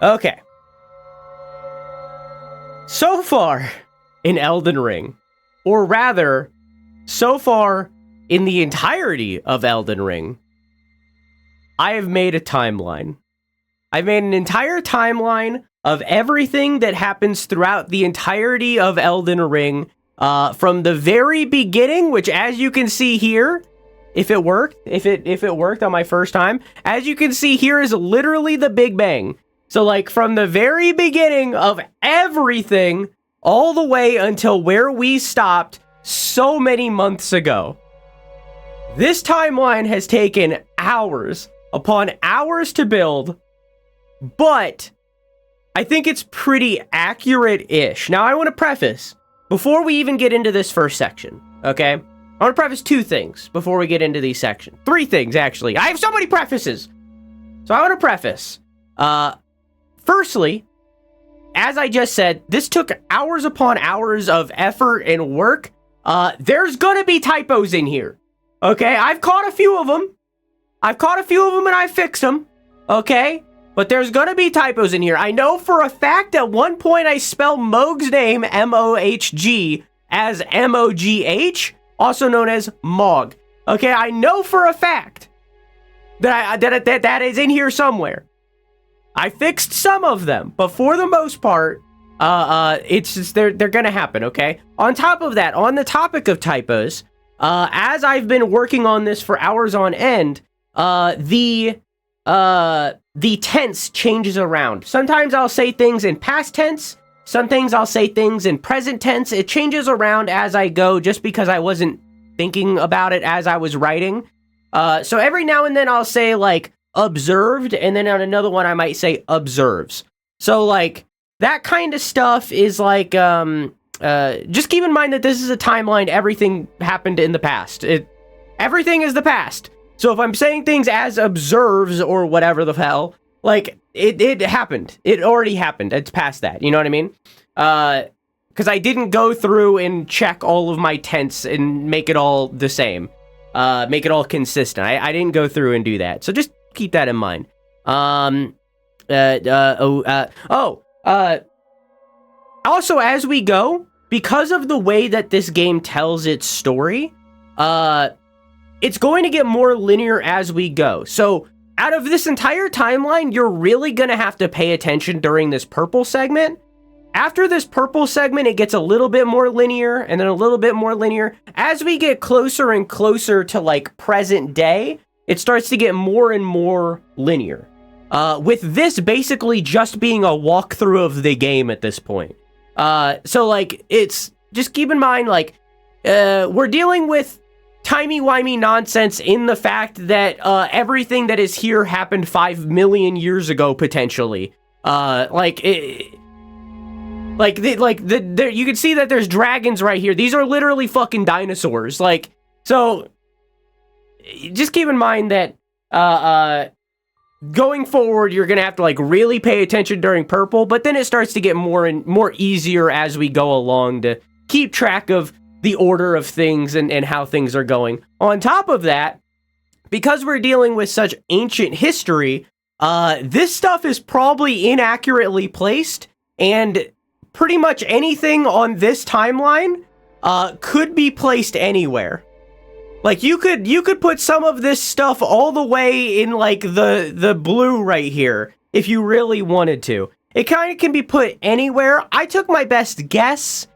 Okay. So far in Elden Ring, or rather, so far in the entirety of Elden Ring, I have made a timeline. I've made an entire timeline of everything that happens throughout the entirety of Elden Ring, from the very beginning, which, as you can see here, if it worked on my first time, as you can see here is literally the Big Bang. So, like, from the very beginning of everything, all the way until where we stopped so many months ago. This timeline has taken hours upon hours to build, but I think it's pretty accurate-ish. Now, I want to preface, before we even get into this first section, okay? I want to preface 2 things before we get into these sections. 3 things, actually. I have so many prefaces! So I want to preface. Firstly, as I just said, this took hours upon hours of effort and work. There's gonna be typos in here. Okay? I've caught a few of them. And I fixed them. Okay? But there's gonna be typos in here. I know for a fact at one point I spelled Mohg's name, M-O-H-G, as M-O-G-H, also known as Mohg. Okay? I know for a fact that is in here somewhere. I fixed some of them, but for the most part, it's just they're gonna happen, okay? On top of that, on the topic of typos, as I've been working on this for hours on end, the tense changes around. Sometimes I'll say things in past tense, some things I'll say things in present tense. It changes around as I go, just because I wasn't thinking about it as I was writing. So every now and then I'll say, like, observed, and then on another one I might say observes. So, like, that kind of stuff is like, just keep in mind that this is a timeline. Everything happened in the past. Everything is the past. So if I'm saying things as observes or whatever the hell, like, it happened. It already happened. It's past that. You know what I mean? Because I didn't go through and check all of my tense and make it all the same. Make it all consistent. I didn't go through and do that. So just keep that in mind. Also, as we go, because of the way that this game tells its story, it's going to get more linear as we go. So, out of this entire timeline, you're really going to have to pay attention during this purple segment. After this purple segment, it gets a little bit more linear, and then a little bit more linear. As we get closer and closer to, like, present day, it starts to get more and more linear. With this basically just being a walkthrough of the game at this point. So, like, it's... Just keep in mind, like, we're dealing with timey-wimey nonsense in the fact that everything that is here happened 5 million years ago, potentially. You can see that there's dragons right here. These are literally fucking dinosaurs. Like, so... Just keep in mind that, going forward, you're gonna have to, like, really pay attention during purple, but then it starts to get more and more easier as we go along to keep track of the order of things and how things are going. On top of that, because we're dealing with such ancient history, this stuff is probably inaccurately placed, and pretty much anything on this timeline, could be placed anywhere. Like, you could put some of this stuff all the way in, like, the blue right here, if you really wanted to. It kind of can be put anywhere. I took my best guess,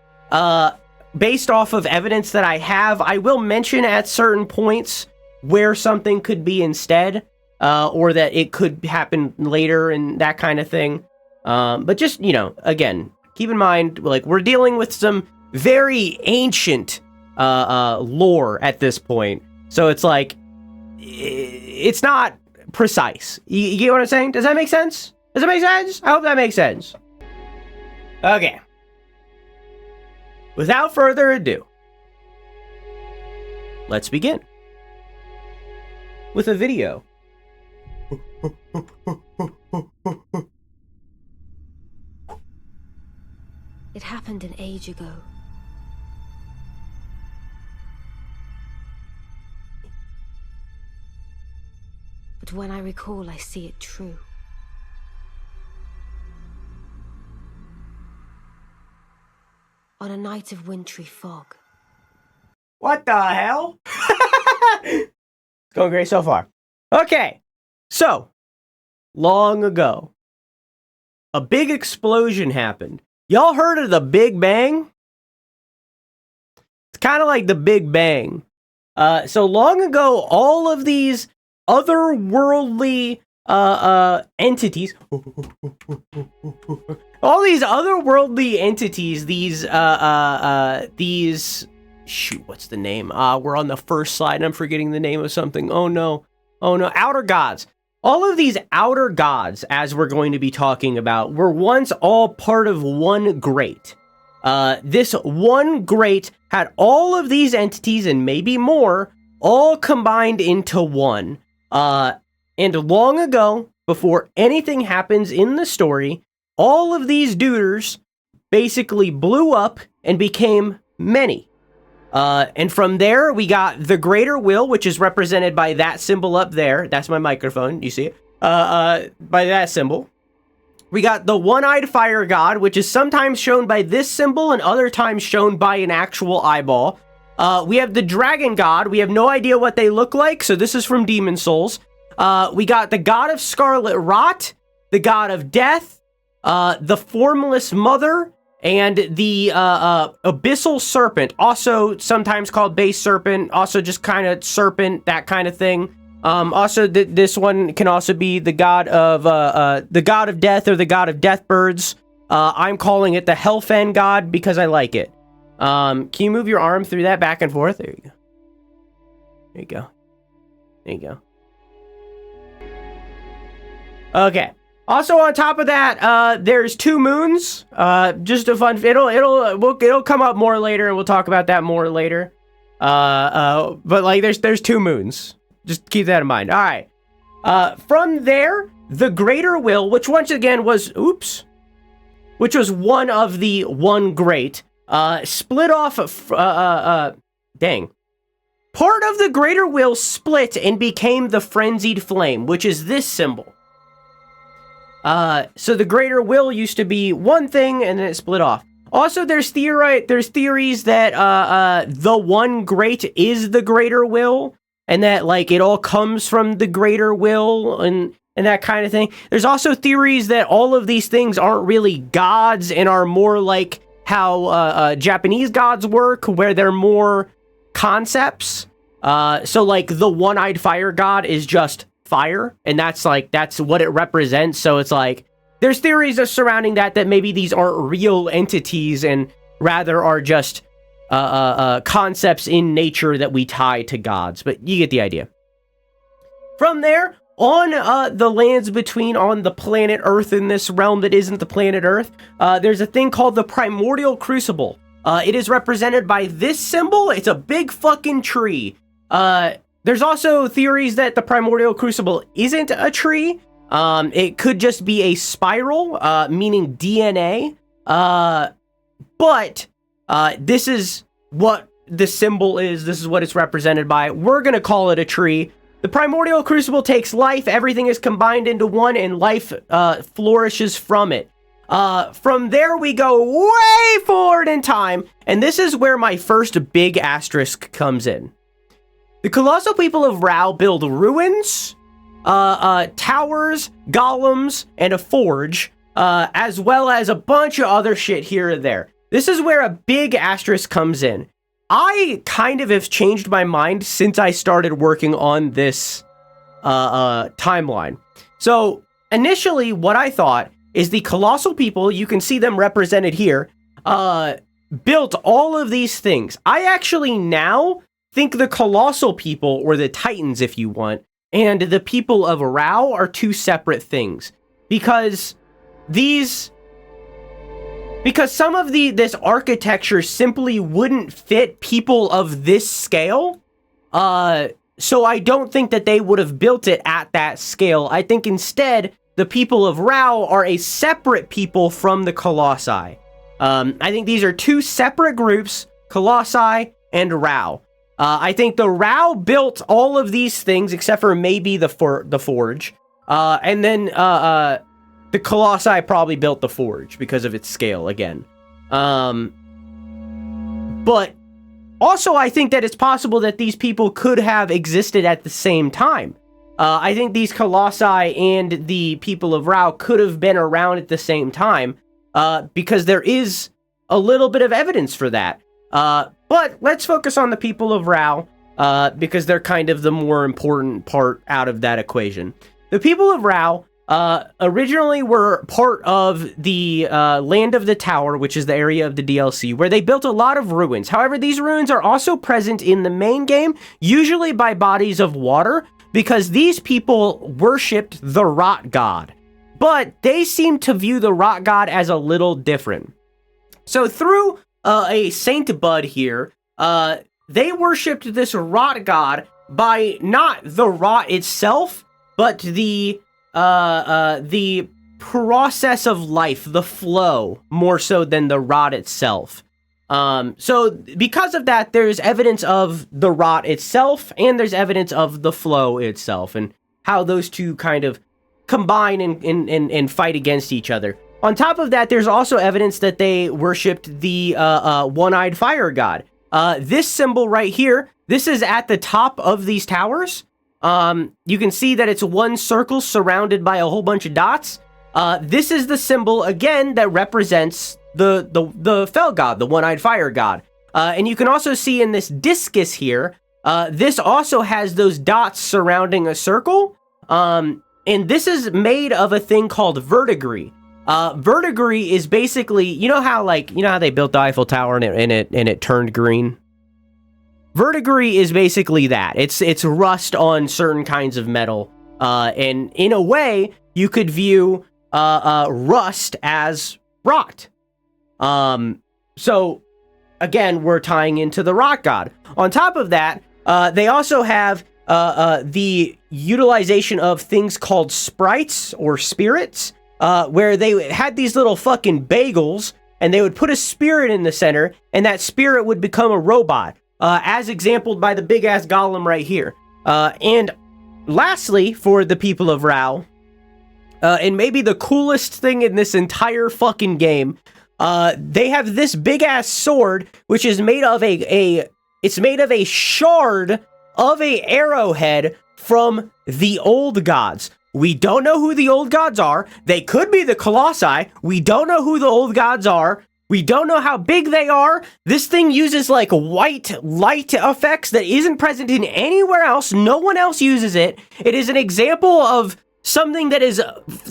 based off of evidence that I have. I will mention at certain points where something could be instead, or that it could happen later and that kind of thing. But just, you know, again, keep in mind, like, we're dealing with some very ancient lore at this point, so it's like, it's not precise. You get what I'm saying? Does that make sense? Does that make sense? I hope that makes sense. Okay. Without further ado, let's begin with a video. It happened an age ago. But when I recall, I see it true. on a night of wintry fog. What the hell? It's going great so far. Okay, so, long ago, a big explosion happened. Y'all heard of the Big Bang? It's kind of like the Big Bang. So long ago, all of these otherworldly entities, shoot, what's the name? We're on the first slide and I'm forgetting the name of something. Oh no, outer gods. All of these outer gods, as we're going to be talking about, were once all part of one great. This one great had all of these entities and maybe more, all combined into one. And long ago, before anything happens in the story, all of these duders basically blew up and became many. And from there, we got the greater will, which is represented by that symbol up there. That's my microphone. You see it? By that symbol. We got the one-eyed fire god, which is sometimes shown by this symbol and other times shown by an actual eyeball. We have the dragon god. We have no idea what they look like, so this is from Demon Souls. We got the god of scarlet rot, the god of death, the formless mother, and the abyssal serpent, also sometimes called base serpent, also just kind of serpent, that kind of thing. Also, this one can also be the god of death or the god of death birds. I'm calling it the Hellfen god because I like it. Can you move your arm through that back and forth? There you go. There you go. There you go. Okay. Also on top of that, there's 2 moons. Just a fun. It'll come up more later, and we'll talk about that more later. But like, there's 2 moons. Just keep that in mind. All right. From there, the greater will, which once again was which was one of the one great, split off. Dang. Part of the greater will split and became the frenzied flame, which is this symbol. So the greater will used to be one thing, and then it split off. Also, there's theories that the one great is the greater will, and that like it all comes from the greater will, and that kind of thing. There's also theories that all of these things aren't really gods and are more like how Japanese gods work, where they're more concepts. So like the one-eyed fire god is just fire, and that's what it represents. So it's like there's theories surrounding that maybe these aren't real entities and rather are just concepts in nature that we tie to gods, but you get the idea. From there, on the lands between, on the planet Earth, in this realm that isn't the planet Earth, there's a thing called the primordial crucible. It is represented by this symbol. It's a big fucking tree. There's also theories that the primordial crucible isn't a tree. It could just be a spiral, meaning DNA. But this is what the symbol is. This is what it's represented by. We're going to call it a tree. The primordial crucible takes life. Everything is combined into one, and life flourishes from it. From there, we go way forward in time, and this is where my first big asterisk comes in. The colossal people of Rao build ruins, towers, golems, and a forge, as well as a bunch of other shit here and there. This is where a big asterisk comes in. I kind of have changed my mind since I started working on this timeline. So initially, what I thought is the colossal people, you can see them represented here, built all of these things. I actually now think the colossal people, or the titans if you want, and the people of Rao are 2 separate things. Because some of this architecture simply wouldn't fit people of this scale. So I don't think that they would have built it at that scale. I think instead, the people of Rao are a separate people from the Colossi. I think these are 2 separate groups, Colossi and Rao. I think the Rao built all of these things, except for maybe the forge. And then the Colossi probably built the forge because of its scale again. But also, I think that it's possible that these people could have existed at the same time. I think these Colossi and the people of Rao could have been around at the same time, because there is a little bit of evidence for that. But let's focus on the people of Rao, because they're kind of the more important part out of that equation. The people of Rao originally were part of the Land of the Tower, which is the area of the DLC, where they built a lot of ruins. However, these ruins are also present in the main game, usually by bodies of water, because these people worshipped the Rot God. But they seem to view the Rot God as a little different. So through a Saint Bud here, they worshipped this Rot God by not the rot itself, but the process of life, the flow, more so than the rot itself. So because of that, there's evidence of the rot itself, and there's evidence of the flow itself, and how those two kind of combine and fight against each other. On top of that, there's also evidence that they worshipped the one-eyed fire god. This symbol right here, this is at the top of these towers. You can see that it's one circle surrounded by a whole bunch of dots. This is the symbol, again, that represents the fell god, the one-eyed fire god. And you can also see in this discus here, this also has those dots surrounding a circle. And this is made of a thing called verdigris. Verdigris is basically, you know how they built the Eiffel Tower and it turned green? Verdigris is basically that. It's rust on certain kinds of metal. And in a way, you could view rust as rot. So again, we're tying into the rot god. On top of that, they also have the utilization of things called sprites or spirits, where they had these little fucking bagels, and they would put a spirit in the center, and that spirit would become a robot, as exampled by the big-ass golem right here. And lastly, for the people of Rao, and maybe the coolest thing in this entire fucking game, they have this big-ass sword, which is made of it's made of a shard of a arrowhead from the old gods. We don't know who the old gods are. They could be the Colossi. We don't know who the old gods are. We don't know how big they are. This thing uses like white light effects that isn't present in anywhere else. No one else uses it. It is an example of something that is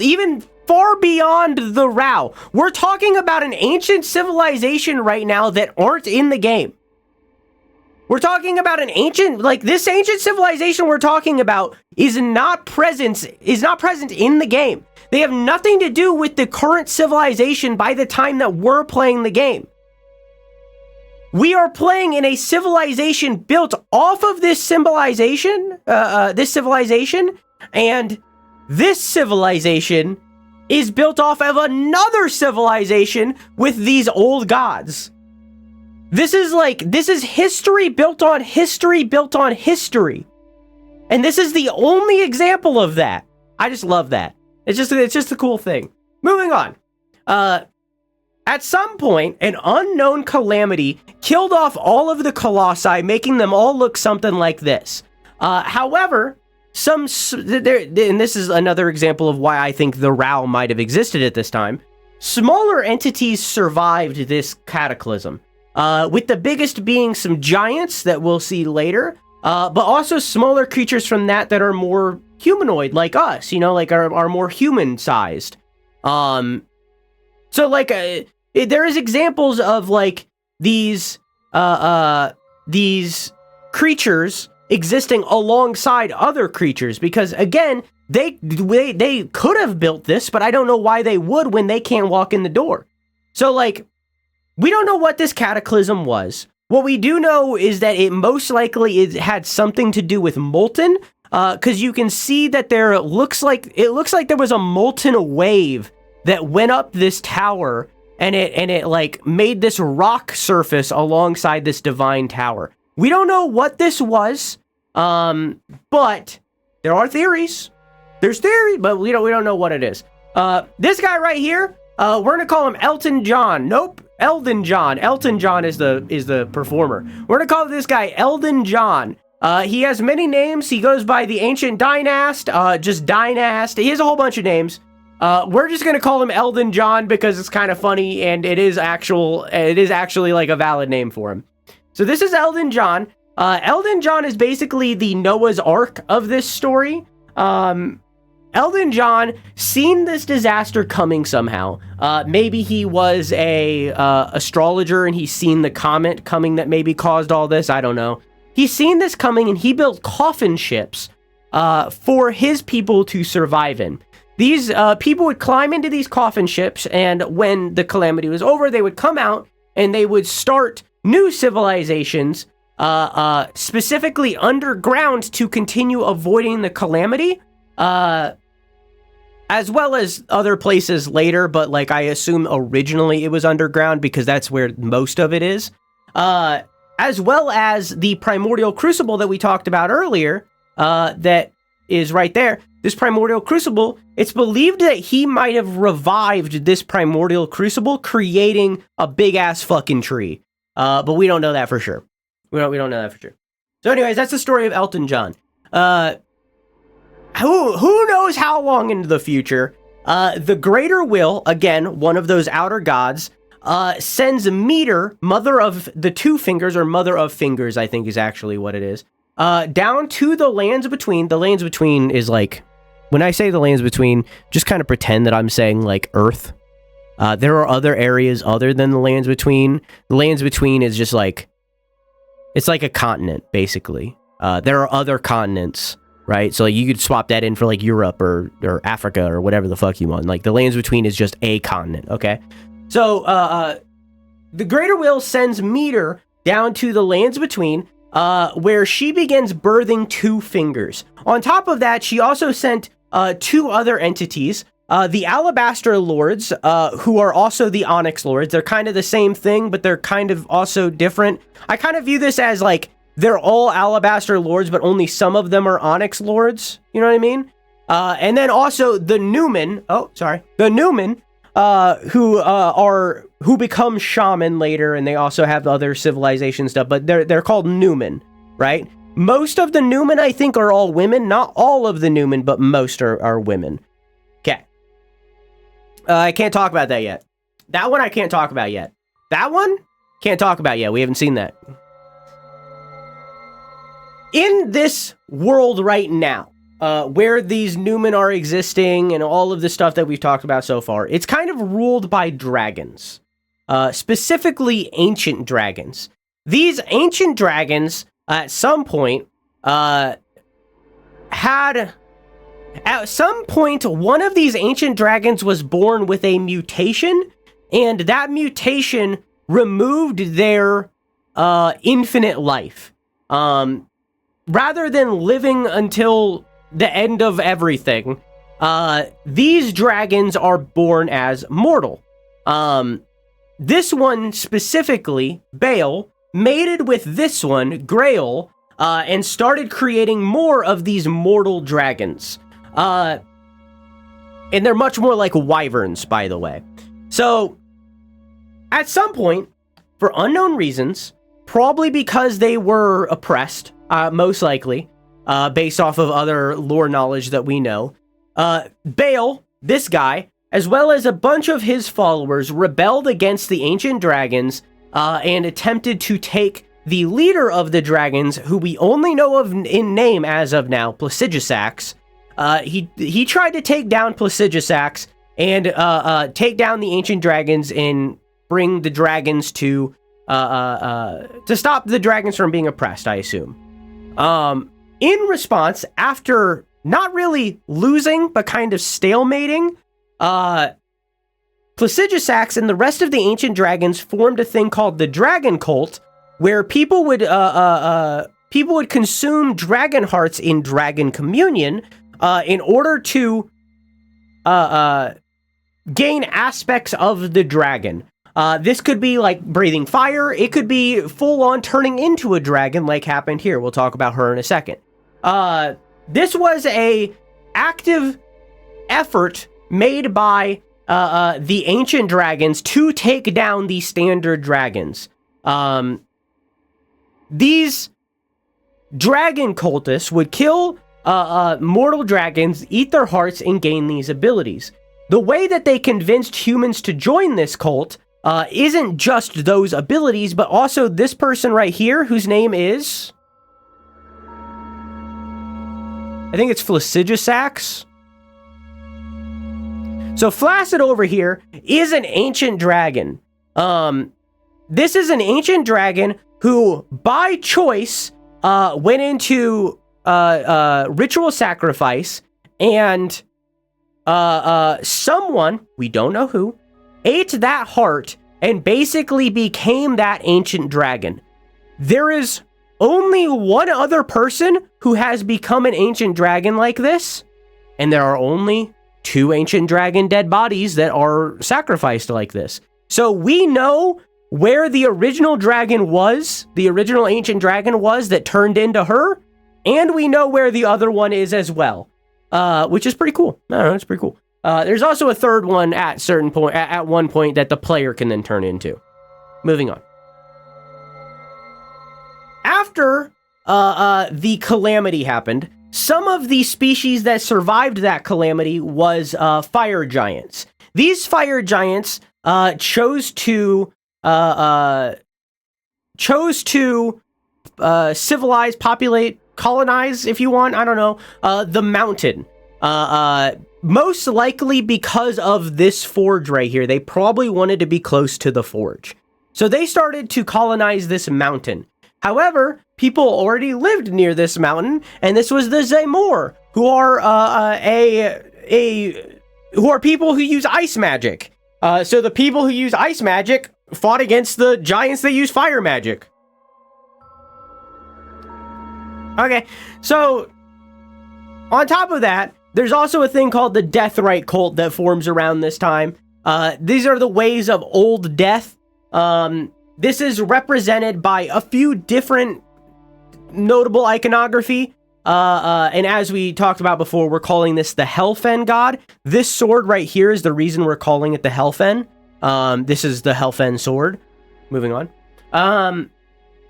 even far beyond the Rao. We're talking about an ancient civilization right now that aren't in the game. We're talking about an ancient, this ancient civilization we're talking about is not present in the game. They have nothing to do with the current civilization by the time that we're playing the game. We are playing in a civilization built off of this civilization, and this civilization is built off of another civilization with these old gods. This is history built on history built on history. And this is the only example of that. I just love that. It's just a cool thing. Moving on. At some point, an unknown calamity killed off all of the Colossi, making them all look something like this. However, and this is another example of why I think the Rao might have existed at this time, smaller entities survived this cataclysm. With the biggest being some giants that we'll see later, but also smaller creatures from that are more humanoid, like us, are more human-sized. So, there is examples of, these creatures existing alongside other creatures, because, again, they could have built this, but I don't know why they would when they can't walk in the door. So, we don't know what this cataclysm was. What we do know is that it most likely had something to do with molten, because you can see that it looks like there was a molten wave that went up this tower, and it made this rock surface alongside this divine tower. We don't know what this was, but there are theories. There's theories, but we don't know what it is. This guy right here, we're gonna call him Elton John. Nope. Elden John. Elton John is the performer. We're gonna call this guy Elden John. He has many names. He goes by the Ancient Dynast, just Dynast. He has a whole bunch of names. We're just gonna call him Elden John because it's kind of funny, and it is actually like a valid name for him. So this is Elden John. Elden John is basically the Noah's Ark of this story. Elden John seen this disaster coming somehow. Maybe he was a astrologer and he's seen the comet coming that maybe caused all this. I don't know. He's seen this coming and he built coffin ships for his people to survive in. These people would climb into these coffin ships, and when the calamity was over, they would come out and they would start new civilizations, specifically underground, to continue avoiding the calamity. As well as other places later, but like I assume originally it was underground because that's where most of it is. As well as the primordial crucible that we talked about earlier, that is right there. This primordial crucible, it's believed that he might have revived this primordial crucible, creating a big ass fucking tree. But we don't know that for sure. We don't know that for sure. So anyways, that's the story of Elton John. Who knows how long into the future, the Greater Will, again, one of those outer gods, sends Meter, mother of the two fingers, or mother of fingers, I think is actually what it is, down to the lands between. The lands between is like, when I say the lands between, just kind of pretend that I'm saying like Earth. There are other areas other than the lands between. The lands between is just like, it's like a continent, basically. There are other continents, right? So like, you could swap that in for like Europe or Africa or whatever the fuck you want. Like the lands between is just a continent, okay? So the Greater Will sends Meter down to the lands between, where she begins birthing two fingers. On top of that, she also sent two other entities, the Alabaster Lords, who are also the Onyx Lords. They're kind of the same thing, but they're kind of also different. I kind of view this as like, they're all Alabaster Lords, but only some of them are Onyx Lords. You know what I mean? And then also the Newman. The Newman, who become shaman later, and they also have other civilization stuff. But they're called Newman, right? Most of the Newman, I think, are all women. Not all of the Newman, but most are women. Okay. I can't talk about that yet. That one I can't talk about yet. That one can't talk about yet. We haven't seen that. In this world right now, where these Newmen are existing and all of the stuff that we've talked about so far, it's kind of ruled by dragons, specifically ancient dragons. These ancient dragons, at some point, one of these ancient dragons was born with a mutation, and that mutation removed their infinite life. Rather than living until the end of everything, these dragons are born as mortal. This one specifically, Baal, mated with this one, Grail, and started creating more of these mortal dragons. And they're much more like wyverns, by the way. So, at some point, for unknown reasons, probably because they were oppressed, most likely, based off of other lore knowledge that we know, Baal, this guy, as well as a bunch of his followers, rebelled against the ancient dragons, and attempted to take the leader of the dragons, who we only know of in name as of now, Placidusax. He tried to take down Placidusax and take down the ancient dragons and bring the dragons to stop the dragons from being oppressed, I assume. In response, after not really losing, but kind of stalemating, Placidusax and the rest of the ancient dragons formed a thing called the Dragon Cult, where people would consume dragon hearts in dragon communion, in order to gain aspects of the dragon. This could be like breathing fire. It could be full on turning into a dragon, like happened here. We'll talk about her in a second. This was a active effort made by the ancient dragons to take down the standard dragons. These dragon cultists would kill mortal dragons, eat their hearts, and gain these abilities. The way that they convinced humans to join this cult isn't just those abilities, but also this person right here, whose name is... I think it's Flaccidisax. So Flaccid over here is an ancient dragon. This is an ancient dragon who, by choice, went into ritual sacrifice, and someone, we don't know who, ate that heart and basically became that ancient dragon. There is only one other person who has become an ancient dragon like this, and there are only 2 ancient dragon dead bodies that are sacrificed like this. So we know where the original dragon was, the original ancient dragon was that turned into her, and we know where the other one is as well, which is pretty cool. I don't know, it's pretty cool. There's also a third one at one point that the player can then turn into. Moving on. After the calamity happened, some of the species that survived that calamity was fire giants. These fire giants chose to civilize, populate, colonize, if you want, I don't know, the mountain. Most likely because of this forge right here. They probably wanted to be close to the forge. So they started to colonize this mountain. However, people already lived near this mountain, and this was the Zamor, who are who are people who use ice magic. So the people who use ice magic fought against the giants that use fire magic. Okay, so on top of that, there's also a thing called the Deathrite cult that forms around this time. These are the ways of old death. This is represented by a few different notable iconography. And as we talked about before, we're calling this the Hellfen god. This sword right here is the reason we're calling it the Hellfen. This is the Hellfen sword. Moving on.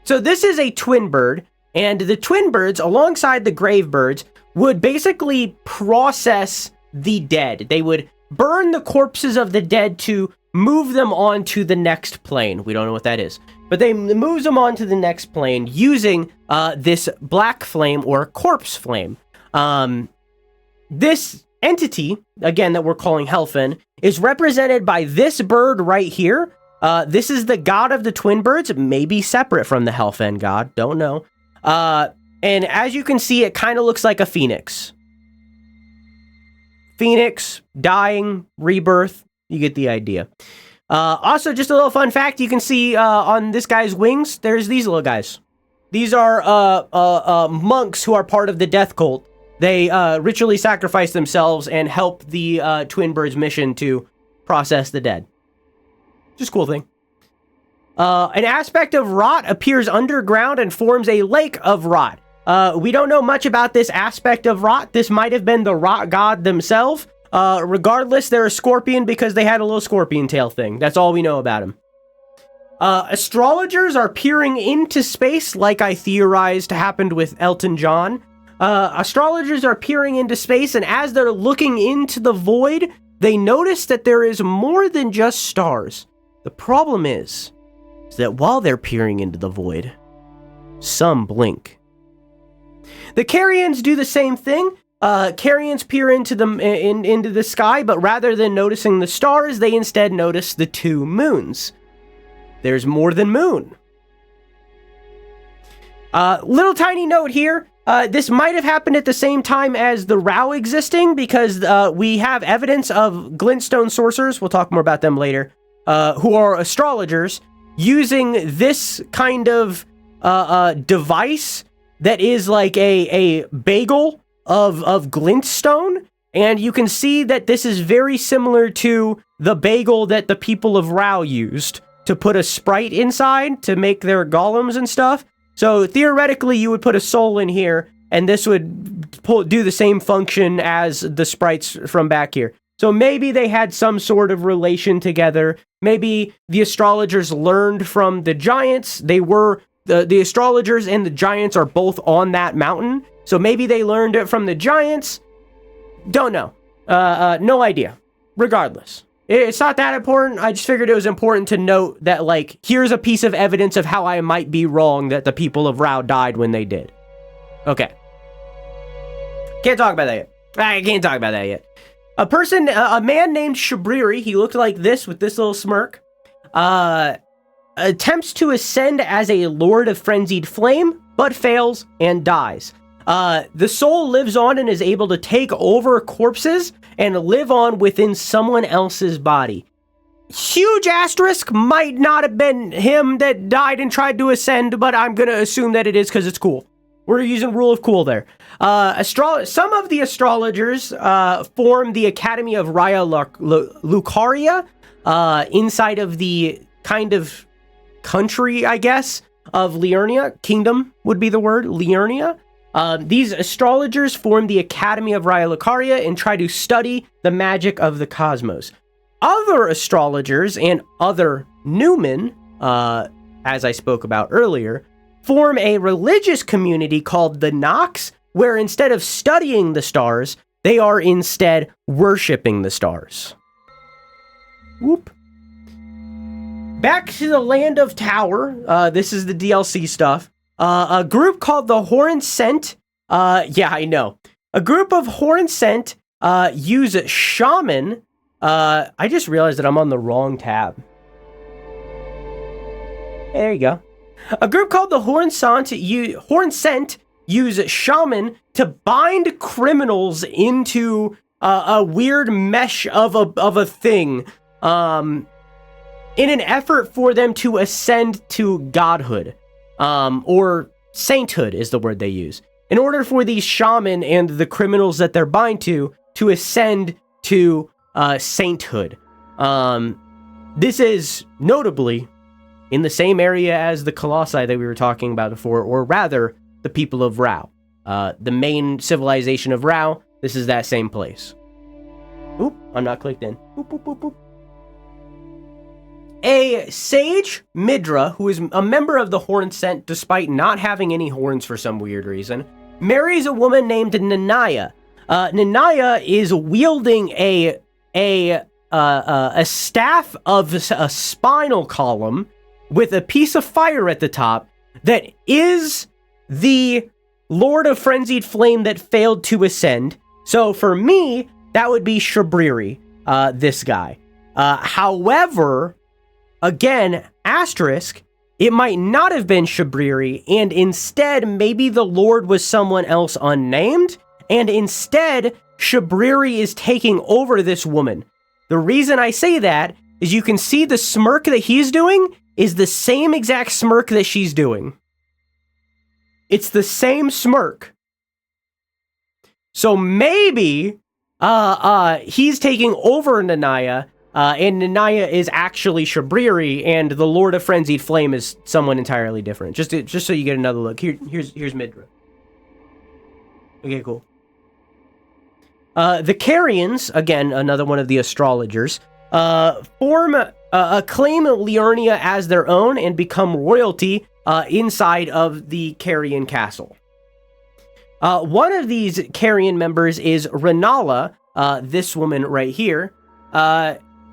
So this is a twin bird, and the twin birds, alongside the grave birds, would basically process the dead. They would burn the corpses of the dead to move them on to the next plane. We don't know what that is, but they moves them on to the next plane using this black flame or corpse flame. This entity, again, that we're calling Hellfen, is represented by this bird right here. This is the god of the twin birds. It may be separate from the Hellfen god. Don't know. And as you can see, it kind of looks like a phoenix. Phoenix, dying, rebirth. You get the idea. Also, just a little fun fact. You can see on this guy's wings, there's these little guys. These are monks who are part of the death cult. They ritually sacrifice themselves and help the twin birds' mission to process the dead. Just a cool thing. An aspect of rot appears underground and forms a lake of rot. We don't know much about this aspect of rot. This might have been the rot god themselves. Regardless, they're a scorpion because they had a little scorpion tail thing. That's all we know about them. Astrologers are peering into space, like I theorized happened with Elton John. Astrologers are peering into space, and as they're looking into the void, they notice that there is more than just stars. The problem is that while they're peering into the void, some blink. The Carians do the same thing. Carians peer into the sky, but rather than noticing the stars, they instead notice the 2 moons. There's more than moon. Little tiny note here. This might have happened at the same time as the Rao existing, because we have evidence of glintstone sorcerers, we'll talk more about them later, who are astrologers, using this kind of device that is like a bagel of glintstone, and you can see that this is very similar to the bagel that the people of Rao used to put a sprite inside to make their golems and stuff. So theoretically, you would put a soul in here, and this would do the same function as the sprites from back here. So maybe they had some sort of relation together. Maybe the astrologers learned from the giants. They were, the astrologers and the giants are both on that mountain. So maybe they learned it from the giants. Don't know. No idea. Regardless. It's not that important. I just figured it was important to note that, like, here's a piece of evidence of how I might be wrong that the people of Rao died when they did. Okay. Can't talk about that yet. I can't talk about that yet. A man named Shabriri, he looked like this with this little smirk, attempts to ascend as a Lord of Frenzied Flame, but fails and dies. The soul lives on and is able to take over corpses and live on within someone else's body. Huge asterisk, might not have been him that died and tried to ascend, but I'm gonna assume that it is because it's cool. We're using rule of cool there. Some of the astrologers form the Academy of Raya Lucaria inside of the kind of country, I guess, of Liurnia. Kingdom would be the word, Liurnia. These astrologers form the Academy of Raya Lucaria and try to study the magic of the cosmos. Other astrologers and other Newmen, as I spoke about earlier, form a religious community called the Nox, where instead of studying the stars, they are instead worshipping the stars. Whoop. Back to the Land of Tower. This is the DLC stuff. A group called the Hornsent. Yeah, I know. A group of Hornsent use shaman. I just realized that I'm on the wrong tab. There you go. A group called the Hornsent use shaman to bind criminals into a weird mesh of a thing, in an effort for them to ascend to godhood, or sainthood is the word they use. In order for these shaman and the criminals that they're bind to ascend to sainthood. This is notably in the same area as the Colossi that we were talking about before, or rather, the people of Rao. The main civilization of Rao, this is that same place. Oop, I'm not clicked in. Boop, boop, boop, boop. A sage, Midra, who is a member of the Hornsent despite not having any horns for some weird reason, marries a woman named Nanaya. Nanaya is wielding a staff of a spinal column with a piece of fire at the top that is the Lord of Frenzied Flame that failed to ascend. So for me, that would be Shabriri, this guy. However, again, asterisk, it might not have been Shabriri, and instead, maybe the Lord was someone else unnamed, and instead, Shabriri is taking over this woman. The reason I say that is you can see the smirk that he's doing is the same exact smirk that she's doing. It's the same smirk. So maybe he's taking over Nanaya, and Nanaya is actually Shabriri, and the Lord of Frenzied Flame is someone entirely different. Just so you get another look. Here's Midra. Okay, cool. The Carians, again, another one of the astrologers, claim Liurnia as their own and become royalty inside of the Carian castle. One of these Carian members is Renala, this woman right here.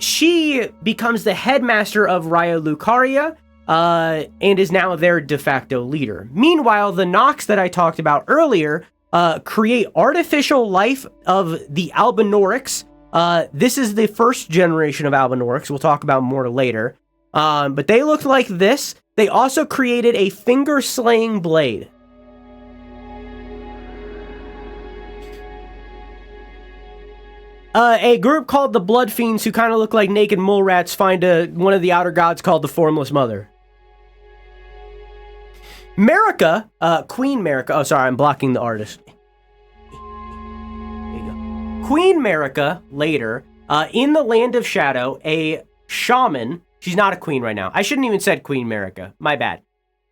She becomes the headmaster of Raya Lucaria, and is now their de facto leader. Meanwhile, the Nox that I talked about earlier create artificial life of the Albinorics. This is the first generation of Albinorics. We'll talk about more later. But they looked like this. They also created a finger-slaying blade. A group called the Blood Fiends, who kind of look like naked mole rats, find one of the outer gods called the Formless Mother. Marika, Queen Marika, oh sorry, I'm blocking the artist. There you go. Queen Marika, later, in the Land of Shadow, a shaman, she's not a queen right now, I shouldn't even said Queen Marika, my bad.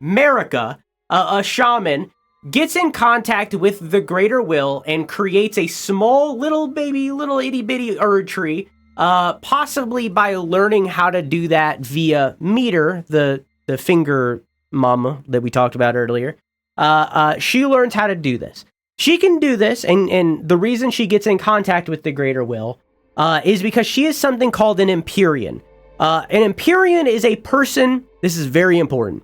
Marika, a shaman, gets in contact with the greater will and creates a small little itty bitty Erdtree, possibly by learning how to do that via Meter, the finger mama that we talked about earlier. She learns how to do this. She can do this, and the reason she gets in contact with the greater will is because she is something called an Empyrean. An Empyrean is a person, this is very important,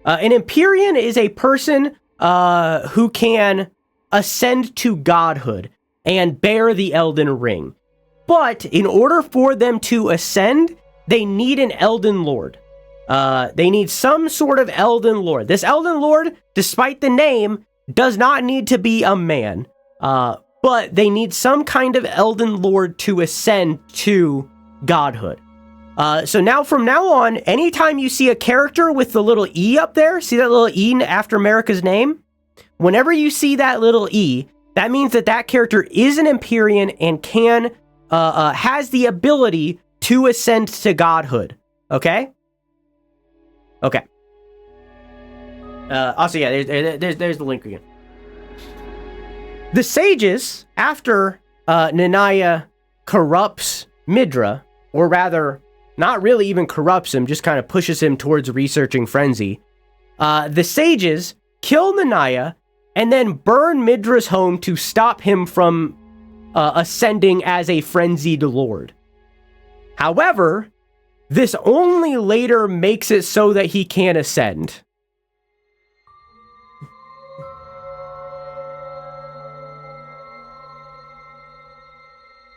an Empyrean is a person who can ascend to godhood and bear the Elden Ring. But in order for them to ascend, they need an Elden Lord. They need some sort of Elden Lord. This Elden Lord, despite the name, does not need to be a man. But they need some kind of Elden Lord to ascend to godhood. So now, from now on, anytime you see a character with the little E up there, see that little E after Marika's name? Whenever you see that little E, that means that that character is an Empyrean and has the ability to ascend to godhood. Okay? Okay. Also, yeah, there's the link again. The sages, after Nanaya corrupts Midra, or rather, not really even corrupts him, just kind of pushes him towards researching frenzy, the sages kill Nanaya and then burn Midra's home to stop him from ascending as a frenzied lord. However, this only later makes it so that he can ascend.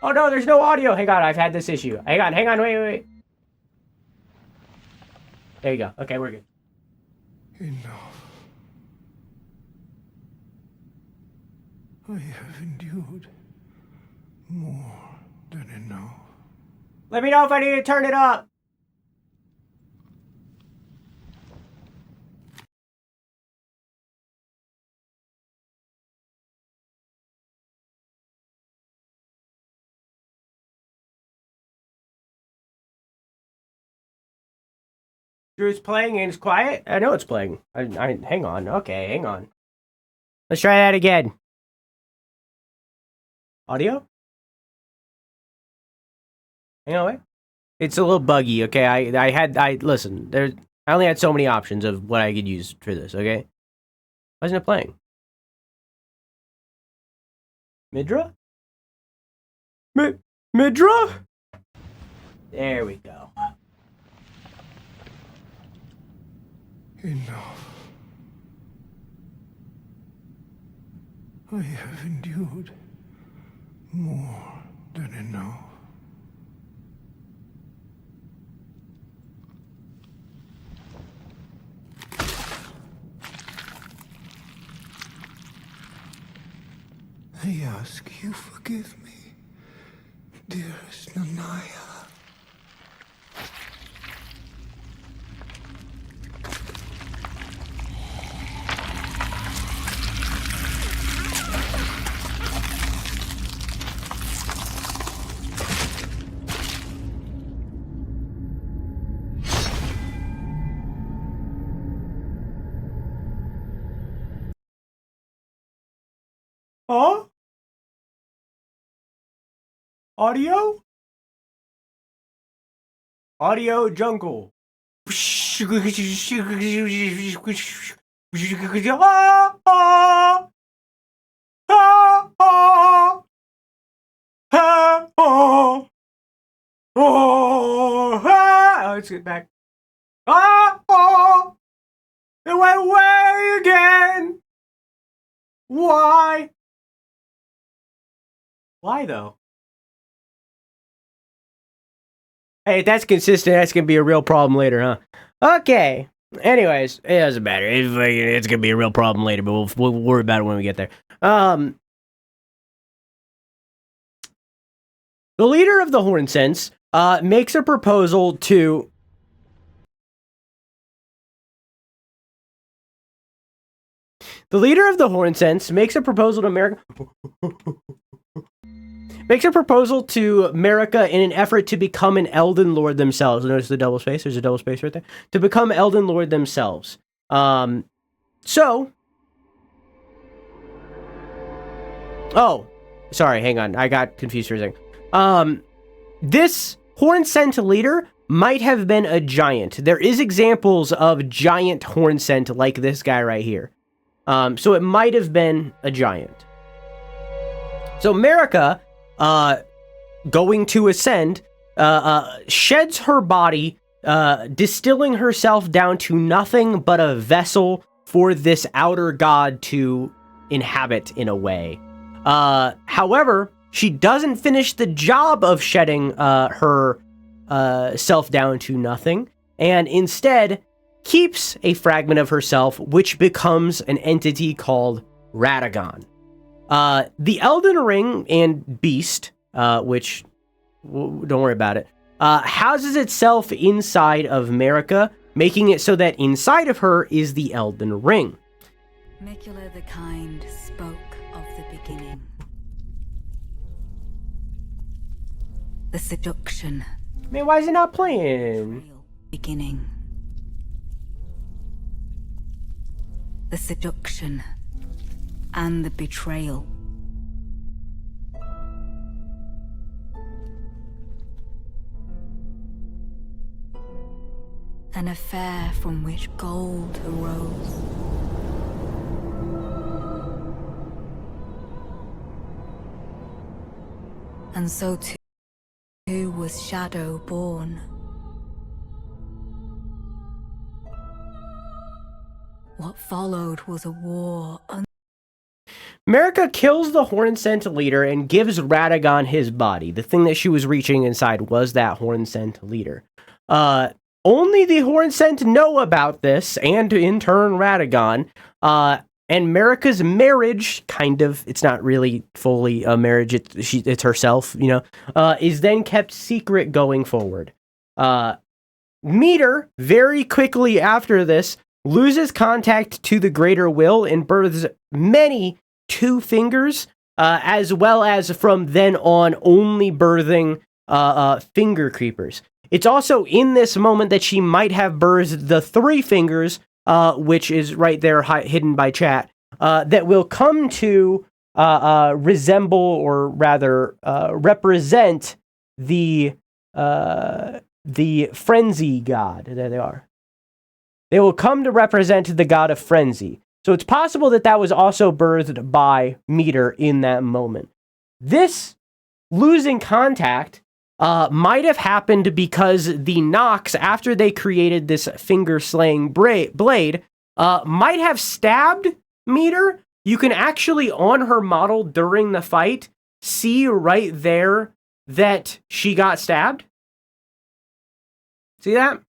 Oh no, there's no audio. Hang on, I've had this issue. Hang on, wait. There you go. Okay, we're good. Enough. I have endured more than enough. Let me know if I need to turn it up. Drew's playing and it's quiet? I know it's playing. Hang on. Okay, hang on. Let's try that again. Audio? Hang on, wait. It's a little buggy, okay? Listen, I only had so many options of what I could use for this, okay? Why isn't it playing? Midra? Midra? There we go. Enough. I have endured more than enough. I ask you forgive me, dearest Nanaya. Huh? Audio? Audio jungle. Let's get back. It went away again. Why? Why though? Hey, if that's consistent, that's gonna be a real problem later, huh? Okay. Anyways, it doesn't matter. It's gonna be a real problem later, but we'll worry about it when we get there. The leader of the Horn Sense makes a proposal to. The leader of the Horn Sense makes a proposal to America. Makes a proposal to Marika in an effort to become an Elden Lord themselves. Notice the double space? There's a double space right there. To become Elden Lord themselves. So, Oh, sorry, hang on. I got confused for a second. This Horn-Sent leader might have been a giant. There is examples of giant Horn-Sent like this guy right here. So it might have been a giant. So Marika, going to ascend, sheds her body, distilling herself down to nothing but a vessel for this outer god to inhabit in a way. However, she doesn't finish the job of shedding her self down to nothing, and instead keeps a fragment of herself, which becomes an entity called Radagon. The Elden Ring and Beast, which, don't worry about it, houses itself inside of Marika, making it so that inside of her is the Elden Ring. Micula the Kind spoke of the beginning. The seduction. Man, why is it not playing? Real beginning. The seduction and the betrayal. An affair from which gold arose. And so too was Shadow born. What followed was a war. Marika kills the Horn-Sent leader and gives Radagon his body. The thing that she was reaching inside was that Horn-Sent leader. Only the Horn-Sent know about this, and in turn Radagon. And Marika's marriage, kind of, it's not really fully a marriage, it's herself, you know, is then kept secret going forward. Meter, very quickly after this, loses contact to the greater will and births many two fingers, as well as from then on only birthing finger creepers. It's also in this moment that she might have birthed the three fingers, which is right there hidden by chat, that will come to resemble, or rather represent the frenzy god. There they are. They will come to represent the god of frenzy. So it's possible that that was also birthed by Meter in that moment. This losing contact might have happened because the Nox, after they created this finger-slaying blade, might have stabbed Meter. You can actually, on her model during the fight, see right there that she got stabbed. See that?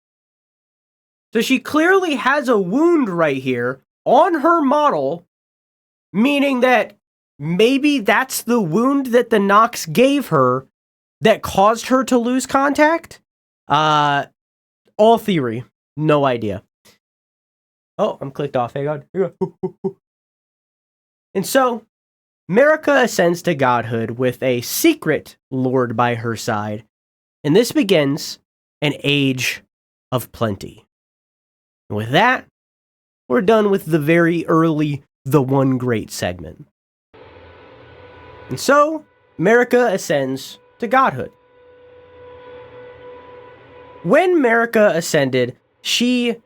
So she clearly has a wound right here on her model, meaning that maybe that's the wound that the Nox gave her that caused her to lose contact? All theory. No idea. Oh, I'm clicked off. Hang on. And so, Marika ascends to godhood with a secret lord by her side, and this begins an age of plenty. And with that, we're done with the very early The One Great segment. And so, Marika ascends to godhood. When Marika ascended, she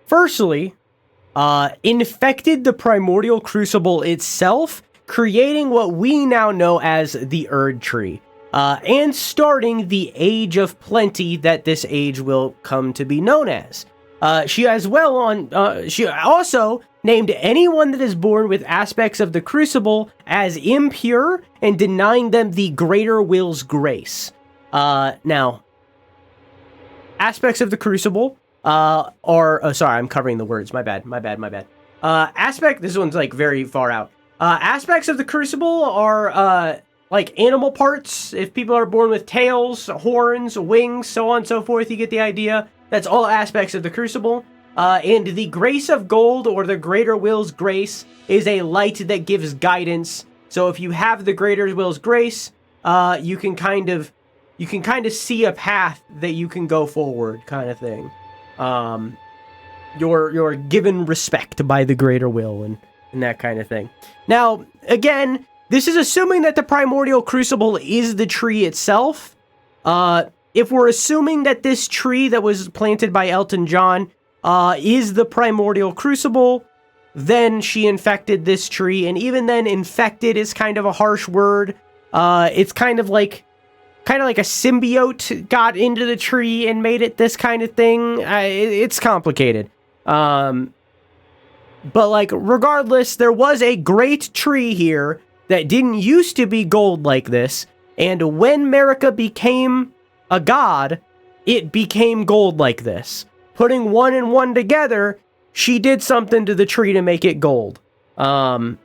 firstly infected the primordial crucible itself, creating what we now know as the Erd Tree, and starting the Age of Plenty that this age will come to be known as. She also named anyone that is born with aspects of the crucible as impure and denying them the greater will's grace. Now, aspects of the crucible are... sorry, I'm covering the words. My bad. This one's like very far out. Aspects of the crucible are like animal parts. If people are born with tails, horns, wings, so on and so forth, you get the idea. That's all aspects of the crucible. And the grace of gold, or the greater will's grace, is a light that gives guidance. So if you have the greater will's grace, you can kind of see a path that you can go forward, kind of thing. You're given respect by the greater will and that kind of thing. Now, again, this is assuming that the primordial crucible is the tree itself. If we're assuming that this tree that was planted by Elton John is the primordial crucible, then she infected this tree. And even then, infected is kind of a harsh word. It's kind of like a symbiote got into the tree and made it this kind of thing. It's complicated. But like, regardless, there was a great tree here that didn't used to be gold like this. And when Marika became a god, it became gold like this. Putting 1 and 1 together, she did something to the tree to make it gold. Okay.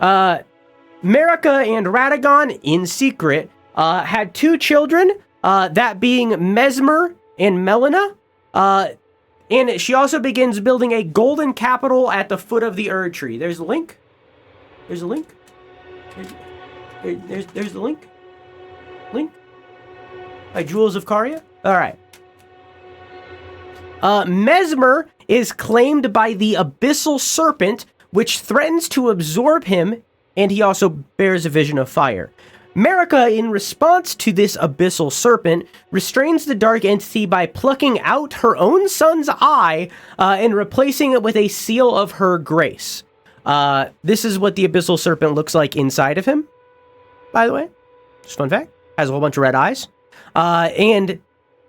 Marika and Radagon, in secret, had 2 children, that being Mesmer and Melina. And she also begins building a golden capital at the foot of the Erd tree. There's a link. There's a link. There's the link. Link. By Jewels of Caria. All right. Mesmer is claimed by the Abyssal Serpent, which threatens to absorb him, and he also bears a vision of fire. Marika, in response to this Abyssal Serpent, restrains the dark entity by plucking out her own son's eye and replacing it with a seal of her grace. This is what the Abyssal Serpent looks like inside of him, by the way. Just fun fact. Has a whole bunch of red eyes. And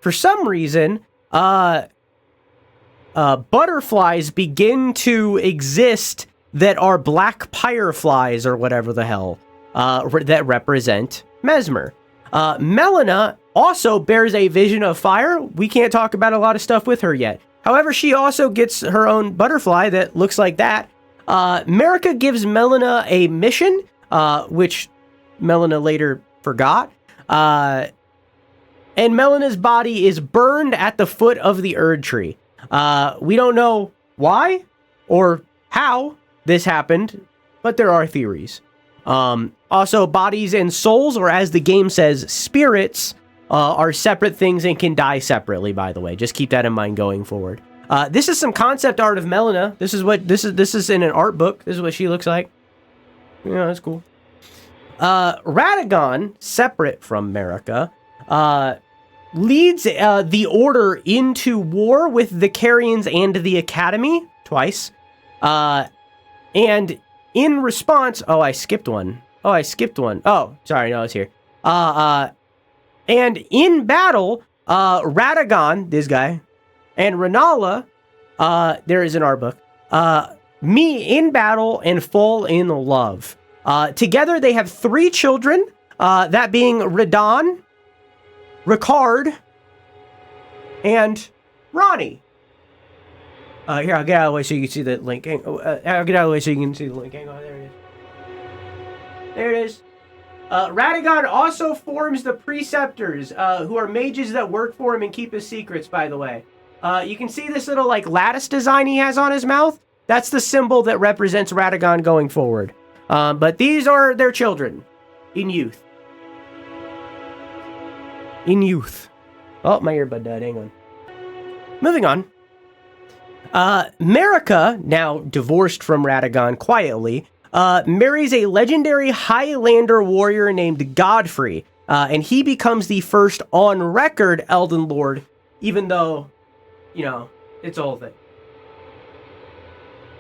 for some reason, butterflies begin to exist that are black pyreflies or whatever the hell that represent Mesmer. Melina also bears a vision of fire. We can't talk about a lot of stuff with her yet. However, she also gets her own butterfly that looks like that. Marika gives Melina a mission, which Melina later forgot. And Melina's body is burned at the foot of the Erd tree. We don't know why or how this happened, but there are theories. Also, bodies and souls, or as the game says, spirits, are separate things and can die separately, by the way. Just keep that in mind going forward. This is some concept art of Melina. This is in an art book. This is what she looks like. Yeah, that's cool. Radagon, separate from Marika, leads the Order into war with the Carians and the Academy twice. And in response... Oh, I skipped one. Oh, sorry, no, it's here. And in battle, Radagon, this guy, and Renala, there is an art book, meet in battle and fall in love. Together, they have 3 children, that being Radon, Ricard, and Ronnie. Here, I'll get out of the way so you can see the link. I'll get out of the way so you can see the link. Hang on, there it is. There it is. Radagon also forms the Preceptors, who are mages that work for him and keep his secrets, by the way. You can see this little, like, lattice design he has on his mouth. That's the symbol that represents Radagon going forward. But these are their children. In youth. Oh, my earbud died. Hang on. Moving on. Marika, now divorced from Radagon quietly, marries a legendary Highlander warrior named Godfrey, and he becomes the first on-record Elden Lord, even though, you know, it's a whole thing.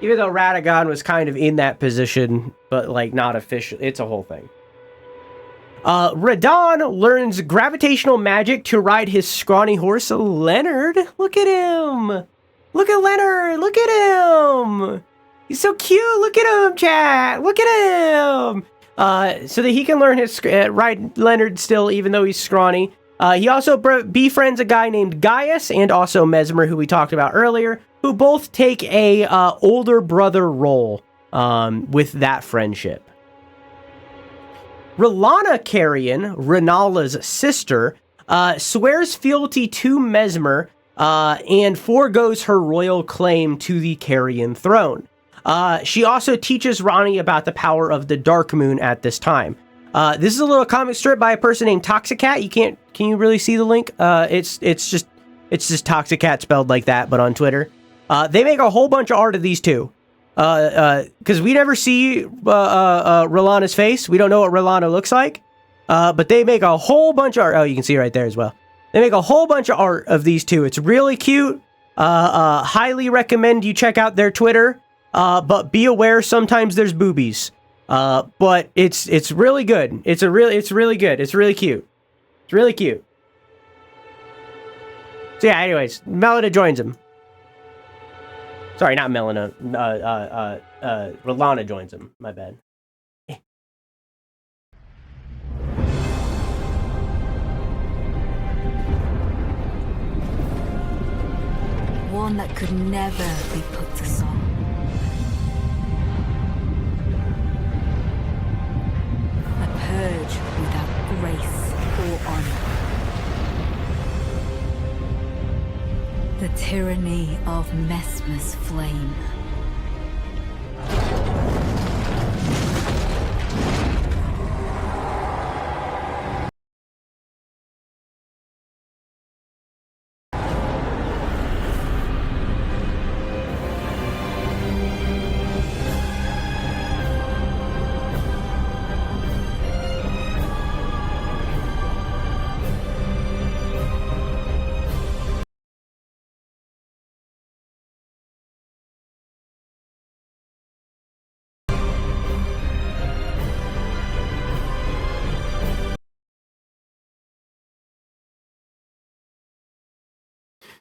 Even though Radagon was kind of in that position, but, like, not official. It's a whole thing. Radon learns gravitational magic to ride his scrawny horse, Leonard. Look at him! Look at Leonard! Look at him! He's so cute! Look at him, chat! Look at him! So that he can learn his ride Leonard still, even though he's scrawny. He also befriends a guy named Gaius and also Mesmer, who we talked about earlier, who both take a older brother role with that friendship. Relana Carian, Renala's sister, swears fealty to Mesmer and forgoes her royal claim to the Carian throne. She also teaches Ronnie about the power of the Dark Moon at this time. This is a little comic strip by a person named Toxicat. Can you really see the link? It's just Toxicat spelled like that, but on Twitter. They make a whole bunch of art of these two. Because we never see Rolana's face. We don't know what Rolana looks like. But they make a whole bunch of art. Oh, you can see right there as well. They make a whole bunch of art of these two. It's really cute. Highly recommend you check out their Twitter. But be aware sometimes there's boobies. But it's really good. It's really good. It's really cute. It's really cute. So yeah, anyways, Melina joins him. Sorry, not Melina. Rolana joins him. My bad. One that could never be put to song. A purge without grace or honor. The tyranny of Mesmer's flame.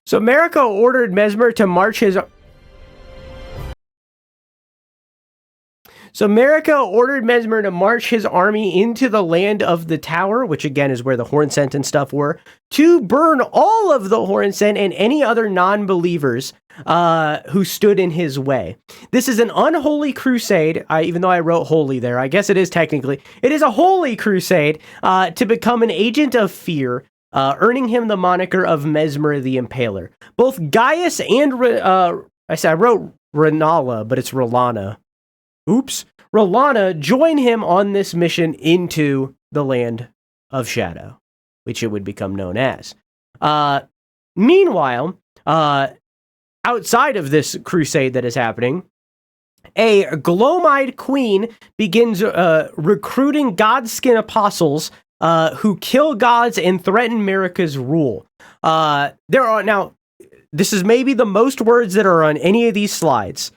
So Mariko ordered Mesmer to march his... So Mariko ordered Mesmer to march his army into the land of the Tower, which again is where the Hornsent and stuff were, to burn all of the Hornsent and any other non-believers who stood in his way. This is an unholy crusade, even though I wrote holy there. I guess it is technically. It is a holy crusade to become an agent of fear, earning him the moniker of Mesmer the Impaler. Both Gaius and... I wrote Renala, but it's Rolana. Oops. Rolana join him on this mission into the Land of Shadow, which it would become known as. Meanwhile, outside of this crusade that is happening, a gloam-eyed queen begins recruiting Godskin apostles who kill gods and threaten Marika's rule. There are now, this is maybe the most words that are on any of these slides.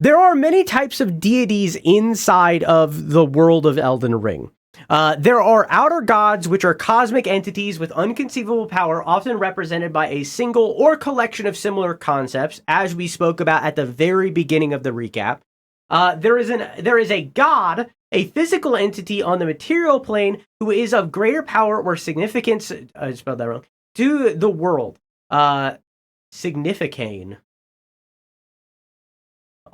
There are many types of deities inside of the world of Elden Ring. There are outer gods, which are cosmic entities with unconceivable power, often represented by a single or collection of similar concepts, as we spoke about at the very beginning of the recap. There is a god, a physical entity on the material plane, who is of greater power or significance, I spelled that wrong, to the world. Significane.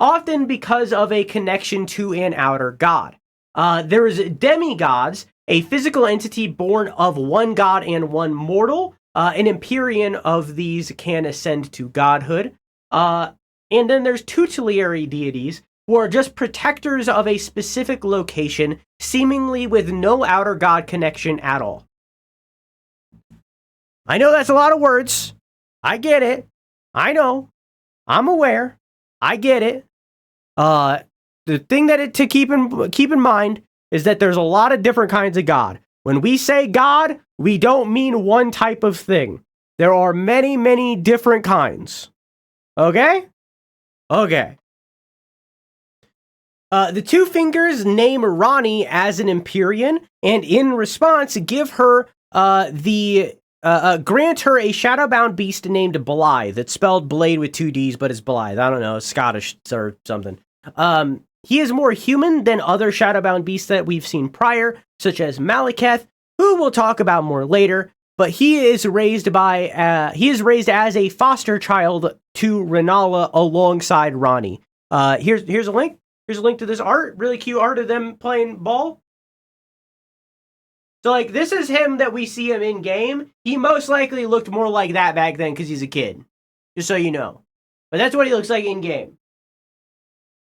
Often because of a connection to an outer god. There is demigods, a physical entity born of one god and one mortal. An Empyrean of these can ascend to godhood. And then there's tutelary deities, who are just protectors of a specific location, seemingly with no outer god connection at all. I know that's a lot of words. I get it. I know. I'm aware. I get it. The thing that to keep in mind is that there's a lot of different kinds of God. When we say God, we don't mean one type of thing. There are many, many different kinds. Okay? Okay. The Two Fingers name Ranni as an Empyrean, and in response, give her grant her a shadowbound beast named Blythe. That's spelled Blade with two D's, but it's Blythe. I don't know, Scottish or something. He is more human than other shadowbound beasts that we've seen prior, such as Malekith, who we'll talk about more later. But he is raised as a foster child to Renala alongside Ranni. Here's a link. Here's a link to this art. Really cute art of them playing ball. So, like, this is him that we see him in game. He most likely looked more like that back then because he's a kid. Just so you know. But that's what he looks like in game.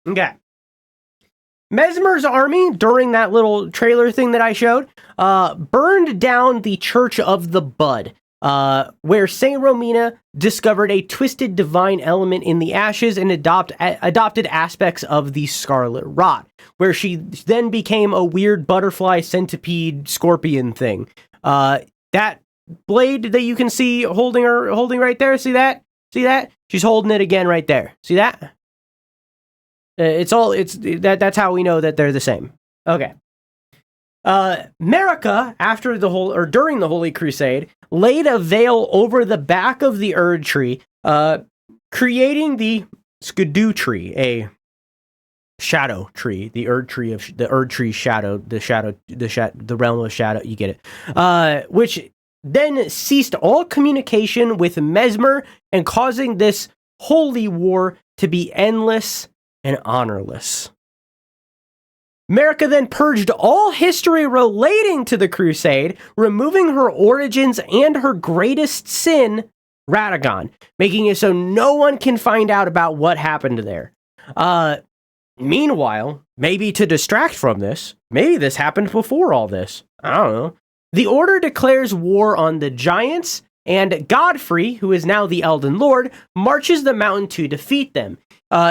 Okay. Mesmer's army, during that little trailer thing that I showed, burned down the Church of the Bud. where Saint Romina discovered a twisted divine element in the ashes and adopted aspects of the Scarlet Rot, where she then became a weird butterfly centipede scorpion thing. That blade that you can see holding right there, see that? She's holding it again right there. See that? That's how we know that they're the same. Okay. Marika, during the Holy Crusade, laid a veil over the back of the Erd tree, creating the Skidoo tree, a shadow tree, the Erd tree shadow, the realm of shadow. You get it. Which then ceased all communication with Mesmer and causing this holy war to be endless and honorless. Marika then purged all history relating to the Crusade, removing her origins and her greatest sin, Radagon, making it so no one can find out about what happened there. Meanwhile, maybe to distract from this, maybe this happened before all this. I don't know. The Order declares war on the Giants, and Godfrey, who is now the Elden Lord, marches the mountain to defeat them.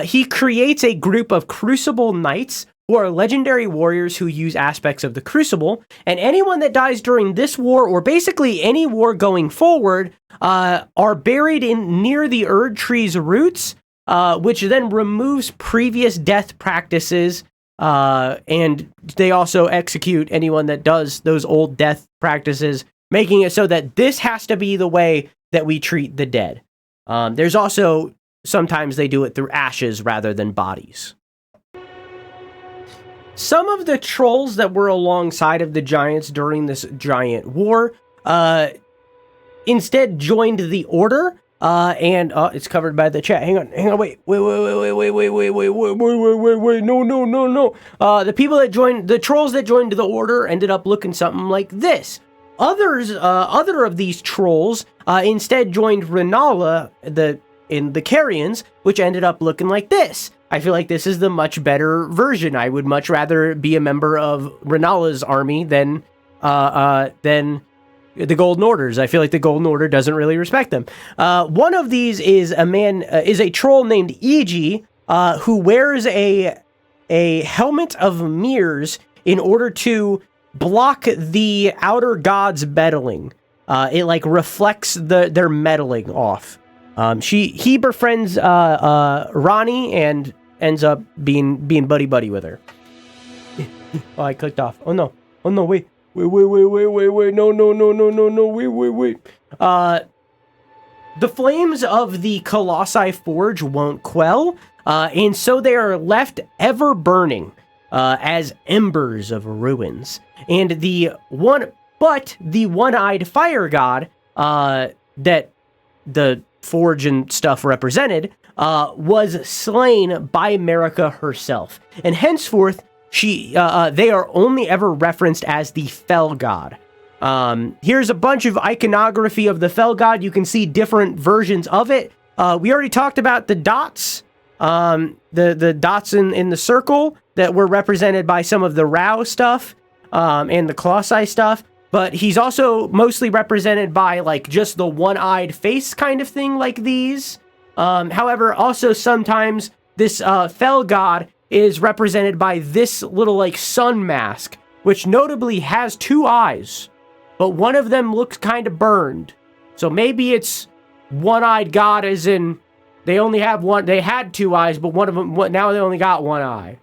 He creates a group of Crucible Knights, who are legendary warriors who use aspects of the Crucible, and anyone that dies during this war, or basically any war going forward, are buried near the Erd tree's roots, which then removes previous death practices, and they also execute anyone that does those old death practices, making it so that this has to be the way that we treat the dead. There's also, sometimes they do it through ashes rather than bodies. Some of the trolls that were alongside of the giants during this giant war instead joined the Order, and it's covered by the chat. Hang on, wait, no. The people that joined, the trolls that joined the Order ended up looking something like this. Other of these trolls instead joined Renala, in the Carians, which ended up looking like this. I feel like this is the much better version. I would much rather be a member of Renala's army than the Golden Orders. I feel like the Golden Order doesn't really respect them. One of these is a troll named Iji, who wears a helmet of mirrors in order to block the outer gods meddling. It like reflects their meddling off. He befriends Ronnie and ends up being buddy with her. Oh, I clicked off. Oh no, wait. No, wait. The flames of the Colossi Forge won't quell, and so they are left ever burning, as embers of ruins. And the one-eyed fire god, that the Forge and stuff represented, was slain by Marika herself, and henceforth they are only ever referenced as the Fell God. Here's a bunch of iconography of the Fell God. You can see different versions of it. We already talked about the dots, the dots in the circle that were represented by some of the Rao stuff, and the Colossi stuff. But he's also mostly represented by like just the one-eyed face kind of thing like these. However, also sometimes this Fell God is represented by this little like sun mask, which notably has two eyes, but one of them looks kind of burned. So maybe it's one-eyed God as in they only have one, they had two eyes, but one of them, now they only got one eye.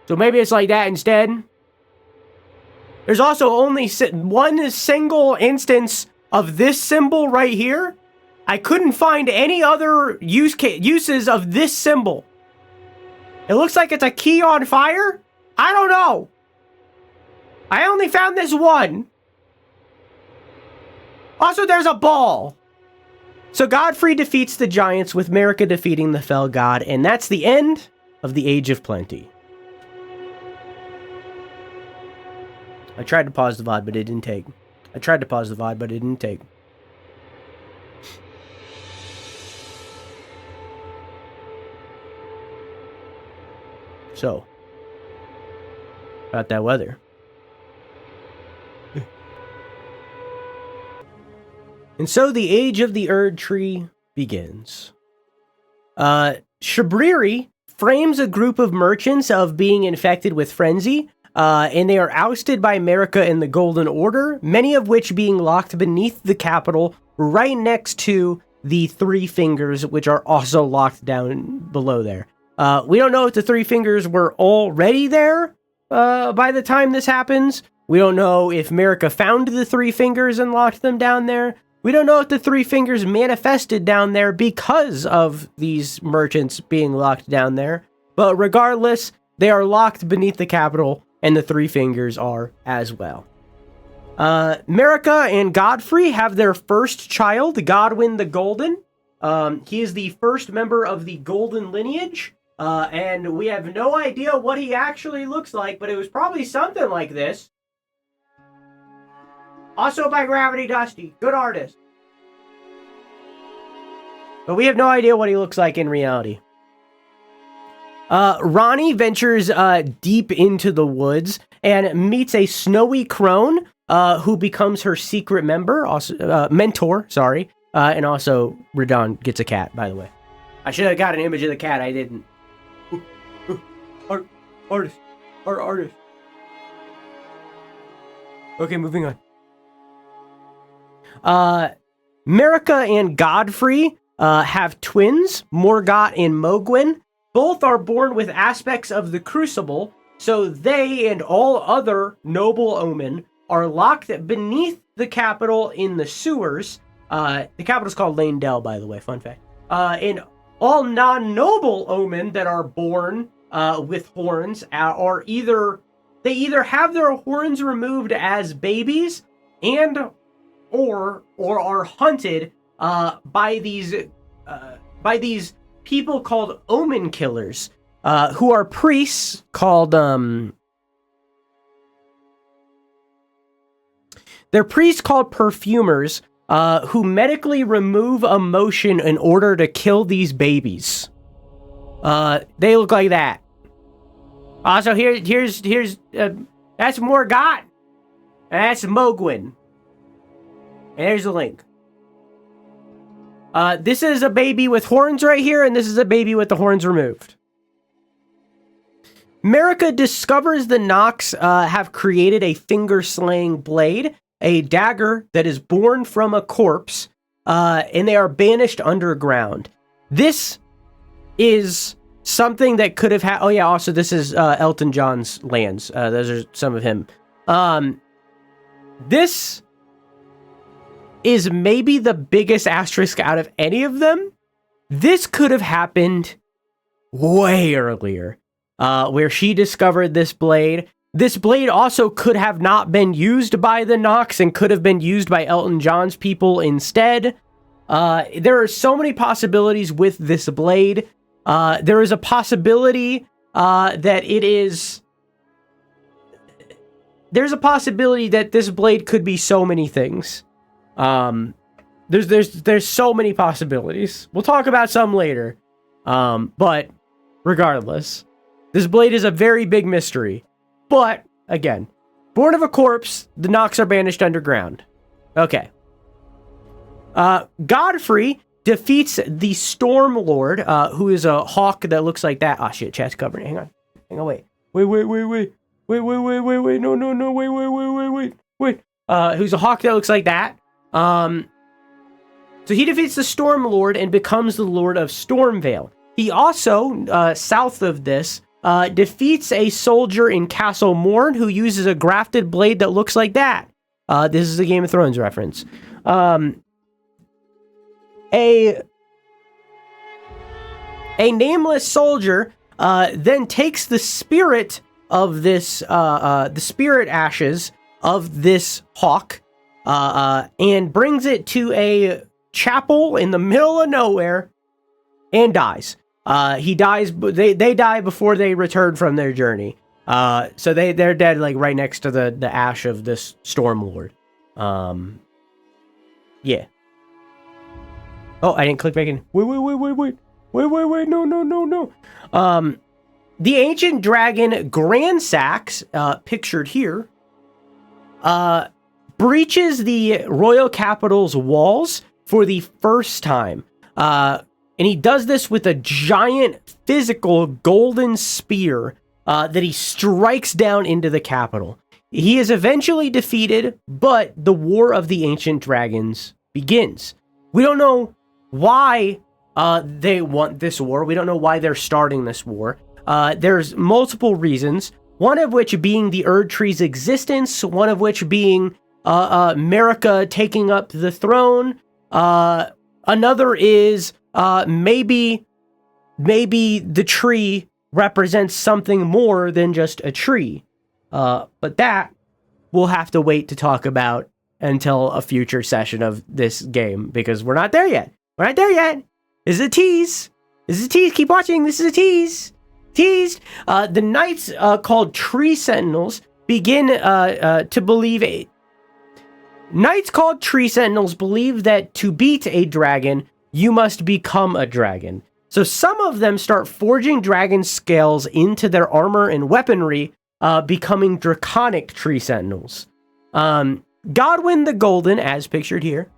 So maybe it's like that instead. There's also only one single instance of this symbol right here. I couldn't find any other uses of this symbol. It looks like it's a key on fire. I don't know. I only found this one. Also, there's a ball. So Godfrey defeats the giants with Marika defeating the Fell God, and that's the end of the Age of Plenty. I tried to pause the VOD, but it didn't take. So, about that weather. And so the age of the Erd Tree begins. Shabriri frames a group of merchants of being infected with frenzy, and they are ousted by America and the Golden Order, many of which being locked beneath the capital right next to the Three Fingers, which are also locked down below there. We don't know if the Three Fingers were already there by the time this happens. We don't know if America found the Three Fingers and locked them down there. We don't know if the Three Fingers manifested down there because of these merchants being locked down there. But regardless, they are locked beneath the capital, and the Three Fingers are as well. Marika and Godfrey have their first child, Godwyn the Golden. He is the first member of the Golden lineage, and we have no idea what he actually looks like, but it was probably something like this. Also by Gravity Dusty. Good artist. But we have no idea what he looks like in reality. Ronnie ventures deep into the woods and meets a snowy crone who becomes her secret mentor, and also Radon gets a cat, by the way. I should have got an image of the cat, I didn't. Artist. Okay, moving on. Marika and Godfrey have twins, Morgott and Mogwyn. Both are born with aspects of the Crucible, so they and all other noble omen are locked beneath the capital in the sewers. The capital's called Lane Dell, by the way, fun fact. And all non-noble omen that are born with horns are either have their horns removed as babies and or are hunted by these people called omen killers, who are priests called they're priests called perfumers, who medically remove emotion in order to kill these babies. They look like that. Also, here's that's Morgott, and that's Mogwyn. And there's the link. This is a baby with horns right here, and this is a baby with the horns removed. Marika discovers the Nox have created a finger-slaying blade, a dagger that is born from a corpse, and they are banished underground. This is something that could have had... Oh, yeah, also, this is Elton John's lands. Those are some of him. This is maybe the biggest asterisk out of any of them. This could have happened way earlier, where she discovered this blade. This blade also could have not been used by the Nox and could have been used by Elton John's people instead. There are so many possibilities with this blade. There is a possibility that it is... There's a possibility that this blade could be so many things. There's so many possibilities. We'll talk about some later. But regardless, this blade is a very big mystery. But again, born of a corpse, the Nox are banished underground. Okay. Godfrey defeats the Storm Lord, who is a hawk that looks like that. Oh shit, chat's covering it. Hang on, wait. Wait. Who's a hawk that looks like that. So he defeats the Storm Lord and becomes the Lord of Stormvale. He also, south of this, defeats a soldier in Castle Morn who uses a grafted blade that looks like that. This is a Game of Thrones reference. A nameless soldier then takes the spirit of this, the spirit ashes of this hawk, and brings it to a chapel in the middle of nowhere and dies. He dies, they die before they return from their journey. So they're dead like right next to the ash of this Storm Lord. Yeah. Oh, I didn't click back in. Wait, no. The ancient dragon Gransax, pictured here, breaches the royal capital's walls for the first time. And he does this with a giant physical golden spear that he strikes down into the capital. He is eventually defeated, but the War of the Ancient Dragons begins. We don't know why they want this war. We don't know why they're starting this war. There's multiple reasons, one of which being the Erd Tree's existence, one of which being America taking up the throne. Another is maybe the tree represents something more than just a tree. But that we'll have to wait to talk about until a future session of this game, because we're not there yet. We're not there yet. This is a tease. This is a tease. Keep watching. This is a tease. Teased. The knights called Tree Sentinels begin to believe Knights called Tree Sentinels believe that to beat a dragon, you must become a dragon. So some of them start forging dragon scales into their armor and weaponry, becoming draconic Tree Sentinels. Godwyn the Golden, as pictured here.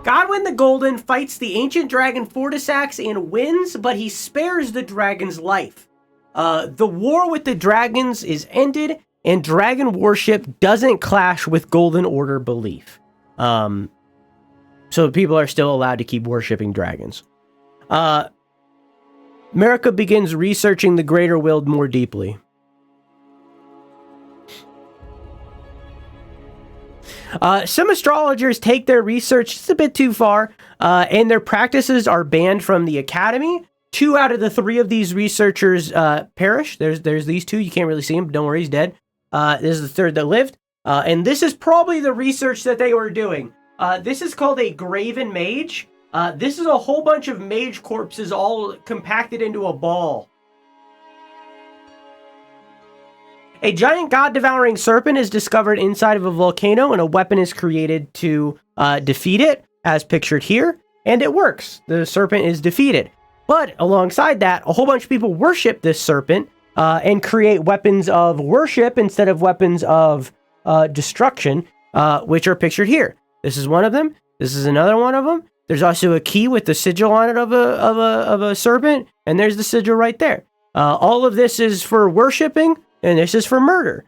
Godwyn the Golden fights the ancient dragon Fortisax and wins, but he spares the dragon's life. The war with the dragons is ended, and dragon worship doesn't clash with Golden Order belief. So people are still allowed to keep worshiping dragons. America begins researching the Greater Will more deeply. Some astrologers take their research just a bit too far, and their practices are banned from the academy. 2 out of the 3 of these researchers perish. There's these 2. You can't really see him, but don't worry, he's dead. This is the 3rd that lived. And this is probably the research that they were doing. This is called a Graven Mage. This is a whole bunch of mage corpses all compacted into a ball. A giant god-devouring serpent is discovered inside of a volcano, and a weapon is created to defeat it, as pictured here, and it works. The serpent is defeated. But alongside that, a whole bunch of people worship this serpent and create weapons of worship instead of weapons of destruction, which are pictured here. This is one of them. This is another one of them. There's also a key with the sigil on it of a serpent, and there's the sigil right there. All of this is for worshiping, and this is for murder.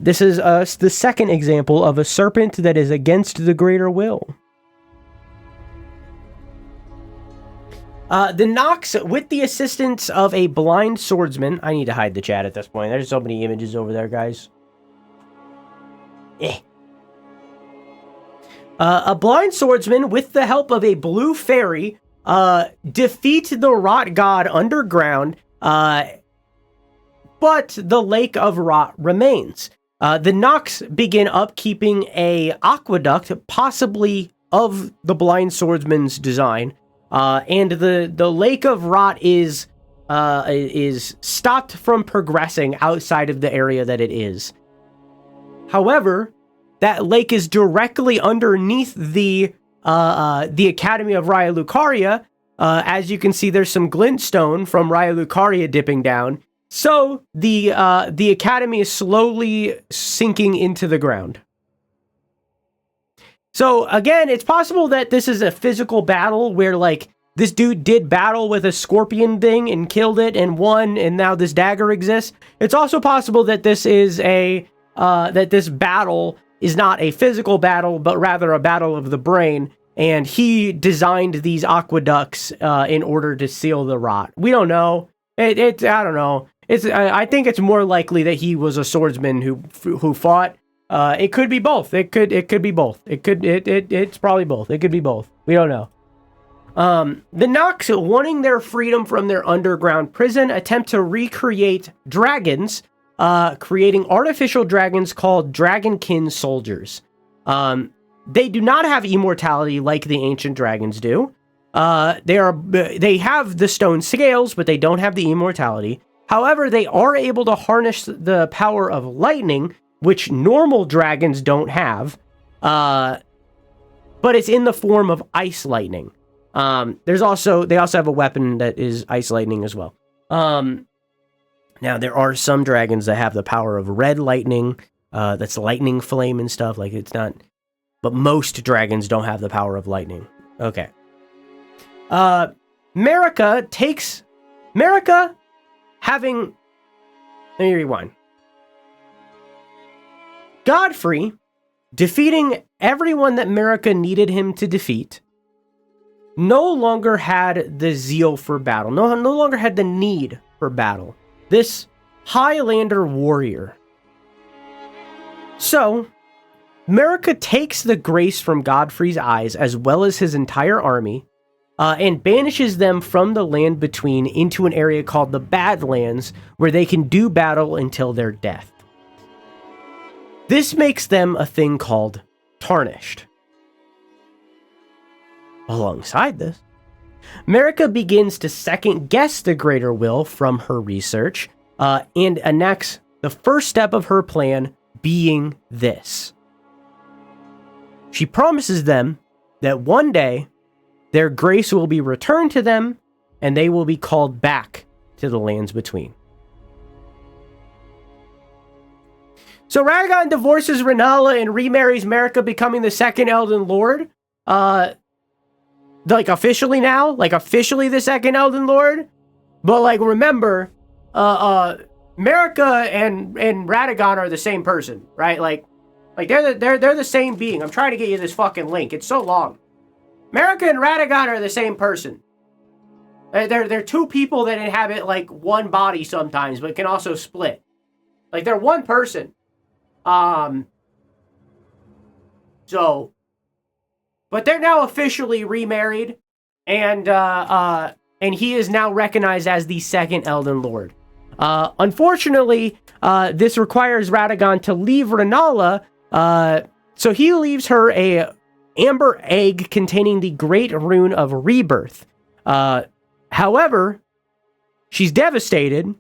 This is the second example of a serpent that is against the greater will. The Nox, with the assistance of a blind swordsman... I need to hide the chat at this point. There's so many images over there, guys. A blind swordsman, with the help of a blue fairy, defeat the rot god underground, but the lake of rot remains. The Nox begin upkeeping a aqueduct, possibly of the blind swordsman's design, and the lake of rot is stopped from progressing outside of the area that it is. However, that lake is directly underneath the Academy of Raya Lucaria. As you can see, there's some glintstone from Raya Lucaria dipping down. So the Academy is slowly sinking into the ground. So again, it's possible that this is a physical battle where, like, this dude did battle with a scorpion thing and killed it and won, and now this dagger exists. It's also possible that this is that this battle is not a physical battle, but rather a battle of the brain, and he designed these aqueducts in order to seal the rot. We don't know. I don't know. I think it's more likely that he was a swordsman who fought. It could be both. It could be both. It's probably both. It could be both. We don't know. The Nox, wanting their freedom from their underground prison, attempt to recreate dragons, creating artificial dragons called Dragonkin soldiers. They do not have immortality like the ancient dragons do. They have the stone scales, but they don't have the immortality. However, they are able to harness the power of lightning, which normal dragons don't have. But it's in the form of ice lightning. They also have a weapon that is ice lightning as well. Now, there are some dragons that have the power of red lightning, that's lightning flame and stuff. Like, it's not... But most dragons don't have the power of lightning. Okay. Marika having... Let me rewind. Godfrey, defeating everyone that Marika needed him to defeat, no longer had the zeal for battle. No longer had the need for battle. This Highlander warrior. So, Marika takes the grace from Godfrey's eyes as well as his entire army, and banishes them from the land between into an area called the Badlands, where they can do battle until their death. This makes them a thing called Tarnished. Alongside this, Marika begins to second-guess the Greater Will from her research, and enacts the first step of her plan being this. She promises them that one day, their grace will be returned to them, and they will be called back to the lands between. So Radagon divorces Renala and remarries Marika, becoming the second Elden Lord. Like, officially now? Like, officially the second Elden Lord? But, like, remember, Marika and Radagon are the same person, right? Like they're the same being. I'm trying to get you this fucking link. It's so long. Marika and Radagon are the same person. They're two people that inhabit, like, one body sometimes, but can also split. Like, they're one person. So, but they're now officially remarried, and he is now recognized as the second Elden Lord. Unfortunately, this requires Radagon to leave Renala, so he leaves her a amber egg containing the Great Rune of Rebirth. However, she's devastated,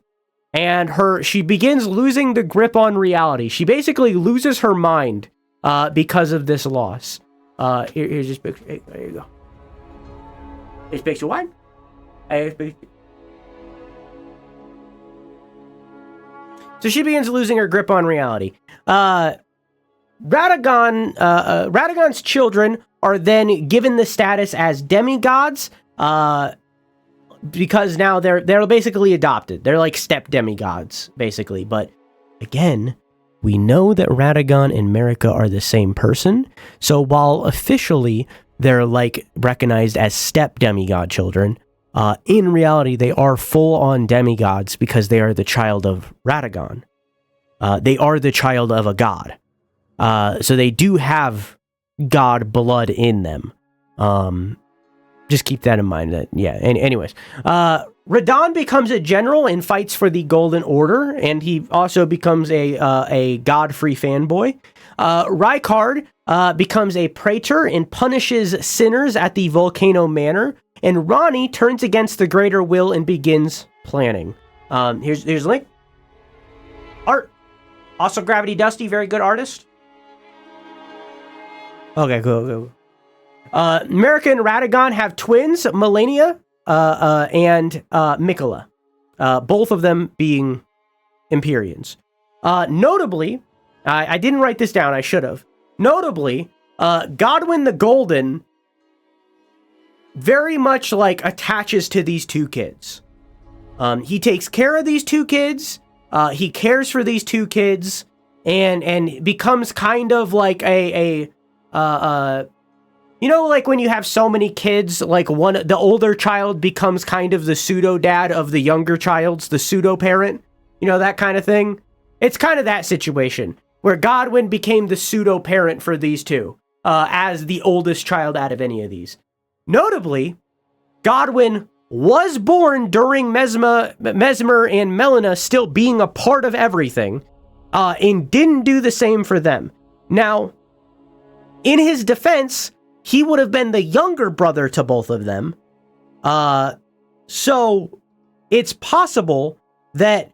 and she begins losing the grip on reality. She basically loses her mind because of this loss. Here's this picture. Hey, there you go. Here's picture one. So she begins losing her grip on reality. Radagon's children are then given the status as demigods, because now they're basically adopted. They're like step demigods, basically. But again, we know that Radagon and Marika are the same person. So while officially they're like recognized as step demigod children, in reality they are full-on demigods because they are the child of Radagon. They are the child of a god. So they do have god blood in them. Just keep that in mind. Anyways. Radon becomes a general and fights for the Golden Order, and he also becomes a Godfrey fanboy. Rykard becomes a praetor and punishes sinners at the Volcano Manor, and Ronnie turns against the Greater Will and begins planning. Here's a link. Art. Also Gravity Dusty, very good artist. Okay, cool. Marika and Radagon have twins, Melania and Mikola. Both of them being Empyreans. Notably, I didn't write this down, I should have. Notably, Godwyn the Golden very much like attaches to these two kids. He takes care of these two kids, he cares for these two kids, and becomes kind of like you know, like when you have so many kids, like the older child becomes kind of the pseudo dad of the younger child's, the pseudo parent, you know, that kind of thing. It's kind of that situation where Godwyn became the pseudo parent for these two, as the oldest child out of any of these. Notably, Godwyn was born during Mesmer and Melina still being a part of everything, and didn't do the same for them. Now, in his defense, he would have been the younger brother to both of them. So it's possible that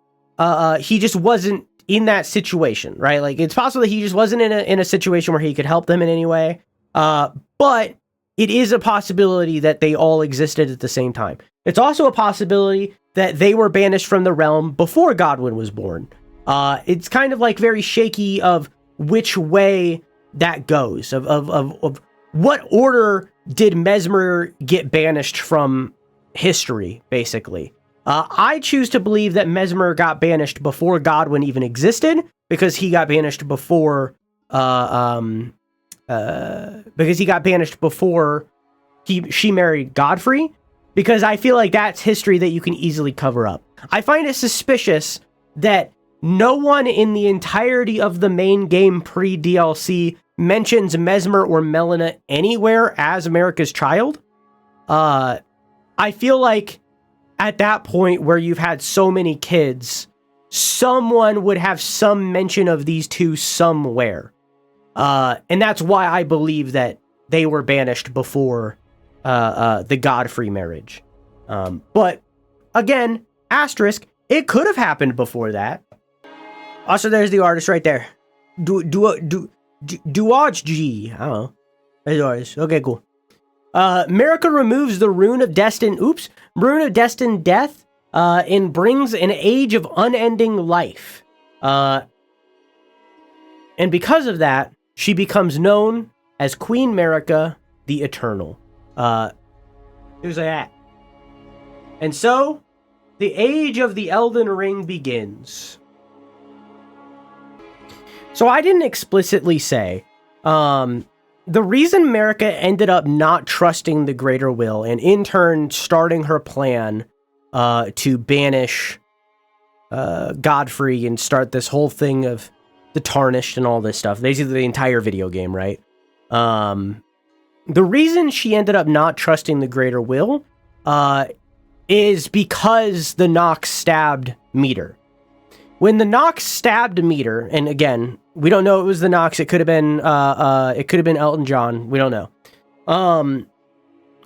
he just wasn't in that situation, right? Like, it's possible that he just wasn't in a situation where he could help them in any way. But it is a possibility that they all existed at the same time. It's also a possibility that they were banished from the realm before Godwyn was born. It's kind of like very shaky of which way that goes, of what order did Mesmer get banished from history, basically. I choose to believe that Mesmer got banished before Godwin even existed, because he got banished before, she married Godfrey, because I feel like that's history that you can easily cover up. I find it suspicious that no one in the entirety of the main game pre-DLC mentions Mesmer or Melina anywhere as America's child. I feel like at that point where you've had so many kids, someone would have some mention of these two somewhere. And that's why I believe that they were banished before the Godfrey marriage. But again, asterisk, it could have happened before that. Also, there's the artist right there. Duaj G. I don't know. There's the artist. Okay, cool. Marika removes the rune of destined death, and brings an age of unending life. And because of that, she becomes known as Queen Marika the Eternal. Here's that. And so, the age of the Elden Ring begins. So I didn't explicitly say, the reason Marika ended up not trusting the Greater Will, and in turn starting her plan to banish Godfrey and start this whole thing of the Tarnished and all this stuff, basically the entire video game, right? The reason she ended up not trusting the Greater Will is because the Nox stabbed Meter. When the Nox stabbed Meter, and again, we don't know it was the Nox, it could have been Elton John, we don't know.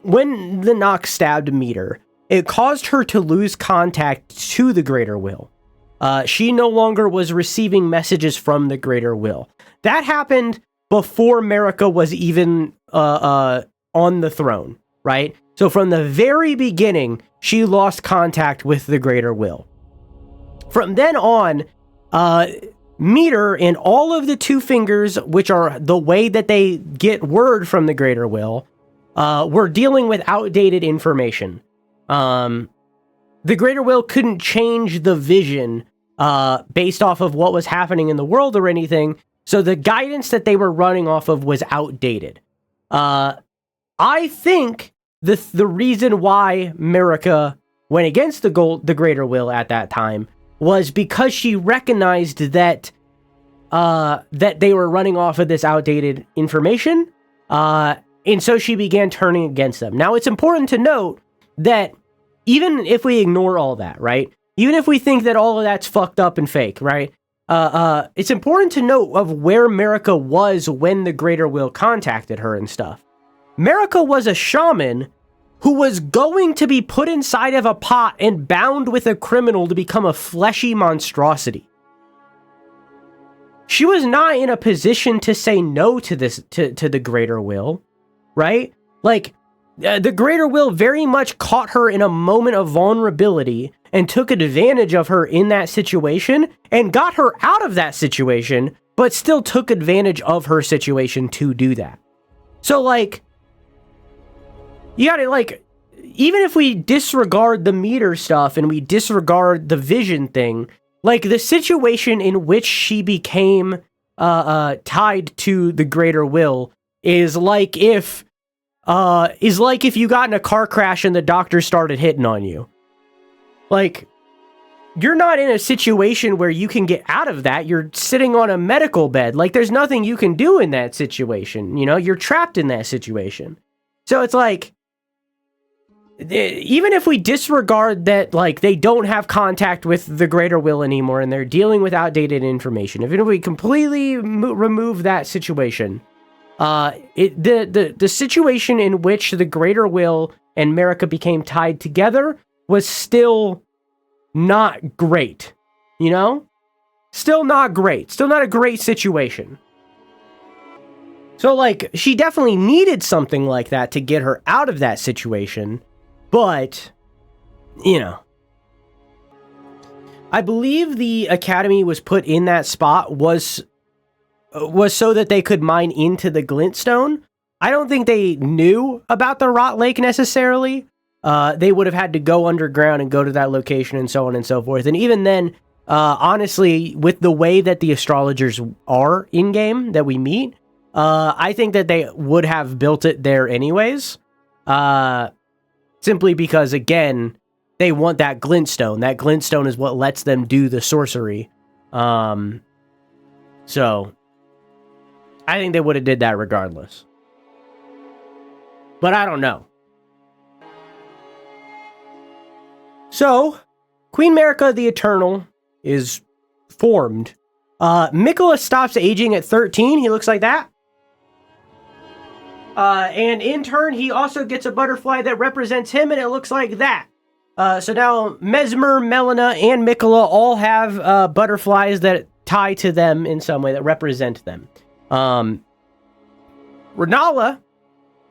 When the Nox stabbed Meter, it caused her to lose contact to the Greater Will. She no longer was receiving messages from the Greater Will. That happened before Marika was even on the throne, right? So from the very beginning, she lost contact with the Greater Will. From then on, Meter and all of the Two Fingers, which are the way that they get word from the Greater Will, were dealing with outdated information. The Greater Will couldn't change the vision based off of what was happening in the world or anything, so the guidance that they were running off of was outdated. I think the reason why Marika went against the Greater Will at that time was because she recognized that they were running off of this outdated information, and so she began turning against them. Now, it's important to note that even if we ignore all that, right? Even if we think that all of that's fucked up and fake, right? It's important to note of where Marika was when the Greater Will contacted her and stuff. Marika was a shaman who was going to be put inside of a pot and bound with a criminal to become a fleshy monstrosity. She was not in a position to say no to this, to the Greater Will, right? Like, the Greater Will very much caught her in a moment of vulnerability and took advantage of her in that situation and got her out of that situation, but still took advantage of her situation to do that. So, like, you gotta, like, even if we disregard the Meter stuff and we disregard the vision thing, like, the situation in which she became tied to the Greater Will is like if you got in a car crash and the doctor started hitting on you. Like, you're not in a situation where you can get out of that. You're sitting on a medical bed. Like, there's nothing you can do in that situation. You know, you're trapped in that situation. So it's like, even if we disregard that, like, they don't have contact with the Greater Will anymore and they're dealing with outdated information, even if we completely remove that situation, the situation in which the Greater Will and Marika became tied together was still not great, you know? Still not great. Still not a great situation. So, like, she definitely needed something like that to get her out of that situation, but, you know. I believe the academy was put in that spot was so that they could mine into the glintstone. I don't think they knew about the Rot Lake necessarily. They would have had to go underground and go to that location and so on and so forth. And even then, honestly, with the way that the astrologers are in-game that we meet, I think that they would have built it there anyways. Simply because, again, they want that glintstone. That glintstone is what lets them do the sorcery. So, I think they would have did that regardless. But I don't know. So, Queen Marika the Eternal is formed. Miquella stops aging at 13. He looks like that. And in turn, he also gets a butterfly that represents him, and it looks like that. So now, Mesmer, Melina, and Miquella all have butterflies that tie to them in some way, that represent them. Rennala,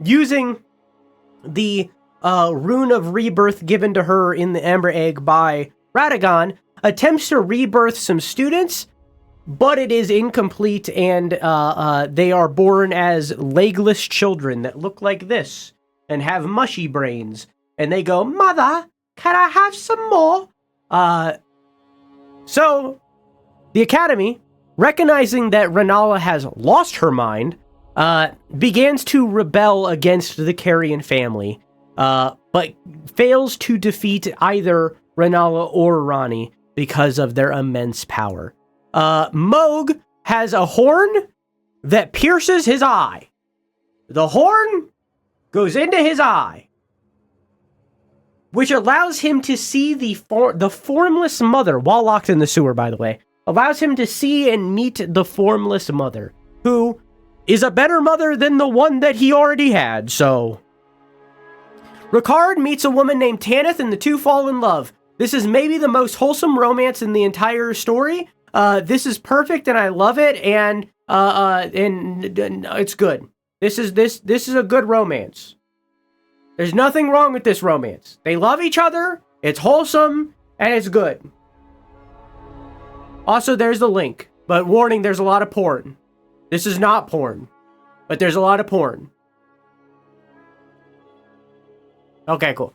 using the rune of rebirth given to her in the Amber Egg by Radagon, attempts to rebirth some students, but it is incomplete, and they are born as legless children that look like this and have mushy brains. And they go, "Mother, can I have some more?" So the Academy, recognizing that Rennala has lost her mind, begins to rebel against the Carrion family, but fails to defeat either Rennala or Ranni because of their immense power. Moog has a horn that pierces his eye. The horn goes into his eye, which allows him to see the formless mother, while locked in the sewer, by the way, allows him to see and meet the formless mother, who is a better mother than the one that he already had, so... Ricard meets a woman named Tanith, and the two fall in love. This is maybe the most wholesome romance in the entire story. This is perfect, and I love it, and it's good. This is a good romance. There's nothing wrong with this romance. They love each other, it's wholesome, and it's good. Also, there's the link, but warning, there's a lot of porn. This is not porn, but there's a lot of porn. Okay, cool.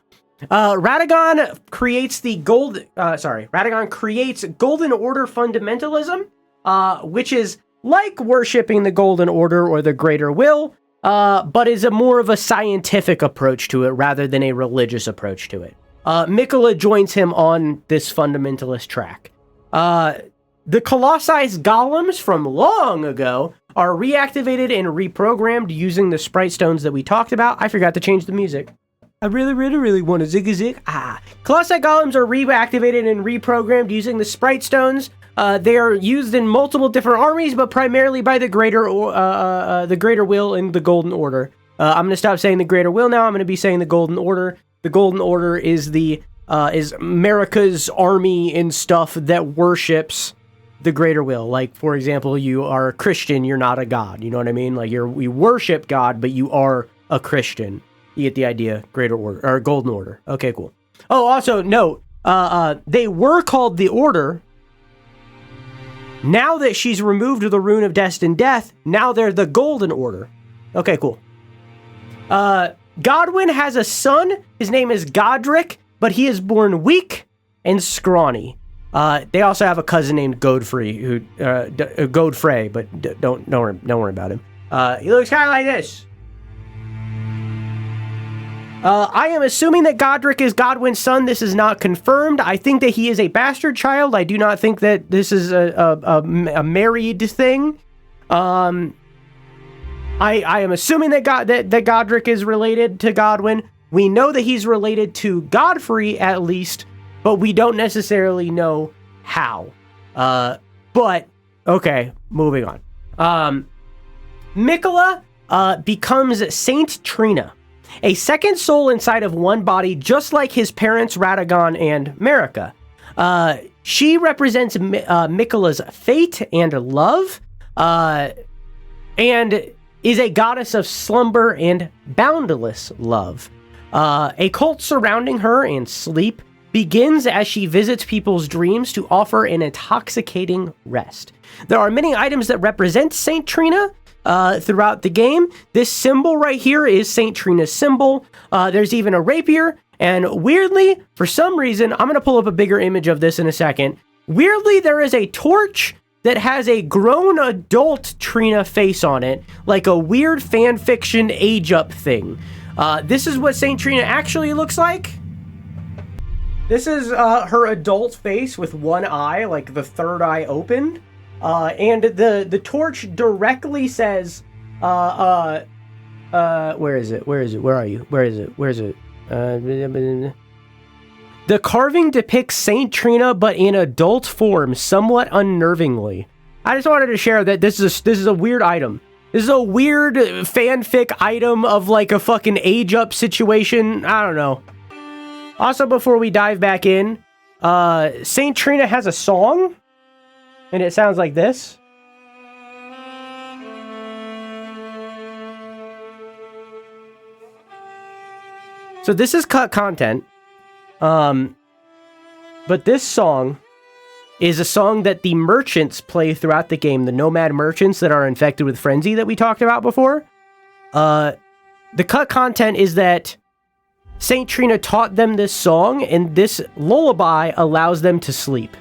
Radagon creates Radagon creates Golden Order fundamentalism, which is like worshipping the Golden Order or the Greater Will, but is more of a scientific approach to it rather than a religious approach to it. Miquella joins him on this fundamentalist track. The Colossi golems from long ago are reactivated and reprogrammed using the sprite stones that we talked about. I forgot to change the music. I really want a zig-a-zig. Colossi golems are reactivated and reprogrammed using the sprite stones. They are used in multiple different armies, but primarily by the Greater Will and the Golden Order. I'm gonna stop saying the Greater Will now. I'm gonna be saying the Golden Order. The Golden Order is is Marika's army and stuff that worships the Greater Will. Like, for example, you are a Christian, you're not a god. You know what I mean? Like, we worship God, but you are a Christian. You get the idea. Greater Order, or Golden Order. Okay, cool. Oh, also, note, they were called the Order. Now that she's removed the Rune of Destined Death, now they're the Golden Order. Okay, cool. Godwyn has a son. His name is Godric, but he is born weak and scrawny. They also have a cousin named Godfrey, Godfrey, but don't worry about him. He looks kind of like this. I am assuming that Godric is Godwyn's son. This is not confirmed. I think that he is a bastard child. I do not think that this is a married thing. I am assuming that Godric is related to Godwyn. We know that he's related to Godfrey, at least, but we don't necessarily know how. But, okay, moving on. Miquella becomes Saint Trina, a second soul inside of one body, just like his parents, Radagon and Marika. She represents Miquella's fate and love, and is a goddess of slumber and boundless love. A cult surrounding her and sleep begins as she visits people's dreams to offer an intoxicating rest. There are many items that represent Saint Trina throughout the game. This symbol right here is Saint Trina's symbol. There's even a rapier, and weirdly, for some reason, I'm going to pull up a bigger image of this in a second. Weirdly, there is a torch that has a grown adult Trina face on it, like a weird fan fiction age-up thing. This is what Saint Trina actually looks like. This is her adult face with one eye, like the third eye opened. And the torch directly says, where is it? Where is it? Where are you? Where is it? Where is it? The carving depicts Saint Trina, but in adult form, somewhat unnervingly. I just wanted to share that this is a weird item. This is a weird fanfic item of like a fucking age-up situation. I don't know. Also, before we dive back in, Saint Trina has a song, and it sounds like this. So this is cut content. But this song is a song that the merchants play throughout the game, the nomad merchants that are infected with frenzy that we talked about before. The cut content is that Saint Trina taught them this song, and this lullaby allows them to sleep.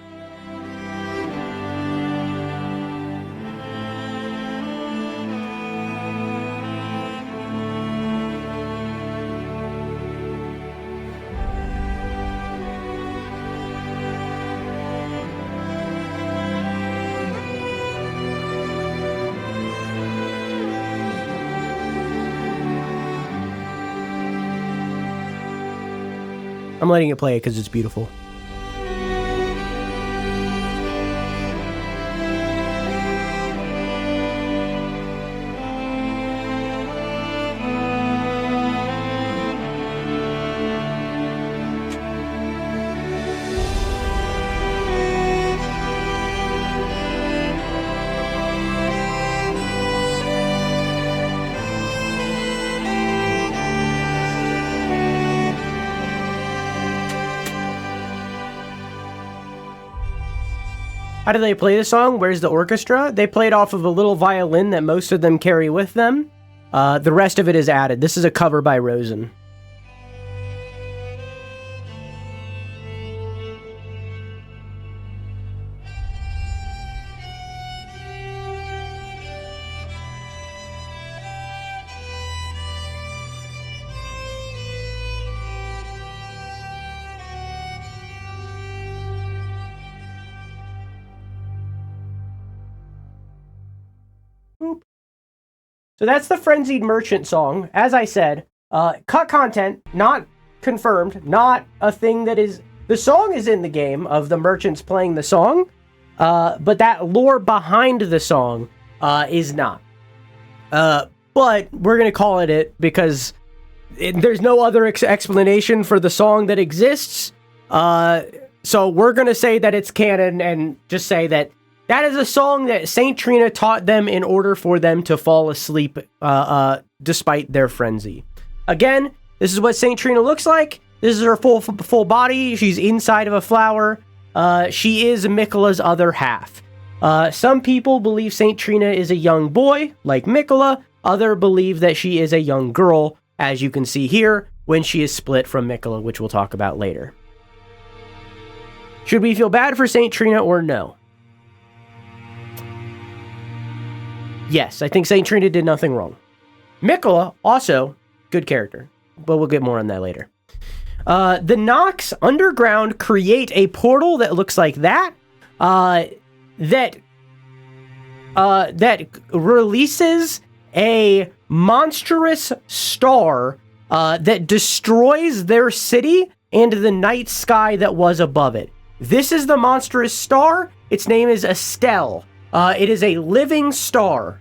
I'm letting it play because it's beautiful. How do they play the song? Where's the orchestra? They play it off of a little violin that most of them carry with them. The rest of it is added. This is a cover by Rosen. So that's the Frenzied Merchant song. As I said, cut content, not confirmed, not a thing that is... The song is in the game of the merchants playing the song, but that lore behind the song is not. But we're going to call it because there's no other explanation for the song that exists. So we're going to say that it's canon and just say that that is a song that Saint Trina taught them in order for them to fall asleep despite their frenzy. Again, this is what Saint Trina looks like. This is her full body. She's inside of a flower. She is Miquella's other half. Some people believe Saint Trina is a young boy, like Miquella. Others believe that she is a young girl, as you can see here, when she is split from Miquella, which we'll talk about later. Should we feel bad for Saint Trina or no? Yes, I think Saint Trina did nothing wrong. Miquella, also, good character, but we'll get more on that later. The Nox underground create a portal that looks like that, that releases a monstrous star that destroys their city and the night sky that was above it. This is the monstrous star. Its name is Estelle. It is a living star.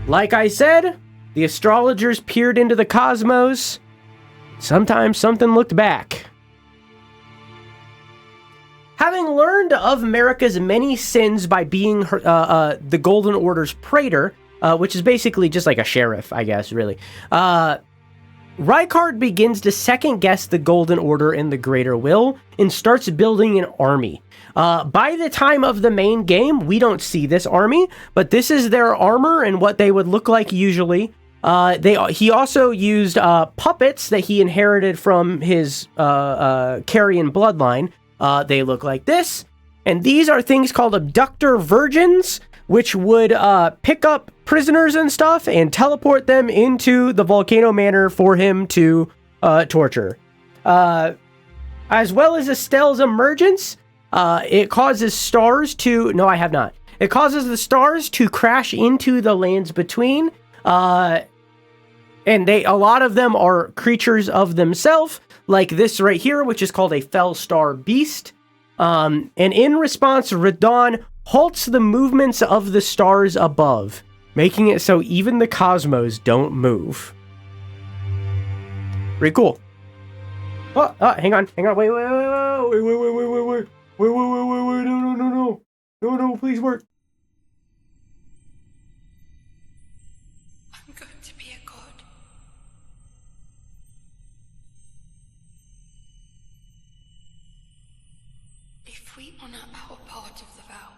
Like I said, the astrologers peered into the cosmos. Sometimes something looked back. Having learned of Marika's many sins by being the Golden Order's praetor, which is basically just like a sheriff, I guess, really. Rykard begins to second-guess the Golden Order and the Greater Will and starts building an army. By the time of the main game, we don't see this army, but this is their armor and what they would look like usually. He also used puppets that he inherited from his Carrion bloodline. They look like this, and these are things called abductor virgins, which would pick up prisoners and stuff and teleport them into the Volcano Manor for him to torture. As well as Estelle's emergence, it causes stars to... No, I have not. It causes the stars to crash into the lands between, and a lot of them are creatures of themselves, like this right here, which is called a Fell Star Beast. And in response, Radahn halts the movements of the stars above, making it so even the cosmos don't move. Pretty cool. Oh, hang on, wait, no, please work. I'm going to be a god. If we honor our part of the vow,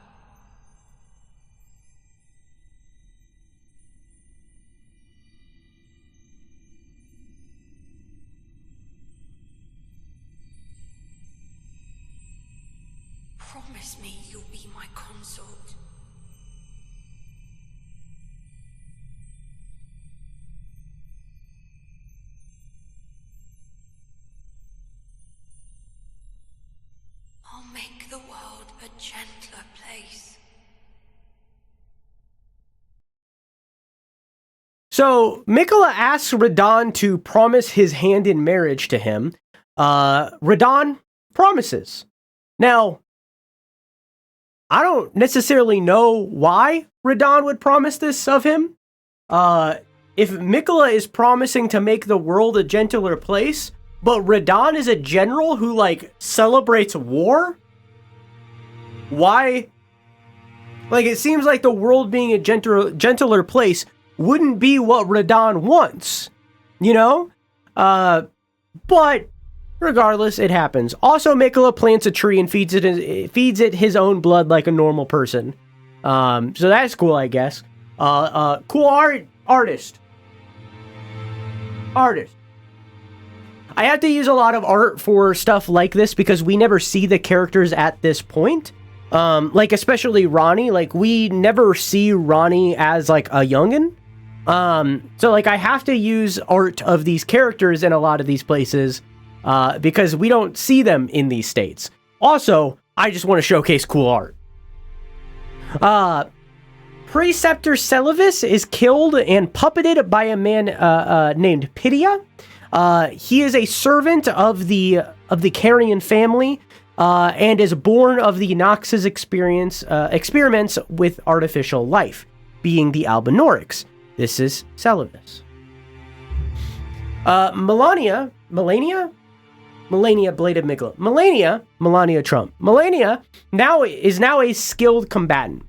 promise me you'll be my consort. I'll make the world a gentler place. So, Miquella asks Radahn to promise his hand in marriage to him. Radahn promises. Now, I don't necessarily know why Radahn would promise this of him. If Miquella is promising to make the world a gentler place, but Radahn is a general who, like, celebrates war? Why? Like, it seems like the world being a gentler place wouldn't be what Radahn wants, you know? But regardless, it happens. Also, Miquella plants a tree and feeds it his own blood like a normal person. So that's cool, I guess. Cool artist. I have to use a lot of art for stuff like this because we never see the characters at this point. Like, especially Ronnie. Like, we never see Ronnie as, like, a youngin'. So, like, I have to use art of these characters in a lot of these places, because we don't see them in these states. Also, I just want to showcase cool art. Preceptor Celavis is killed and puppeted by a man named Pydia. He is a servant of the Carrion family, and is born of the Nox's experiments with artificial life, being the Albinorix. This is Celavis. Melania, Bladed Miquella. Melania Trump. Melania is now a skilled combatant.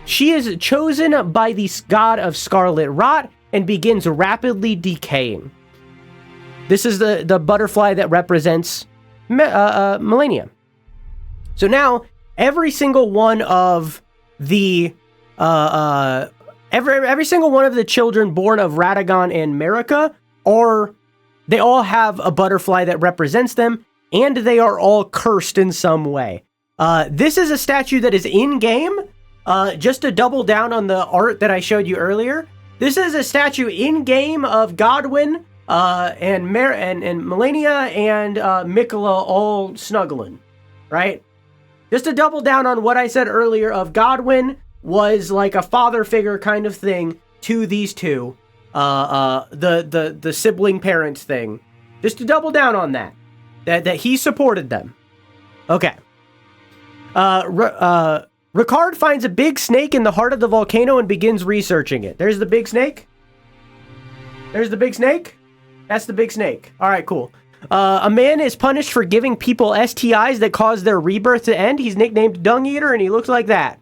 She is chosen by the god of Scarlet Rot and begins rapidly decaying. This is the butterfly that represents Melania. So now every single one of the every single one of the children born of Radagon and Marika they all have a butterfly that represents them, and they are all cursed in some way. This is a statue that is in-game. Just to double down on the art that I showed you earlier, this is a statue in-game of Godwyn, and Melania and Miquella all snuggling, right? Just to double down on what I said earlier of Godwyn was like a father figure kind of thing to these two. The sibling parents thing. Just to double down on that he supported them. Okay. Ricard finds a big snake in the heart of the volcano and begins researching it. There's the big snake. That's the big snake. All right, cool. A man is punished for giving people STIs that cause their rebirth to end. He's nicknamed Dung Eater, and he looks like that.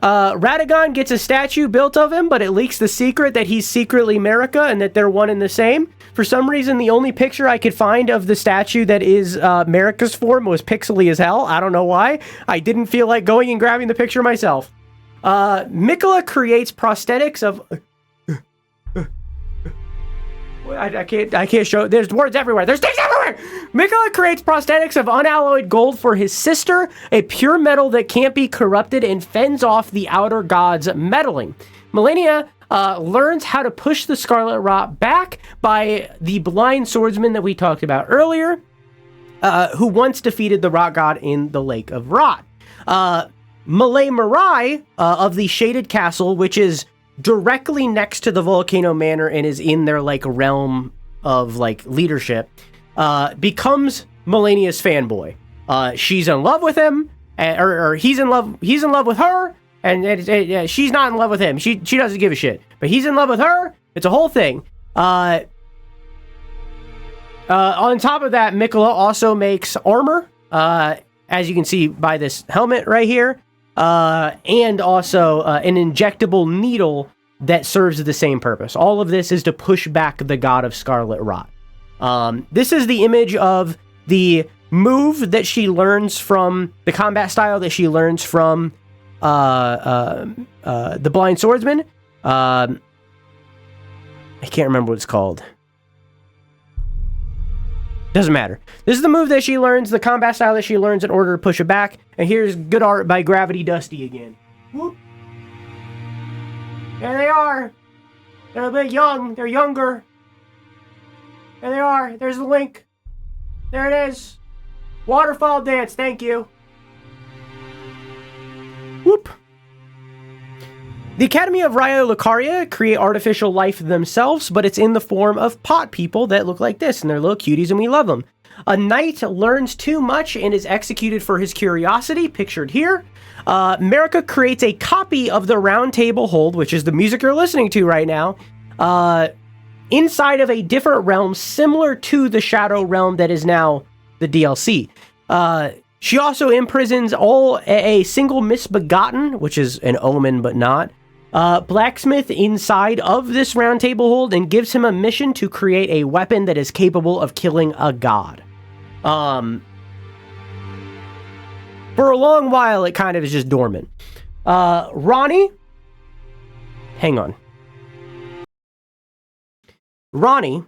Radagon gets a statue built of him, but it leaks the secret that he's secretly Marika and that they're one and the same. For some reason, the only picture I could find of the statue that is Marika's form was pixely as hell. I don't know why. I didn't feel like going and grabbing the picture myself. Mikola creates prosthetics of... I can't show. There's words everywhere. There's things everywhere. Mikola creates prosthetics of unalloyed gold for his sister, a pure metal that can't be corrupted and fends off the outer gods meddling. Malenia learns how to push the Scarlet Rot back by the blind swordsman that we talked about earlier, who once defeated the Rot God in the Lake of Rot. Malay Marai of the Shaded Castle, which is directly next to the Volcano Manor and is in their like realm of like leadership, becomes Malenia's fanboy. She's in love with him, or he's in love with her, and she's not in love with him. She doesn't give a shit, but he's in love with her. It's a whole thing. On top of that, Mikola also makes armor, as you can see by this helmet right here. And also an injectable needle that serves the same purpose. All of this is to push back the god of Scarlet Rot. This is the image of the move that she learns from, the combat style that she learns from the Blind Swordsman. I can't remember what it's called. Doesn't matter. This is the move that she learns, the combat style that she learns in order to push it back. And here's good art by Gravity Dusty again. Whoop. There they are. They're a bit young. They're younger. There they are. There's the link. There it is. Waterfall dance. Thank you. Whoop. The Academy of Ryo Lucaria create artificial life themselves, but it's in the form of pot people that look like this, and they're little cuties, and we love them. A knight learns too much and is executed for his curiosity, pictured here. Marika creates a copy of the Round Table Hold, which is the music you're listening to right now, inside of a different realm similar to the Shadow Realm that is now the DLC. She also imprisons a single misbegotten, which is an omen but not, blacksmith inside of this Round Table Hold and gives him a mission to create a weapon that is capable of killing a god. For a long while, it kind of is just dormant. Ronnie, hang on. Ronnie,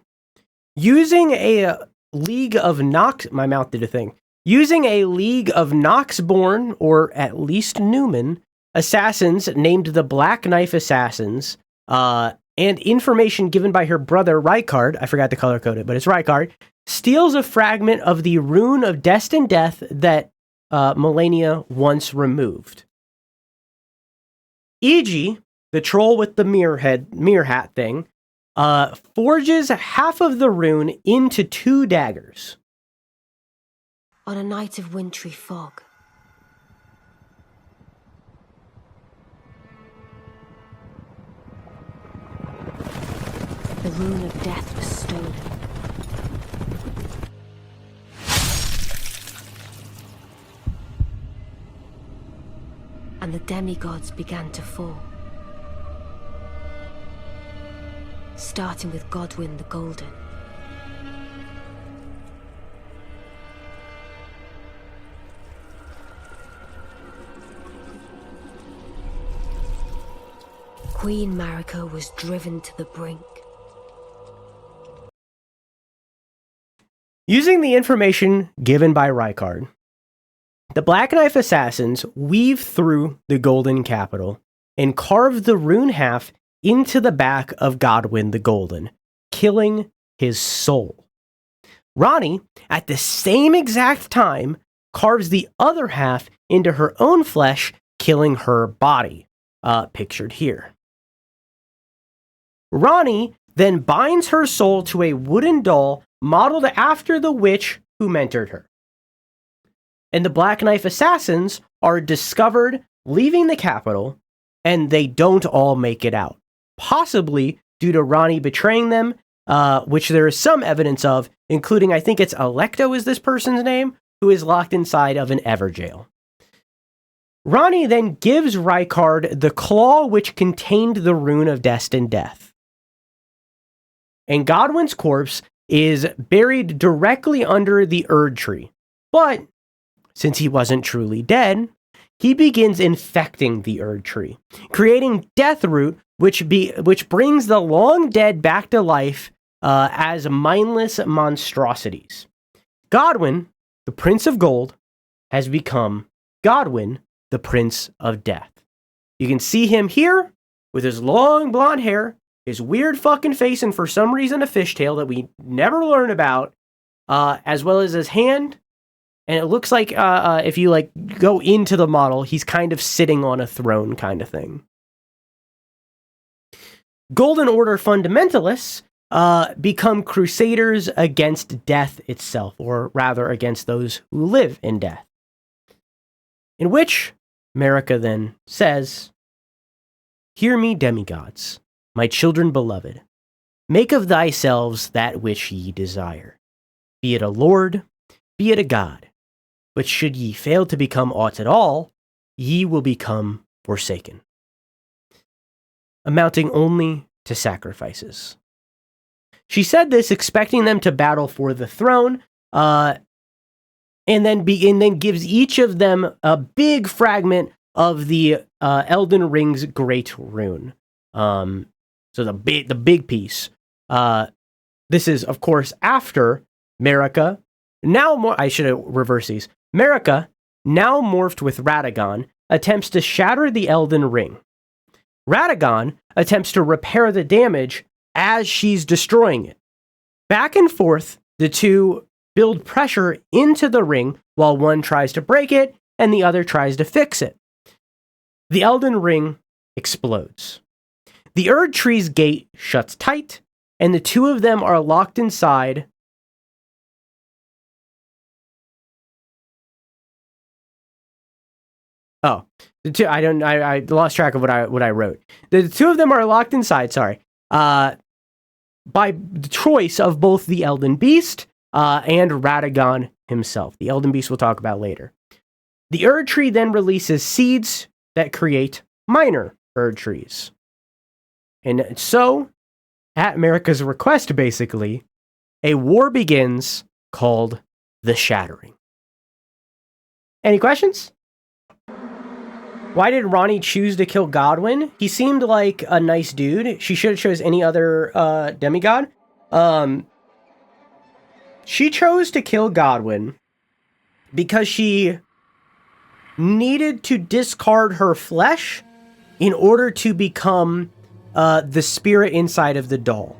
using a League of Nox, my mouth did a thing. Using a League of Noxborn, or at least Newman, assassins named the Black Knife Assassins, and information given by her brother Rykard, I forgot to color code it, but it's Rykard, steals a fragment of the Rune of Destined Death that Malenia once removed. Iji, the troll with the mirror hat thing, forges half of the rune into 2 daggers. On a night of wintry fog, the rune of death was stolen. And the demigods began to fall. Starting with Godwyn the Golden. Queen Marika was driven to the brink. Using the information given by Rykard, the Black Knife Assassins weave through the Golden Capital and carve the rune half into the back of Godwyn the Golden, killing his soul. Ronnie, at the same exact time, carves the other half into her own flesh, killing her body, pictured here. Ronnie then binds her soul to a wooden doll modeled after the witch who mentored her. And the Black Knife Assassins are discovered leaving the capital, and they don't all make it out. Possibly due to Ronnie betraying them, which there is some evidence of, including, I think it's Alecto is this person's name, who is locked inside of an Everjail. Ronnie then gives Rykard the claw which contained the rune of destined death. And Godwyn's corpse is buried directly under the Erd tree. But since he wasn't truly dead, he begins infecting the Erd tree, creating death root, which brings the long dead back to life as mindless monstrosities. Godwyn, the Prince of Gold, has become Godwyn, the Prince of Death. You can see him here with his long blonde hair, his weird fucking face, and for some reason a fishtail that we never learn about, as well as his hand. And it looks like if you like go into the model, he's kind of sitting on a throne kind of thing. Golden Order fundamentalists become crusaders against death itself, or rather against those who live in death. In which Marika then says, "Hear me, demigods, my children beloved. Make of thyselves that which ye desire. Be it a lord, be it a god. But should ye fail to become aught at all, ye will become forsaken." Amounting only to sacrifices. She said this expecting them to battle for the throne, and then gives each of them a big fragment of the Elden Ring's great rune. So the big piece. This is, of course, after Marika. I should have reversed these. Marika, now morphed with Radagon, attempts to shatter the Elden Ring. Radagon attempts to repair the damage as she's destroying it. Back and forth, the two build pressure into the ring while one tries to break it and the other tries to fix it. The Elden Ring explodes. The Erd Tree's gate shuts tight, and the two of them are locked inside. Oh, I lost track of what I wrote. The two of them are locked inside, by the choice of both the Elden Beast and Radagon himself. The Elden Beast we'll talk about later. The Erd Tree then releases seeds that create minor Erd Trees. And so, at Marika's request, basically, a war begins called the Shattering. Any questions? Why did Ronnie choose to kill Godwyn? He seemed like a nice dude. She should have chose any other demigod. She chose to kill Godwyn because she needed to discard her flesh in order to become the spirit inside of the doll.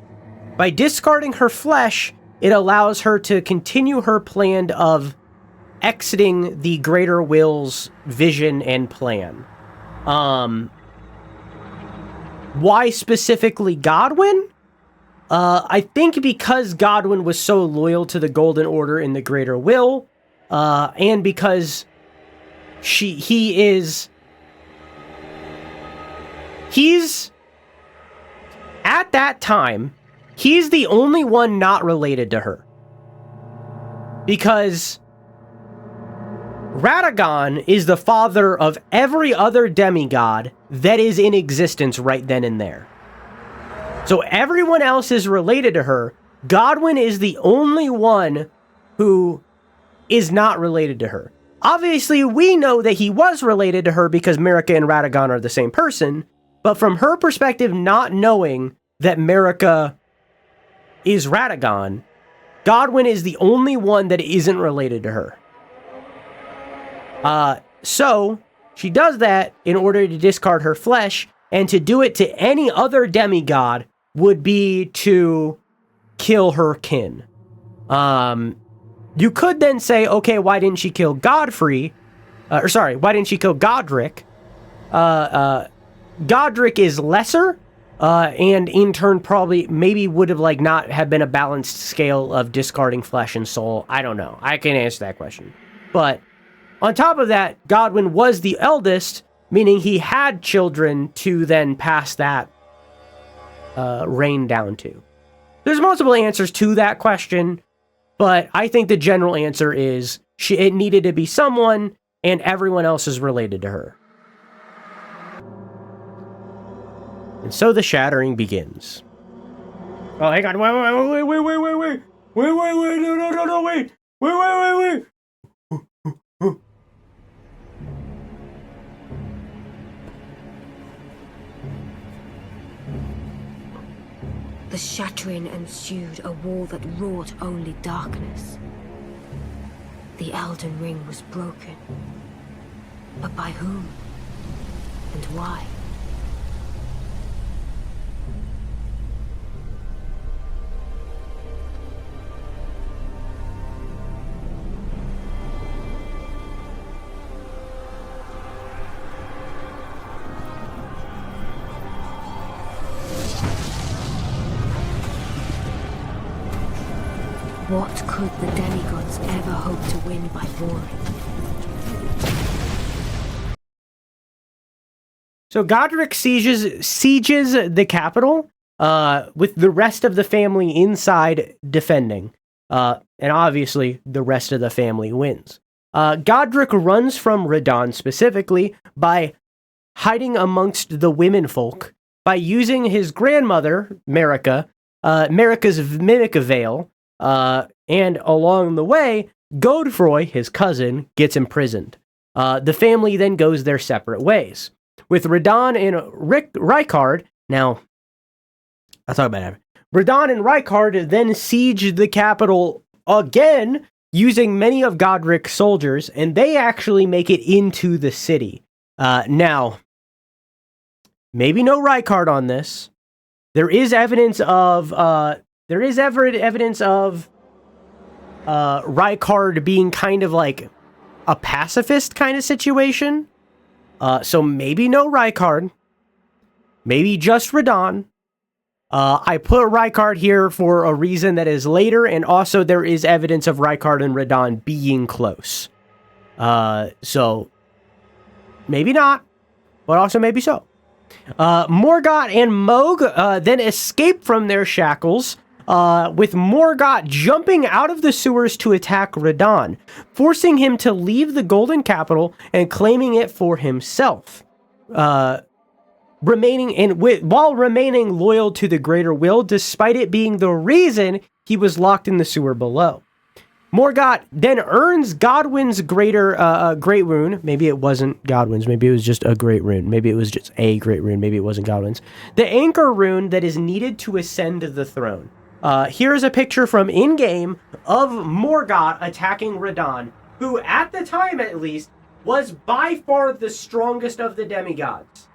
By discarding her flesh, it allows her to continue her plan of exiting the Greater Will's vision and plan. Why specifically Godwyn? I think because Godwyn was so loyal to the Golden Order in the Greater Will, and because he's at that time, he's the only one not related to her. Because Radagon is the father of every other demigod that is in existence right then and there. So everyone else is related to her. Godwyn is the only one who is not related to her. Obviously, we know that he was related to her because Marika and Radagon are the same person, but from her perspective, not knowing that Marika is Radagon, Godwyn is the only one that isn't related to her. So she does that in order to discard her flesh, and to do it to any other demigod would be to kill her kin. You could then say, okay, why didn't she kill Godfrey? Why didn't she kill Godric? Godric is lesser, and in turn probably maybe would have not have been a balanced scale of discarding flesh and soul. I don't know. I can't answer that question. But on top of that, Godwyn was the eldest, meaning he had children to then pass that reign down to. There's multiple answers to that question, but I think the general answer is it needed to be someone and everyone else is related to her. And so the shattering begins. Oh, hang on. Wait, no, wait. Wait. The shattering ensued, a war that wrought only darkness. The Elden Ring was broken. But by whom? And why? What could the demigods ever hope to win by warring? So Godric sieges the capital, with the rest of the family inside defending. And obviously, the rest of the family wins. Godric runs from Radahn specifically by hiding amongst the womenfolk, by using his grandmother, Marika's mimic veil, and along the way, Godfroy, his cousin, gets imprisoned. The family then goes their separate ways. With Radahn and Rykard, now, I'll talk about that. Radahn and Rykard then siege the capital again, using many of Godric's soldiers, and they actually make it into the city. Now, maybe no Rykard on this. There is evidence of Rykard being kind of like a pacifist kind of situation. So maybe no Rykard. Maybe just Radahn. I put Rykard here for a reason that is later, and also there is evidence of Rykard and Radahn being close. So maybe not, but also maybe so. Morgott and Mohg then escape from their shackles, with Morgott jumping out of the sewers to attack Radahn, forcing him to leave the Golden Capital and claiming it for himself. While remaining loyal to the Greater Will, despite it being the reason he was locked in the sewer below. Morgott then earns Godwyn's great rune. Maybe it wasn't Godwyn's. Maybe it was just a great rune. Maybe it was just a great rune. Maybe it wasn't Godwyn's. The anchor rune that is needed to ascend the throne. Here's a picture from in-game of Morgott attacking Radahn, who, at the time at least, was by far the strongest of the demigods.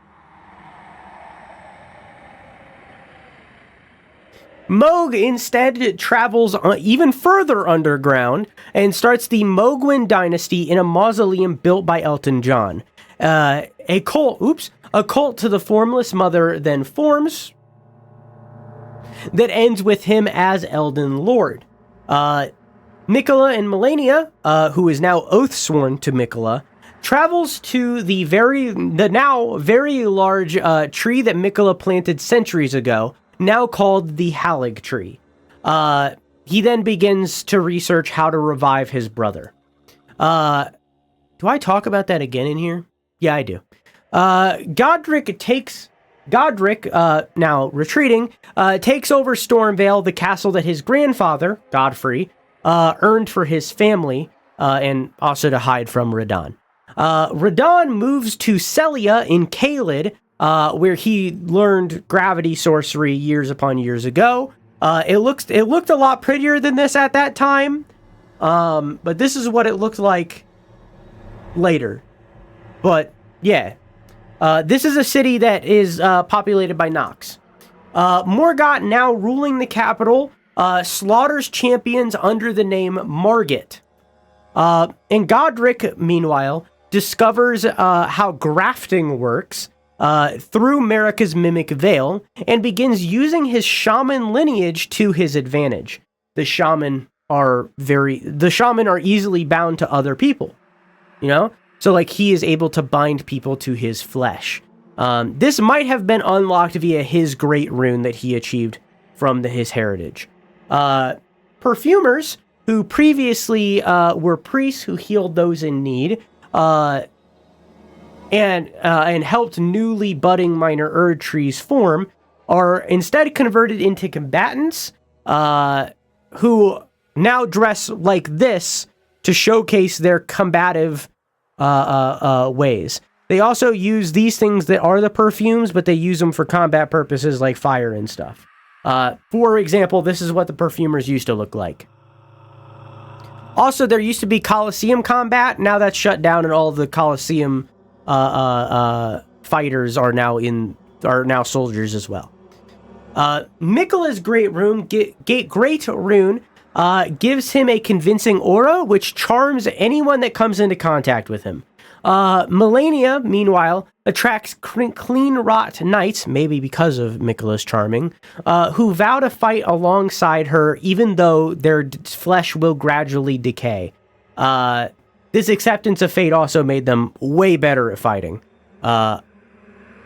Mohg instead travels even further underground and starts the Mohgwyn dynasty in a mausoleum built by Elton John. A cult to the formless mother then forms that ends with him as Elden Lord. Miquella and Melania, who is now oath-sworn to Miquella, travels to the now very large tree that Miquella planted centuries ago, now called the Halig Tree. He then begins to research how to revive his brother. Do I talk about that again in here? Yeah, I do. Godric, now retreating, takes over Stormvale, the castle that his grandfather, Godfrey, earned for his family, and also to hide from Radahn. Radahn moves to Celia in Caelid, where he learned gravity sorcery years upon years ago. It looked a lot prettier than this at that time, but this is what it looked like later. But yeah, this is a city that is populated by Nox. Morgott, now ruling the capital, slaughters champions under the name Margit. And Godric, meanwhile, discovers how grafting works through Marika's mimic veil, and begins using his shaman lineage to his advantage. The shaman are easily bound to other people, you know? So like he is able to bind people to his flesh. This might have been unlocked via his great rune that he achieved from his heritage. Perfumers, who previously were priests who healed those in need, and helped newly budding minor Erd trees form are instead converted into combatants who now dress like this to showcase their combative ways. They also use these things that are the perfumes, but they use them for combat purposes like fire and stuff. For example, this is what the perfumers used to look like. Also, there used to be Colosseum combat. Now that's shut down, and all of the Colosseum fighters are now soldiers as well. Miquella's Great Rune gives him a convincing aura, which charms anyone that comes into contact with him. Melania, meanwhile, attracts clean rot knights, maybe because of Miquella's charming, who vow to fight alongside her even though their flesh will gradually decay. This acceptance of fate also made them way better at fighting.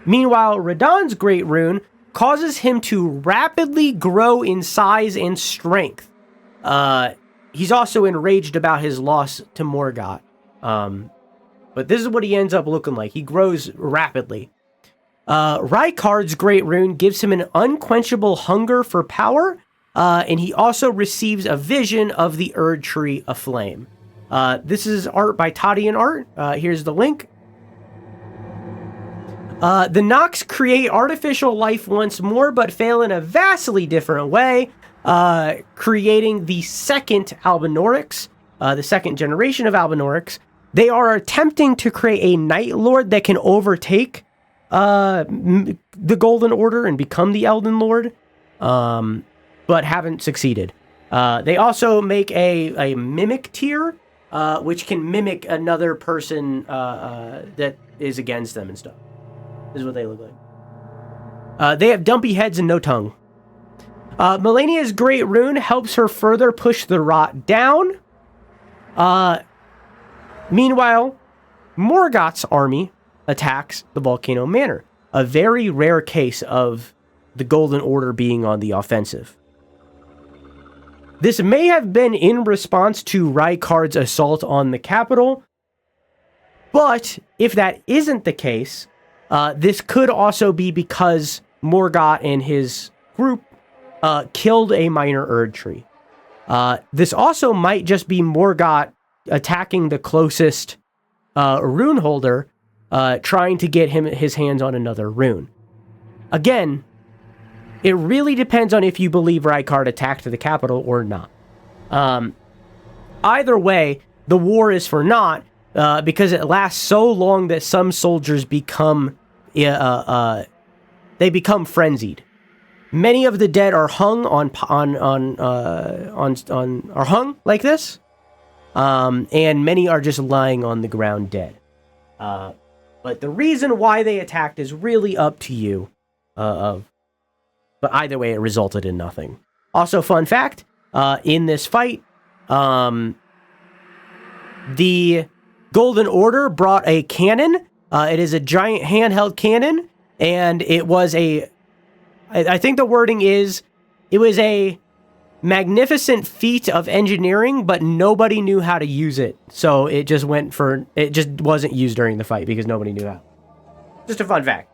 Meanwhile, Radahn's Great Rune causes him to rapidly grow in size and strength. He's also enraged about his loss to Morgott. But this is what he ends up looking like. He grows rapidly. Rykard's Great Rune gives him an unquenchable hunger for power, and he also receives a vision of the Erd Tree aflame. This is art by Tadian Art. Here's the link. The Nox create artificial life once more, but fail in a vastly different way, creating the second Albinaurics, the second generation of Albinaurics. They are attempting to create a Night Lord that can overtake the Golden Order and become the Elden Lord, but haven't succeeded. They also make a mimic tier, which can mimic another person that is against them and stuff. This is what they look like. They have dumpy heads and no tongue. Melania's Great Rune helps her further push the rot down. Meanwhile, Morgott's army attacks the Volcano Manor, a very rare case of the Golden Order being on the offensive. This may have been in response to Rykard's assault on the capital, but if that isn't the case, this could also be because Morgott and his group killed a minor Erd tree. This also might just be Morgott attacking the closest rune holder, trying to get his hands on another rune. Again, it really depends on if you believe Rykard attacked the capital or not. Either way, the war is for naught, because it lasts so long that some soldiers become frenzied. Many of the dead are hung are hung like this, and many are just lying on the ground dead. But the reason why they attacked is really up to you. But either way, it resulted in nothing. Also, fun fact, in this fight, the Golden Order brought a cannon. It is a giant handheld cannon, and it was I think the wording is, it was a magnificent feat of engineering, but nobody knew how to use it. So it just wasn't used during the fight because nobody knew how. Just a fun fact.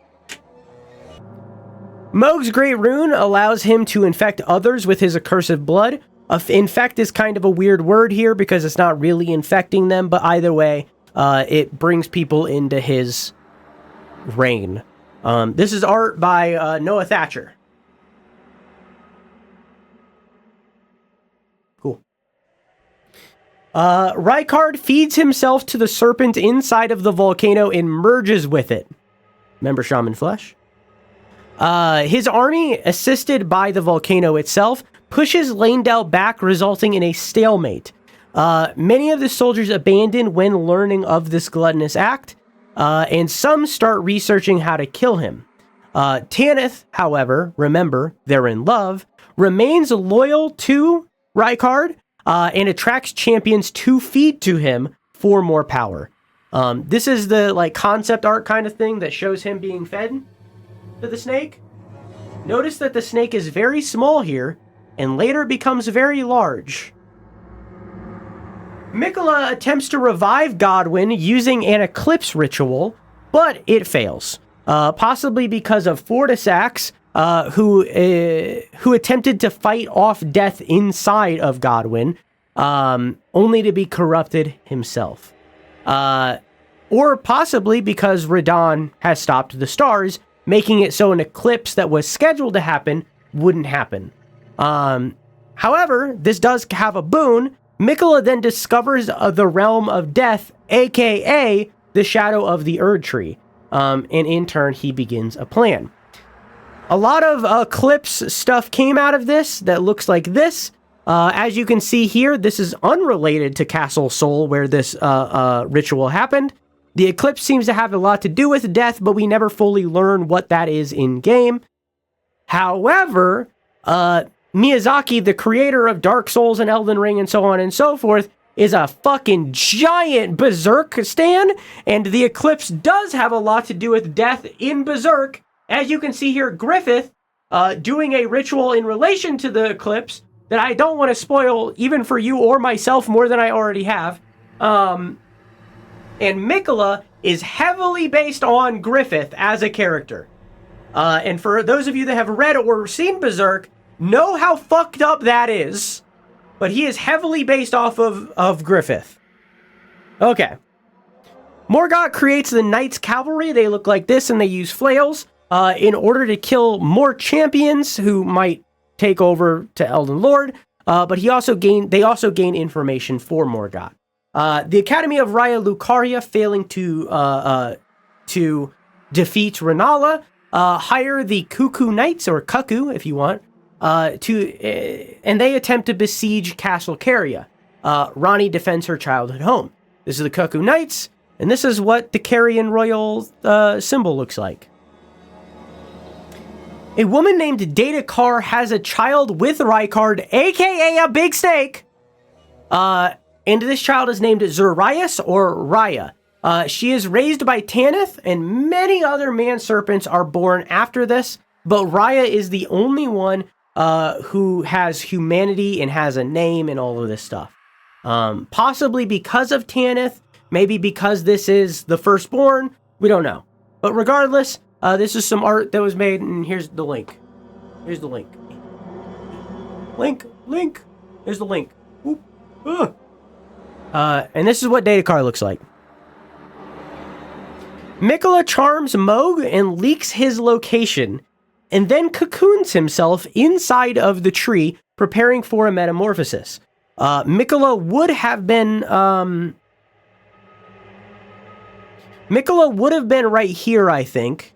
Mohg's Great Rune allows him to infect others with his accursed blood. Infect is kind of a weird word here because it's not really infecting them, but either way, it brings people into his reign. This is art by Noah Thatcher. Cool. Rykard feeds himself to the serpent inside of the volcano and merges with it. Remember Shaman Flesh? His army, assisted by the volcano itself, pushes Leyndell back, resulting in a stalemate. Many of the soldiers abandon when learning of this gluttonous act, and some start researching how to kill him. Tanith, however, remember, they're in love, remains loyal to Rykard, and attracts champions to feed to him for more power. This is the concept art kind of thing that shows him being fed to the snake. Notice that the snake is very small here, and later becomes very large. Miquella attempts to revive Godwyn using an eclipse ritual, but it fails. Possibly because of Fortisax, who attempted to fight off death inside of Godwyn, only to be corrupted himself. Or possibly because Radahn has stopped the stars, making it so an eclipse that was scheduled to happen wouldn't happen. However, this does have a boon. Miquella then discovers the realm of death, aka the shadow of the Erd Tree, and in turn he begins a plan. A lot of Eclipse stuff came out of this that looks like this. As you can see here, this is unrelated to Castle Sol, where this ritual happened. The Eclipse seems to have a lot to do with death, but we never fully learn what that is in-game. However, Miyazaki, the creator of Dark Souls and Elden Ring and so on and so forth, is a fucking giant Berserk stan, and the Eclipse does have a lot to do with death in Berserk. As you can see here, Griffith doing a ritual in relation to the Eclipse that I don't want to spoil even for you or myself more than I already have. And Miquella is heavily based on Griffith as a character. And for those of you that have read or seen Berserk, know how fucked up that is. But he is heavily based off of Griffith. Okay. Morgott creates the Knights Cavalry. They look like this and they use flails in order to kill more champions who might take over to Elden Lord. But they also gain information for Morgott. The Academy of Raya Lucaria failing to defeat Renala, hire the Cuckoo Knights, or Cuckoo if you want, and they attempt to besiege Castle Caria. Ranni defends her childhood home. This is the Cuckoo Knights, and this is what the Carian royal symbol looks like. A woman named Datakar has a child with Rykard, aka a big snake. And this child is named Zurias or Raya. She is raised by Tanith, and many other man-serpents are born after this, but Raya is the only one who has humanity and has a name and all of this stuff. Possibly because of Tanith, maybe because this is the firstborn, we don't know. But regardless, this is some art that was made, and here's the link. Here's the link. Link. Here's the link. Oop. Ugh. And this is what Datakar looks like. Miquella charms Moog and leaks his location, and then cocoons himself inside of the tree, preparing for a metamorphosis. Miquella would have been right here, I think.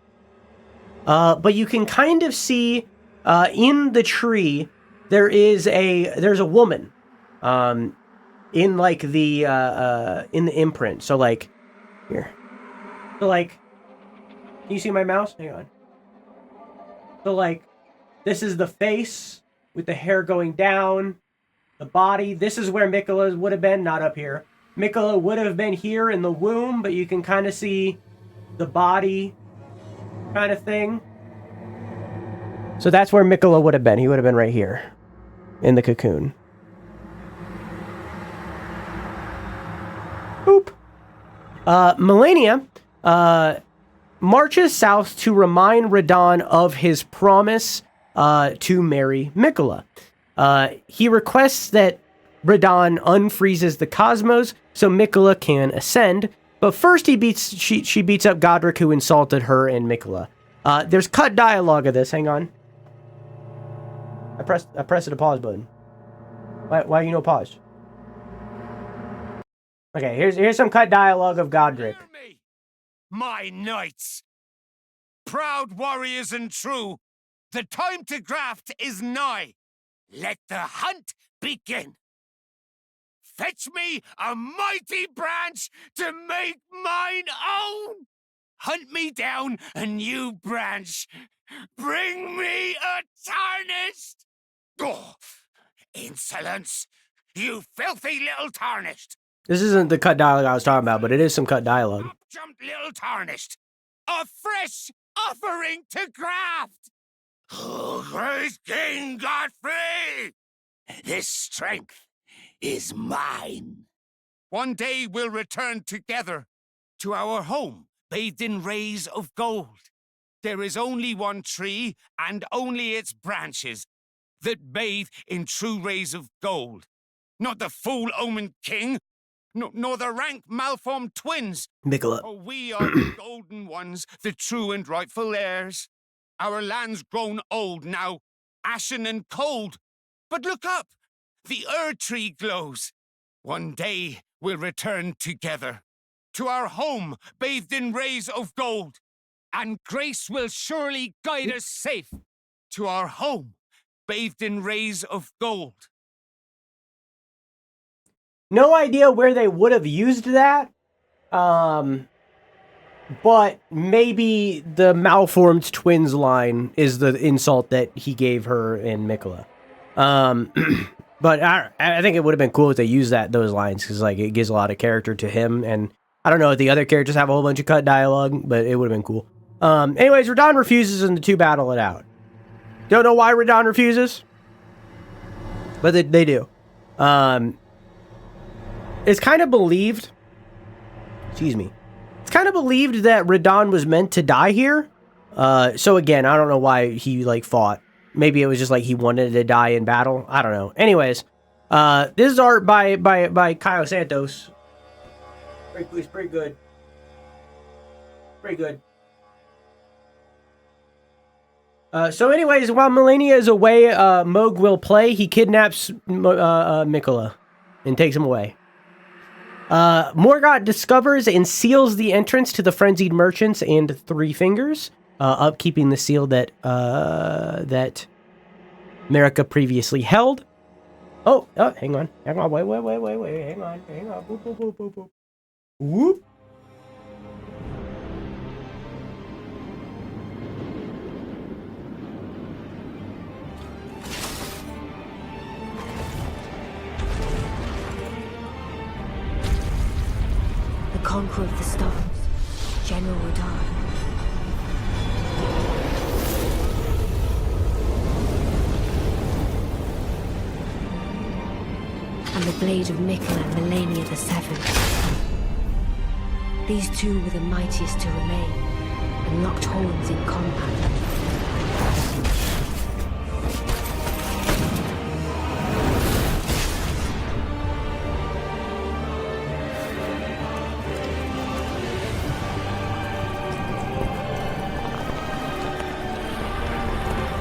But you can kind of see in the tree there's a woman. In like the in the imprint. So like here. So like, can you see my mouse? Hang on. So like, this is the face with the hair going down, the body. This is where Miquella would have been, not up here. Miquella would have been here in the womb, but you can kind of see the body kind of thing. So that's where Miquella would have been. He would have been right here in the cocoon. Boop. Melania marches south to remind Radahn of his promise to marry Miquella. He requests that Radahn unfreezes the cosmos so Miquella can ascend, but first she beats up Godric, who insulted her and Miquella. There's cut dialogue of this. Hang on. I pressed the pause button. Why you no pause? Okay, here's some cut dialogue of Godric. Hear me, my knights, proud warriors and true. The time to graft is nigh. Let the hunt begin. Fetch me a mighty branch to make mine own. Hunt me down a new branch. Bring me a Tarnished. Oh, insolence, you filthy little Tarnished. This isn't the cut dialogue I was talking about, but it is some cut dialogue. Up jumped little Tarnished. A fresh offering to graft. Oh, great King Godfrey! This strength is mine. One day we'll return together to our home, bathed in rays of gold. There is only one tree, and only its branches, that bathe in true rays of gold. Not the fool Omen King, nor the rank malformed twins. Mikola. For we are the golden ones, the true and rightful heirs. Our land's grown old now, ashen and cold. But look up, the tree glows. One day we'll return together to our home, bathed in rays of gold. And grace will surely guide us safe to our home, bathed in rays of gold. No idea where they would have used that. But maybe the malformed twins line is the insult that he gave her in Mikola. But I think it would have been cool if they used those lines, because like it gives a lot of character to him. And I don't know if the other characters have a whole bunch of cut dialogue, but it would have been cool. Anyways, Radahn refuses and the two battle it out. Don't know why Radahn refuses, but they do. It's kind of believed. Excuse me. It's kind of believed that Radahn was meant to die here. So again, I don't know why he like fought. Maybe it was just like he wanted to die in battle. I don't know. Anyways, this is art by Caio Santos. It's pretty good. Pretty good. So anyways, while Malenia is away, Mohg will play. He kidnaps Mikola and takes him away. Morgott discovers and seals the entrance to the frenzied merchants and Three Fingers, upkeeping the seal that Marika previously held. Oh, hang on, wait, hang on, boop, boop, boop, boop, boop. Whoop. The Conqueror of the Stars, General Radahn. And the blade of Mikola and Malenia the Seventh. These two were the mightiest to remain, and locked horns in combat.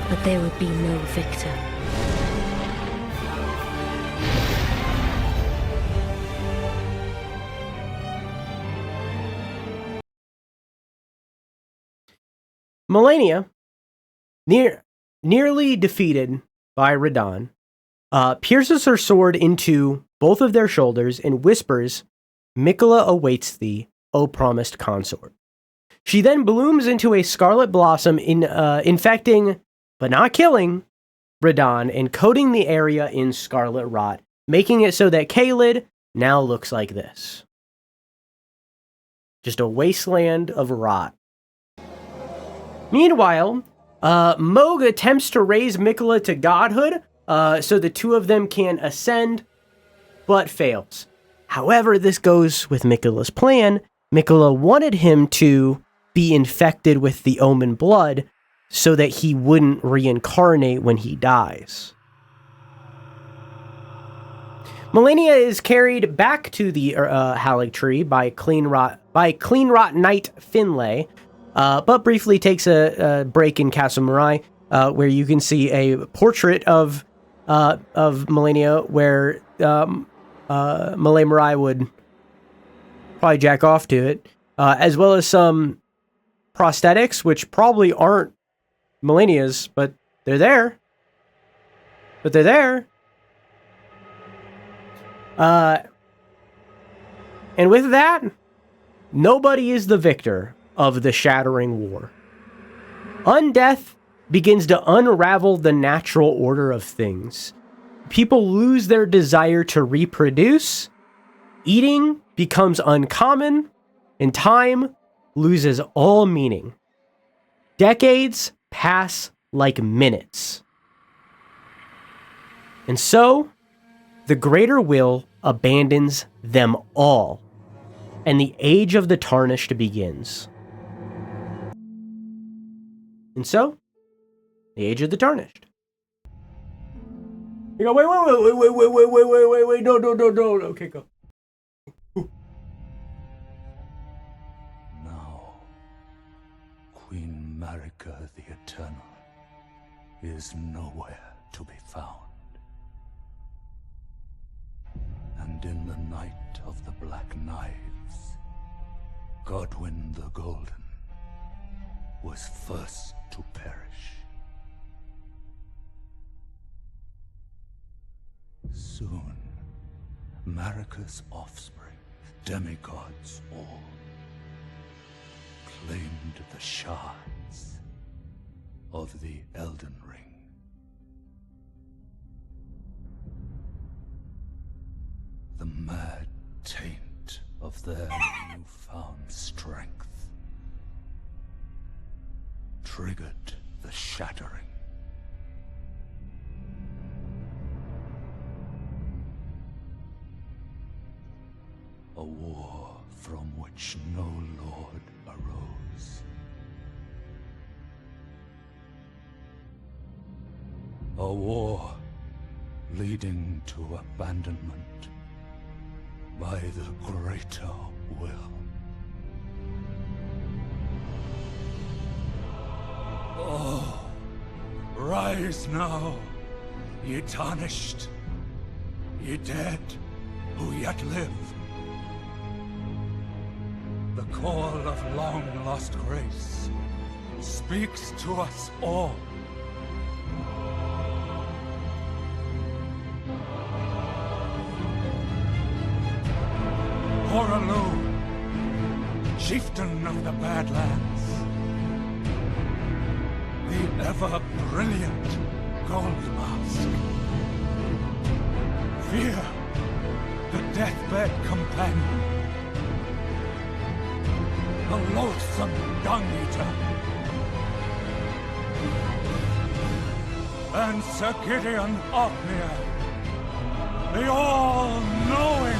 But there would be no victor. Malenia, nearly defeated by Radahn, pierces her sword into both of their shoulders and whispers, "Mikola awaits thee, O promised consort." She then blooms into a scarlet blossom, infecting, but not killing, Radahn and coating the area in scarlet rot, making it so that Caelid now looks like this. Just a wasteland of rot. Meanwhile, Mohg attempts to raise Mikola to godhood, so the two of them can ascend, but fails. However, this goes with Mikola's plan. Mikola wanted him to be infected with the Omen blood so that he wouldn't reincarnate when he dies. Malenia is carried back to the Halig tree by Clean Rot Knight Finlay, but briefly takes a break in Castle Morai, where you can see a portrait of Malenia, where Malay Morai would probably jack off to it, as well as some prosthetics, which probably aren't Malenia's, but they're there. And with that, nobody is the victor of the Shattering War. Undeath begins to unravel the natural order of things. People lose their desire to reproduce, eating becomes uncommon, and time loses all meaning. Decades pass like minutes. And so, the greater will abandons them all, and the age of the Tarnished begins. And so, the age of the Tarnished. You go, wait, no, okay, go. Now, Queen Marika the Eternal is nowhere to be found. And in the night of the Black Knives, Godwyn the Golden was first to perish. Soon, Marika's offspring, demigods all, claimed the shards of the Elden Ring. The mad taint of their newfound strength triggered the shattering. A war from which no lord arose. A war leading to abandonment by the greater will. Oh, rise now, ye tarnished, ye dead who yet live. The call of long-lost grace speaks to us all. Horalu, chieftain of the Badlands, the ever-brilliant Gold Mask. Fear, the deathbed companion, the loathsome dung-eater, and Sir Gideon Ofnir, the all-knowing.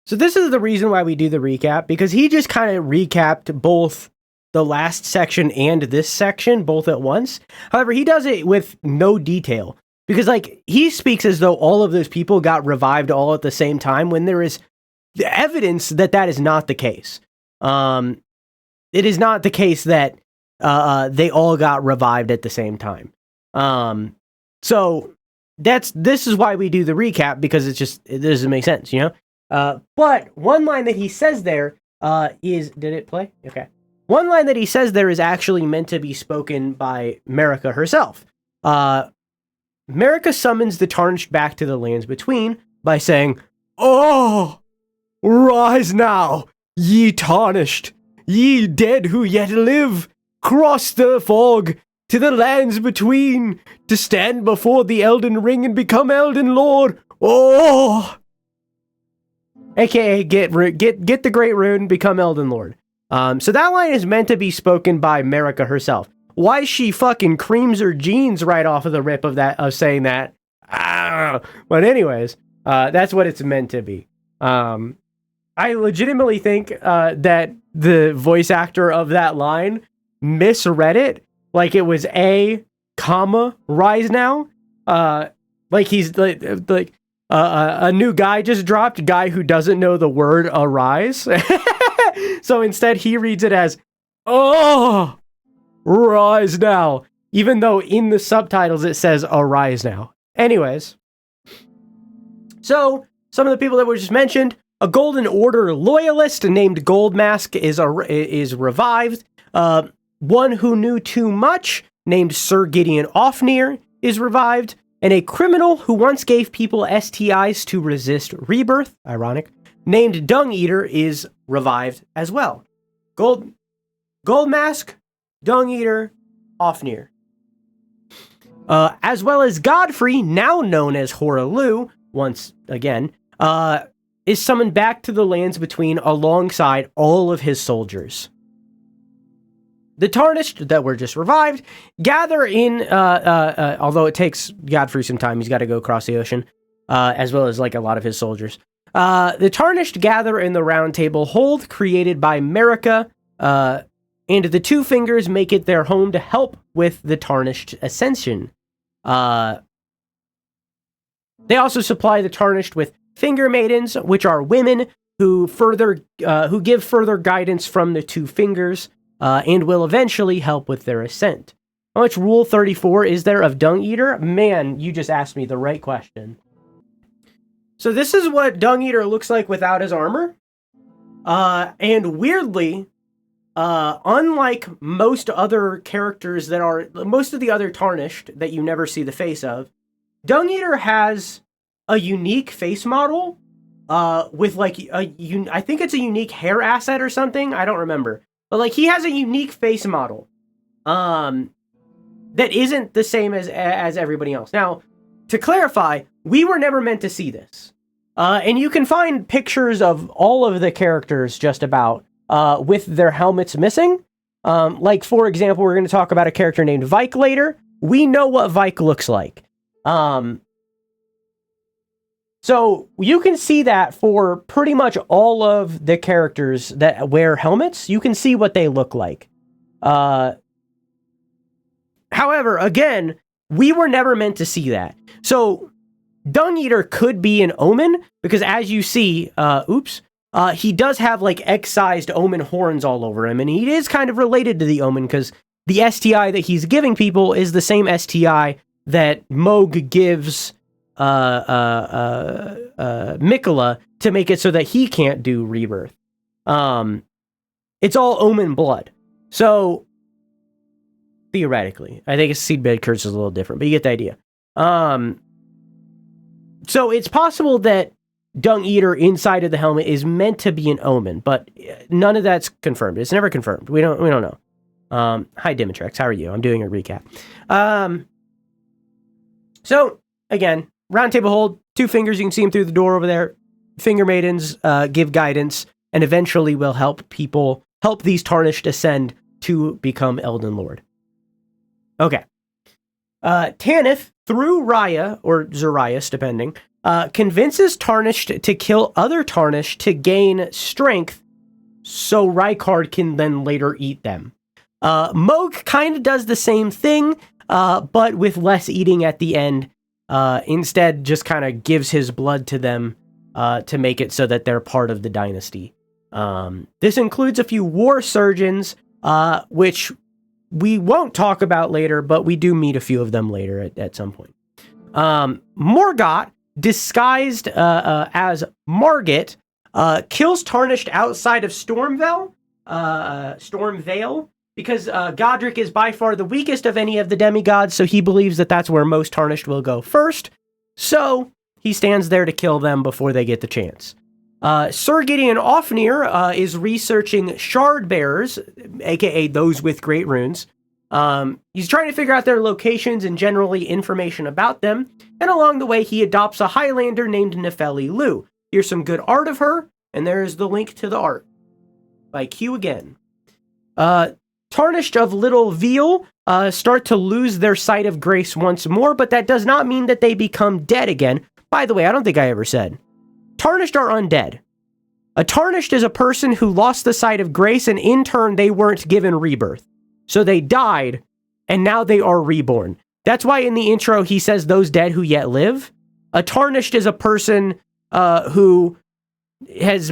So this is the reason why we do the recap, because he just kind of recapped both the last section and this section both at once. However, he does it with no detail, because like he speaks as though all of those people got revived all at the same time, when there is evidence that that is not the case. It is not the case that they all got revived at the same time. So this is why we do the recap, because it doesn't make sense, you know? But one line that he says there did it play? Okay. One line that he says there is actually meant to be spoken by Marika herself. Marika summons the Tarnished back to the lands between by saying, "Oh, rise now, ye Tarnished, ye dead who yet live, cross the fog to the lands between, to stand before the Elden Ring and become Elden Lord. Oh!" AKA get the Great Rune, become Elden Lord. So that line is meant to be spoken by Marika herself. Why she fucking creams her jeans right off of the rip of saying that? But anyways, that's what it's meant to be. I legitimately think that the voice actor of that line misread it, like it was a comma rise now. Like he's like a new guy just dropped, a guy who doesn't know the word arise. So instead he reads it as, "Oh, rise now," even though in the subtitles it says arise now. Anyways, so some of the people that were just mentioned, a Golden Order loyalist named Goldmask is revived. One who knew too much named Sir Gideon Ofnir is revived. And a criminal who once gave people STIs to resist rebirth, ironic, named Dung Eater is revived as well. Goldmask, Dung Eater, Ofnir. As well as Godfrey, now known as Horalu, once again, is summoned back to the lands between alongside all of his soldiers. The Tarnished that were just revived gather in, although it takes Godfrey some time, he's got to go across the ocean, as well as like a lot of his soldiers. The Tarnished gather in the Round Table Hold created by Marika, and the Two Fingers make it their home to help with the Tarnished ascension. They also supply the Tarnished with Finger Maidens, which are women who give further guidance from the Two Fingers, and will eventually help with their ascent. How much Rule 34 is there of Dung Eater? Man, you just asked me the right question. So this is what Dung Eater looks like without his armor. And weirdly, unlike most other characters most of the other Tarnished that you never see the face of, Dung Eater has a unique face model, with like I think it's a unique hair asset or something. I don't remember. But like he has a unique face model, that isn't the same as everybody else. Now, to clarify, we were never meant to see this. And you can find pictures of all of the characters just about, with their helmets missing. Like, for example, we're going to talk about a character named Vike later. We know what Vike looks like. So you can see that for pretty much all of the characters that wear helmets. You can see what they look like. However, again, we were never meant to see that. So Dung Eater could be an omen, because as you see, he does have like excised omen horns all over him, and he is kind of related to the omen, because the STI that he's giving people is the same STI that Moog gives Mikola to make it so that he can't do rebirth. It's all omen blood. So theoretically, I think a seedbed curse is a little different, but you get the idea. So it's possible that Dung Eater inside of the helmet is meant to be an omen, but none of that's confirmed. It's never confirmed. We don't know. Hi Dimitrex, how are you? I'm doing a recap. So again, Round Table Hold, Two Fingers, you can see them through the door over there. Finger Maidens give guidance and eventually will help these Tarnished ascend to become Elden Lord. Okay. Tanith, through Raya, or Zarias, depending, convinces Tarnished to kill other Tarnished to gain strength so Rykard can then later eat them. Moog kind of does the same thing, but with less eating at the end. Instead, just kind of gives his blood to them to make it so that they're part of the dynasty. This includes a few war surgeons, which we won't talk about later, but we do meet a few of them later at some point. Morgott, disguised as Margit, kills Tarnished outside of Stormvale, because Godric is by far the weakest of any of the demigods, so he believes that that's where most Tarnished will go first. So he stands there to kill them before they get the chance. Sir Gideon Ofnir is researching shard bearers, aka those with great runes. He's trying to figure out their locations and generally information about them, and along the way he adopts a Highlander named Nefeli Lu. Here's some good art of her, and there's the link to the art. By Q again. Tarnished of Little Veal start to lose their sight of grace once more, but that does not mean that they become dead again. By the way, I don't think I ever said. Tarnished are undead. A Tarnished is a person who lost the sight of grace, and in turn they weren't given rebirth. So they died, and now they are reborn. That's why in the intro he says those dead who yet live. A Tarnished is a person who has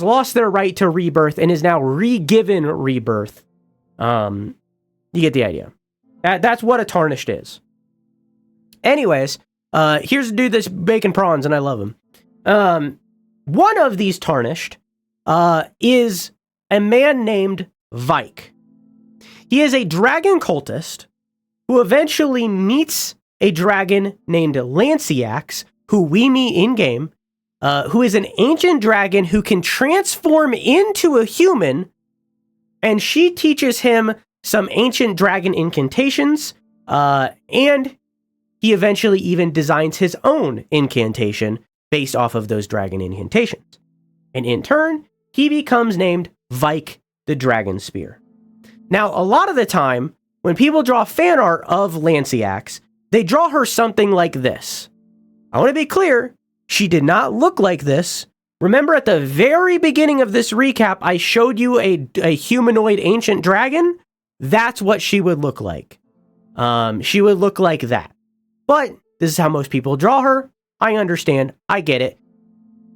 lost their right to rebirth and is now re-given rebirth. You get the idea. That's what a Tarnished is. Anyways, here's a dude that's baking prawns, and I love him. One of these Tarnished is a man named Vike. He is a dragon cultist who eventually meets a dragon named Lanciax, who we meet in-game, who is an ancient dragon who can transform into a human, and she teaches him some ancient dragon incantations, and he eventually even designs his own incantation based off of those dragon incantations. And in turn, he becomes named Vike the Dragon Spear. Now, a lot of the time, when people draw fan art of Lanciax, they draw her something like this. I want to be clear, she did not look like this. Remember at the very beginning of this recap, I showed you a humanoid ancient dragon? That's what she would look like. She would look like that. But this is how most people draw her. I understand. I get it.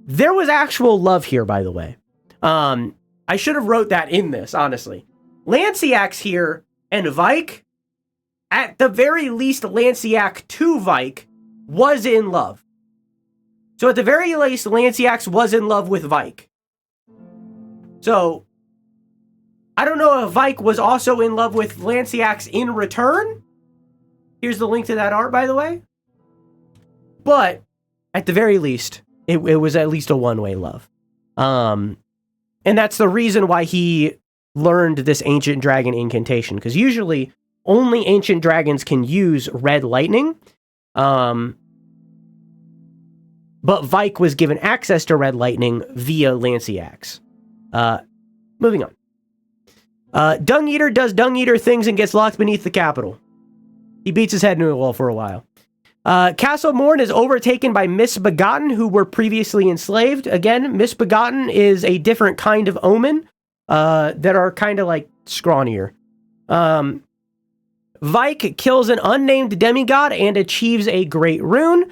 There was actual love here, by the way. I should have wrote that in this, honestly. Lanciax here and Vike, at the very least, Lanciax to Vike was in love. So at the very least, Lanciax was in love with Vike. So, I don't know if Vike was also in love with Lanciax in return. Here's the link to that art, by the way. But, at the very least, it was at least a one-way love. And that's the reason why he learned this ancient dragon incantation. Because usually, only ancient dragons can use red lightning. But Vike was given access to red lightning via Lanciax. Moving on. Dung Eater does Dung Eater things and gets locked beneath the capital. He beats his head into a wall for a while. Castle Morn is overtaken by Misbegotten, who were previously enslaved. Again, Misbegotten is a different kind of omen that are kind of like scrawnier. Vike kills an unnamed demigod and achieves a great rune.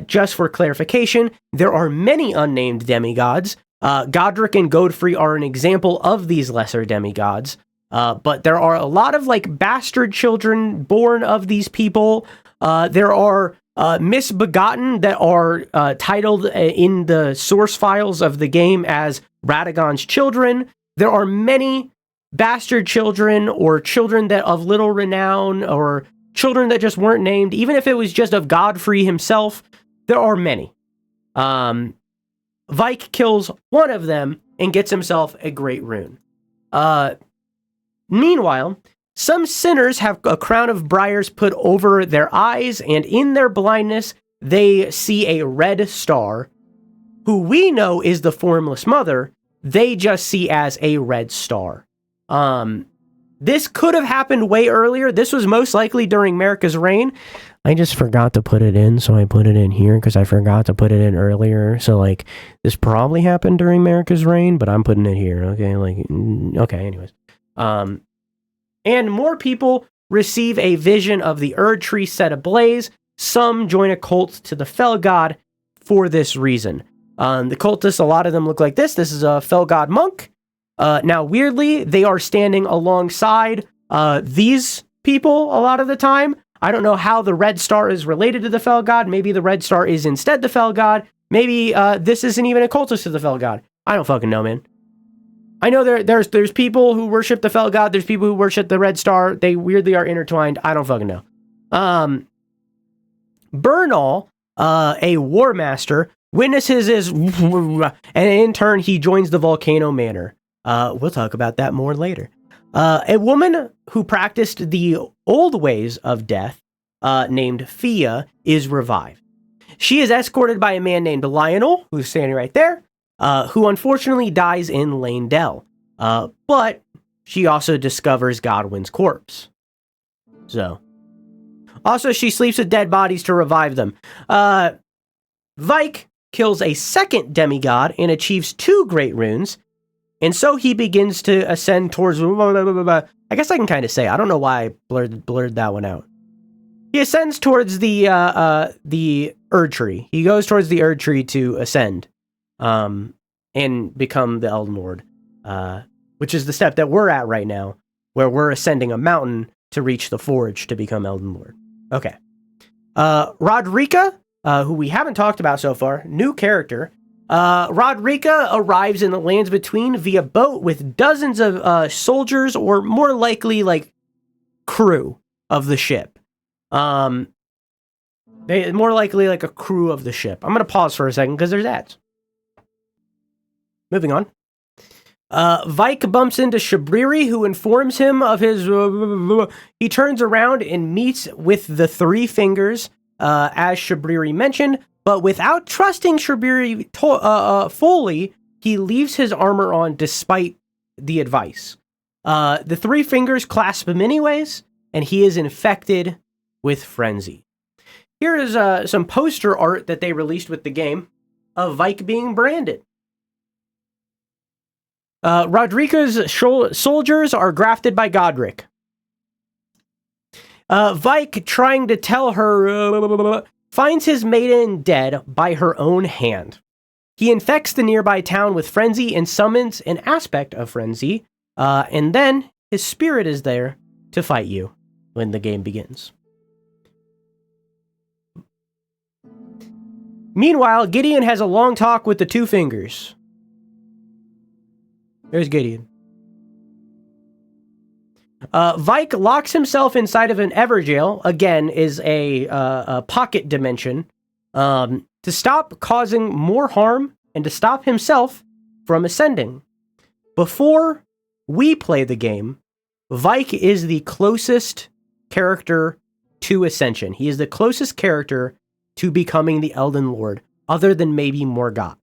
Just for clarification, there are many unnamed demigods. Godric and Godfrey are an example of these lesser demigods. But there are a lot of like bastard children born of these people. There are misbegotten that are titled in the source files of the game as Radagon's children. There are many bastard children or children that of little renown or children that just weren't named. Even if it was just of Godfrey himself, there are many. Vike kills one of them and gets himself a great rune. Meanwhile, some sinners have a crown of briars put over their eyes, and in their blindness, they see a red star, who we know is the Formless Mother. They just see as a red star. This could have happened way earlier. This was most likely during Marika's reign. I just forgot to put it in, so I put it in here because I forgot to put it in earlier. So, like, this probably happened during Marika's reign, but I'm putting it here. Okay, okay, anyways. And more people receive a vision of the Erd tree set ablaze. Some join a cult to the Fell God for this reason. The cultists, a lot of them look like this. This is a Fell God monk. Now, weirdly, they are standing alongside these people a lot of the time. I don't know how the red star is related to the Fell God. Maybe the red star is instead the Fell God. Maybe this isn't even a cultist to the Fell God. I don't fucking know, man. I know there's people who worship the Fell God. There's people who worship the red star. They weirdly are intertwined. I don't fucking know. Bernal, a war master, witnesses his and in turn he joins the Volcano Manor. We'll talk about that more later. A woman who practiced the old ways of death, named Fia, is revived. She is escorted by a man named Lionel, who's standing right there, who unfortunately dies in Lane Dell. But she also discovers Godwyn's corpse. So, also she sleeps with dead bodies to revive them. Vike kills a second demigod and achieves 2 great runes. And so he begins to ascend towards... I guess I can kind of say. I don't know why I blurred that one out. He ascends towards the Erd Tree. He goes towards the Erd Tree to ascend. And become the Elden Lord. Which is the step that we're at right now. Where we're ascending a mountain to reach the Forge to become Elden Lord. Okay. Rodrika, who we haven't talked about so far. New character. Rodrika arrives in the lands between via boat with dozens of soldiers, or more likely like crew of the ship. More likely like a crew of the ship. I'm gonna pause for a second because there's ads. Moving on. Vike bumps into Shabriri, who informs him of his... He turns around and meets with the 3 fingers, as Shabriri mentioned. But without trusting Shabriri fully, he leaves his armor on despite the advice. The three fingers clasp him anyways, and he is infected with frenzy. Here is some poster art that they released with the game of Vike being branded. Rodrika's soldiers are grafted by Godric. Vike, trying to tell her, finds his maiden dead by her own hand. He infects the nearby town with frenzy and summons an aspect of frenzy, and then his spirit is there to fight you when the game begins. Meanwhile, Gideon has a long talk with the two fingers. There's Gideon. Vike locks himself inside of an Everjail, again, is a pocket dimension, to stop causing more harm and to stop himself from ascending. Before we play the game, Vike is the closest character to Ascension. He is the closest character to becoming the Elden Lord, other than maybe Morgott.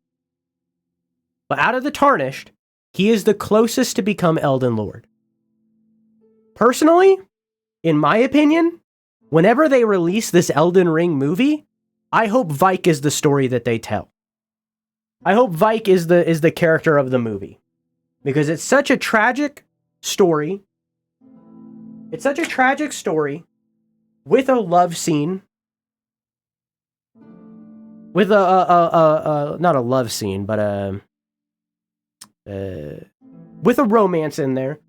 But out of the Tarnished, he is the closest to become Elden Lord. Personally, in my opinion, whenever they release this Elden Ring movie, I hope Vike is the story that they tell. I hope Vike is the character of the movie. Because it's such a tragic story. It's such a tragic story with a love scene. With not a love scene, but with a romance in there.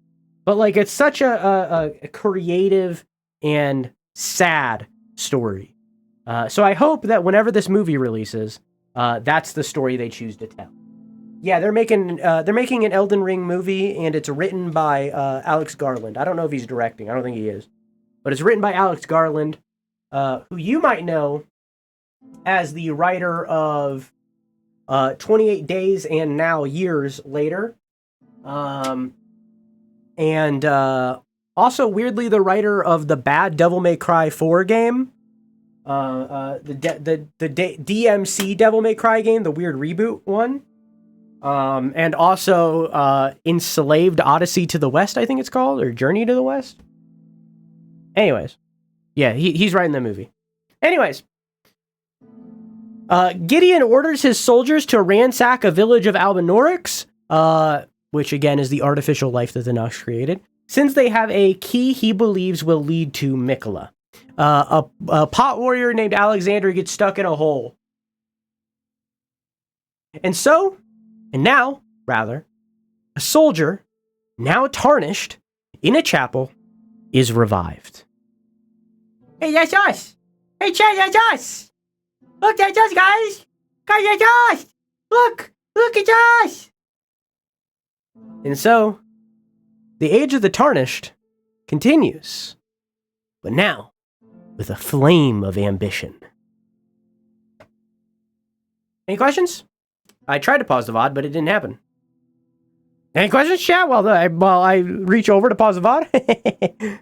But like, it's such a creative and sad story. So I hope that whenever this movie releases, that's the story they choose to tell. Yeah, they're making an Elden Ring movie, and it's written by Alex Garland. I don't know if he's directing. I don't think he is, but it's written by Alex Garland, who you might know as the writer of 28 Days and Now Years Later. And also, weirdly, the writer of the bad Devil May Cry 4 game. The DMC Devil May Cry game, the weird reboot one. And also Enslaved Odyssey to the West, I think it's called, or Journey to the West. Anyways. Yeah, he's writing the movie. Anyways. Gideon orders his soldiers to ransack a village of Albinorix, which again is the artificial life that the Nox created, since they have a key he believes will lead to Mikola. A pot warrior named Alexander gets stuck in a hole. And now, a soldier, now tarnished, in a chapel, is revived. Hey, that's us! Hey, Chad, that's us! Look, that's us, guys! Guys, that's us! Look, it's us! And so, the age of the Tarnished continues. But now, with a flame of ambition. Any questions? I tried to pause the VOD, but it didn't happen. Any questions, chat, while I reach over to pause the VOD?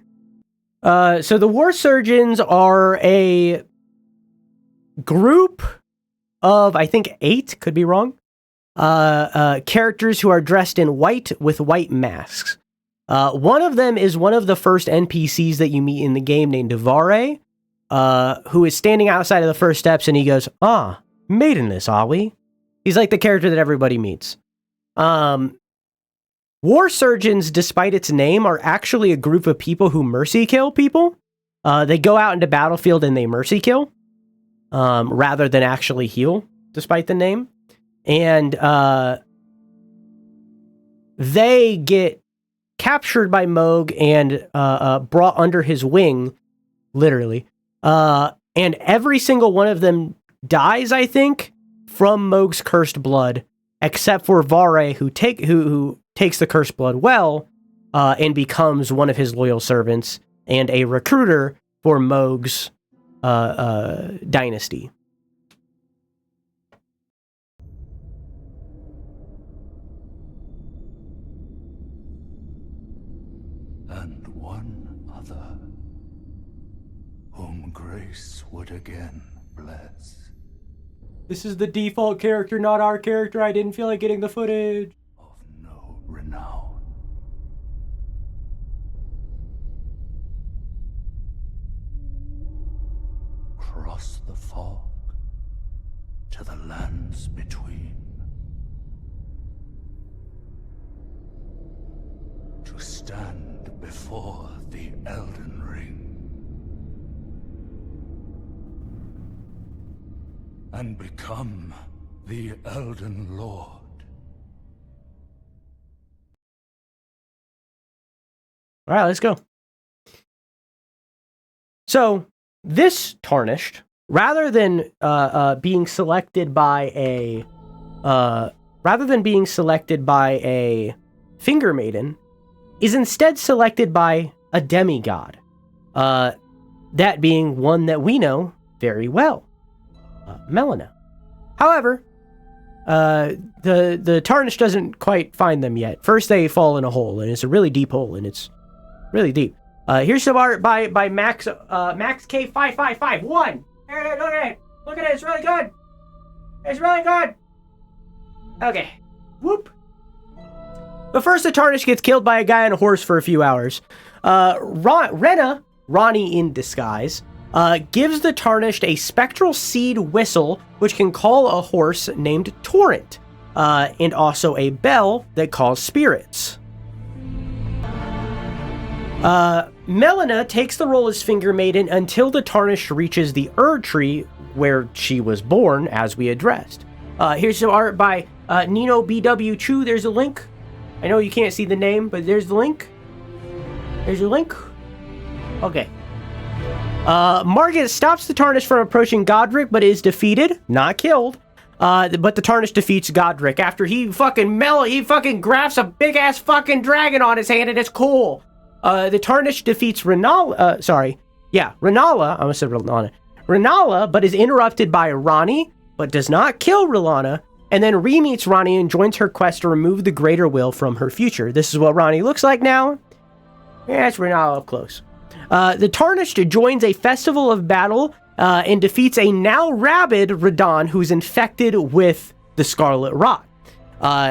So the War Surgeons are a group of, I think, 8, could be wrong, characters who are dressed in white with white masks. One of them is one of the first NPCs that you meet in the game, named Vare, who is standing outside of the first steps, and he goes, maidenless, are we? He's like the character that everybody meets. War Surgeons, despite its name, are actually a group of people who mercy kill people. They go out into battlefield and they mercy kill, rather than actually heal, despite the name. And they get captured by Mohg and brought under his wing, literally. And every single one of them dies, I think, from Mohg's cursed blood, except for Vare, who takes the cursed blood well, and becomes one of his loyal servants and a recruiter for Mohg's dynasty. And one other, whom grace would again bless. This is the default character, not our character. I didn't feel like getting the footage. Of no renown. to the lands between. To stand before the Elden Ring. And become the Elden Lord. All right, let's go. So, this Tarnished, rather than being selected by a finger maiden, is instead selected by a demigod. That being one that we know very well, Melina. However, the Tarnished doesn't quite find them yet. First, they fall in a hole, and it's a really deep hole, and it's really deep. Here's some art by Max K5551. Hey, look at it. Look at it. It's really good. It's really good. Okay. Whoop. But first, the Tarnished gets killed by a guy on a horse for a few hours. Ronnie in disguise, gives the Tarnished a spectral seed whistle, which can call a horse named Torrent, and also a bell that calls spirits. Melina takes the role as Finger Maiden until the Tarnished reaches the Erd Tree where she was born, as we addressed. Here's some art by Nino BW Chu. There's a link. I know you can't see the name, but there's the link. There's your link. Okay. Margit stops the Tarnished from approaching Godric, but is defeated, not killed. But the Tarnished defeats Godric after he fucking grabs a big ass fucking dragon on his hand, and it's cool. The Tarnished defeats Renala. Renala. I almost said Renala. Renala, but is interrupted by Ranni, but does not kill Renala, and then re-meets Ranni and joins her quest to remove the Greater Will from her future. This is what Ranni looks like now. Yeah, it's Renala up close. The Tarnished joins a festival of battle and defeats a now rabid Radahn who's infected with the Scarlet Rot,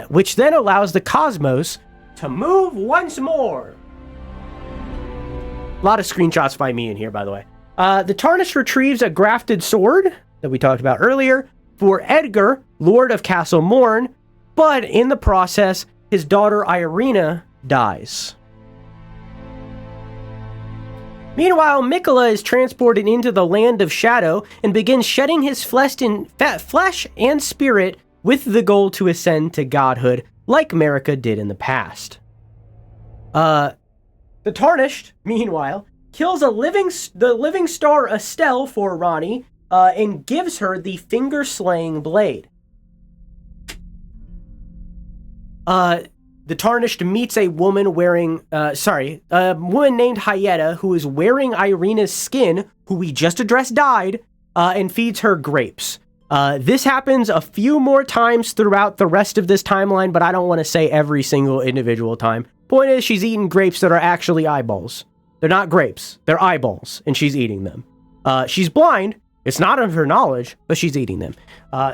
which then allows the cosmos to move once more. A lot of screenshots by me in here, by the way. The Tarnished retrieves a grafted sword that we talked about earlier for Edgar, Lord of Castle Morn, but in the process, his daughter Irina dies. Meanwhile, Miquella is transported into the Land of Shadow and begins shedding his flesh and spirit with the goal to ascend to godhood, like Marika did in the past. The Tarnished, meanwhile, kills the living star Estelle for Ranni and gives her the finger-slaying blade. The Tarnished meets a woman named Hyetta who is wearing Irina's skin, who we just addressed died, and feeds her grapes. This happens a few more times throughout the rest of this timeline, but I don't want to say every single individual time. Point is, she's eating grapes that are actually eyeballs. They're not grapes, they're eyeballs, and she's eating them. She's blind, it's not of her knowledge, but she's eating them.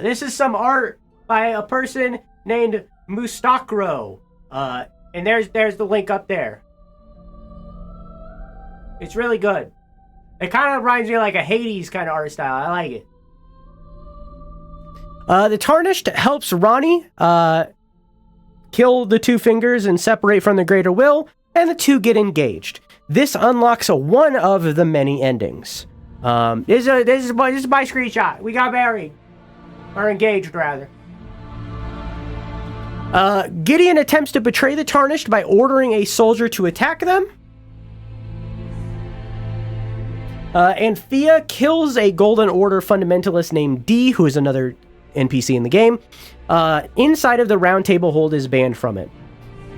This is some art by a person named Mustakro. And there's the link up there. It's really good. It kind of reminds me of like a Hades kind of art style. I like it. The Tarnished helps Ranni kill the two fingers and separate from the Greater Will, and the two get engaged. This unlocks one of the many endings. This is my screenshot. We got married. Or engaged, rather. Gideon attempts to betray the Tarnished by ordering a soldier to attack them. And Thea kills a Golden Order fundamentalist named D, who is another NPC in the game. Inside of the Round Table Hold is banned from it.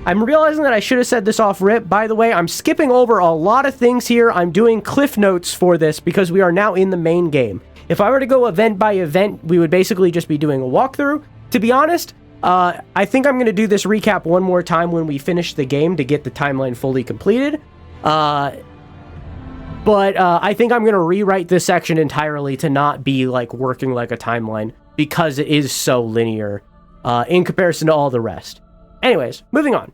I'm realizing that I should have said this off rip. By the way, I'm skipping over a lot of things here. I'm doing cliff notes for this because we are now in the main game. If I were to go event by event, we would basically just be doing a walkthrough. To be honest, I think I'm going to do this recap one more time when we finish the game to get the timeline fully completed. But I think I'm going to rewrite this section entirely to not be like working like a timeline because it is so linear in comparison to all the rest. Anyways, moving on.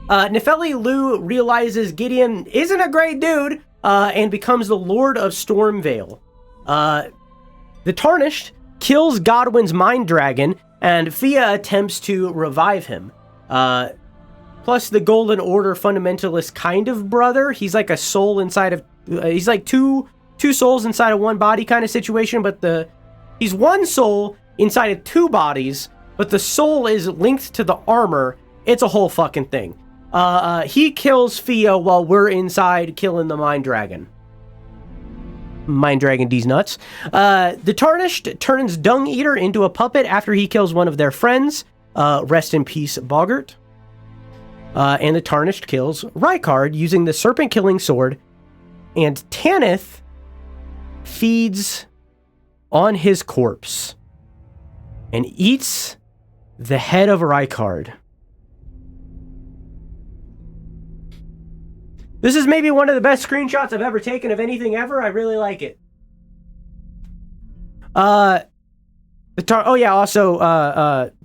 Nefeli Lu realizes Gideon isn't a great dude and becomes the Lord of Stormvale. The Tarnished kills Godwin's mind dragon, and Fia attempts to revive him. Plus, the Golden Order fundamentalist kind of brother. He's like a soul inside of... he's like two souls inside of one body kind of situation, but he's one soul inside of two bodies, but the soul is linked to the armor. It's a whole fucking thing. He kills Fia while we're inside killing the mind dragon. Mind Dragon D's nuts. The Tarnished turns Dung Eater into a puppet after he kills one of their friends. Rest in peace, Boggart. And the Tarnished kills Rykard using the Serpent Killing Sword. And Tanith feeds on his corpse and eats the head of Rykard. This is maybe one of the best screenshots I've ever taken of anything ever. I really like it.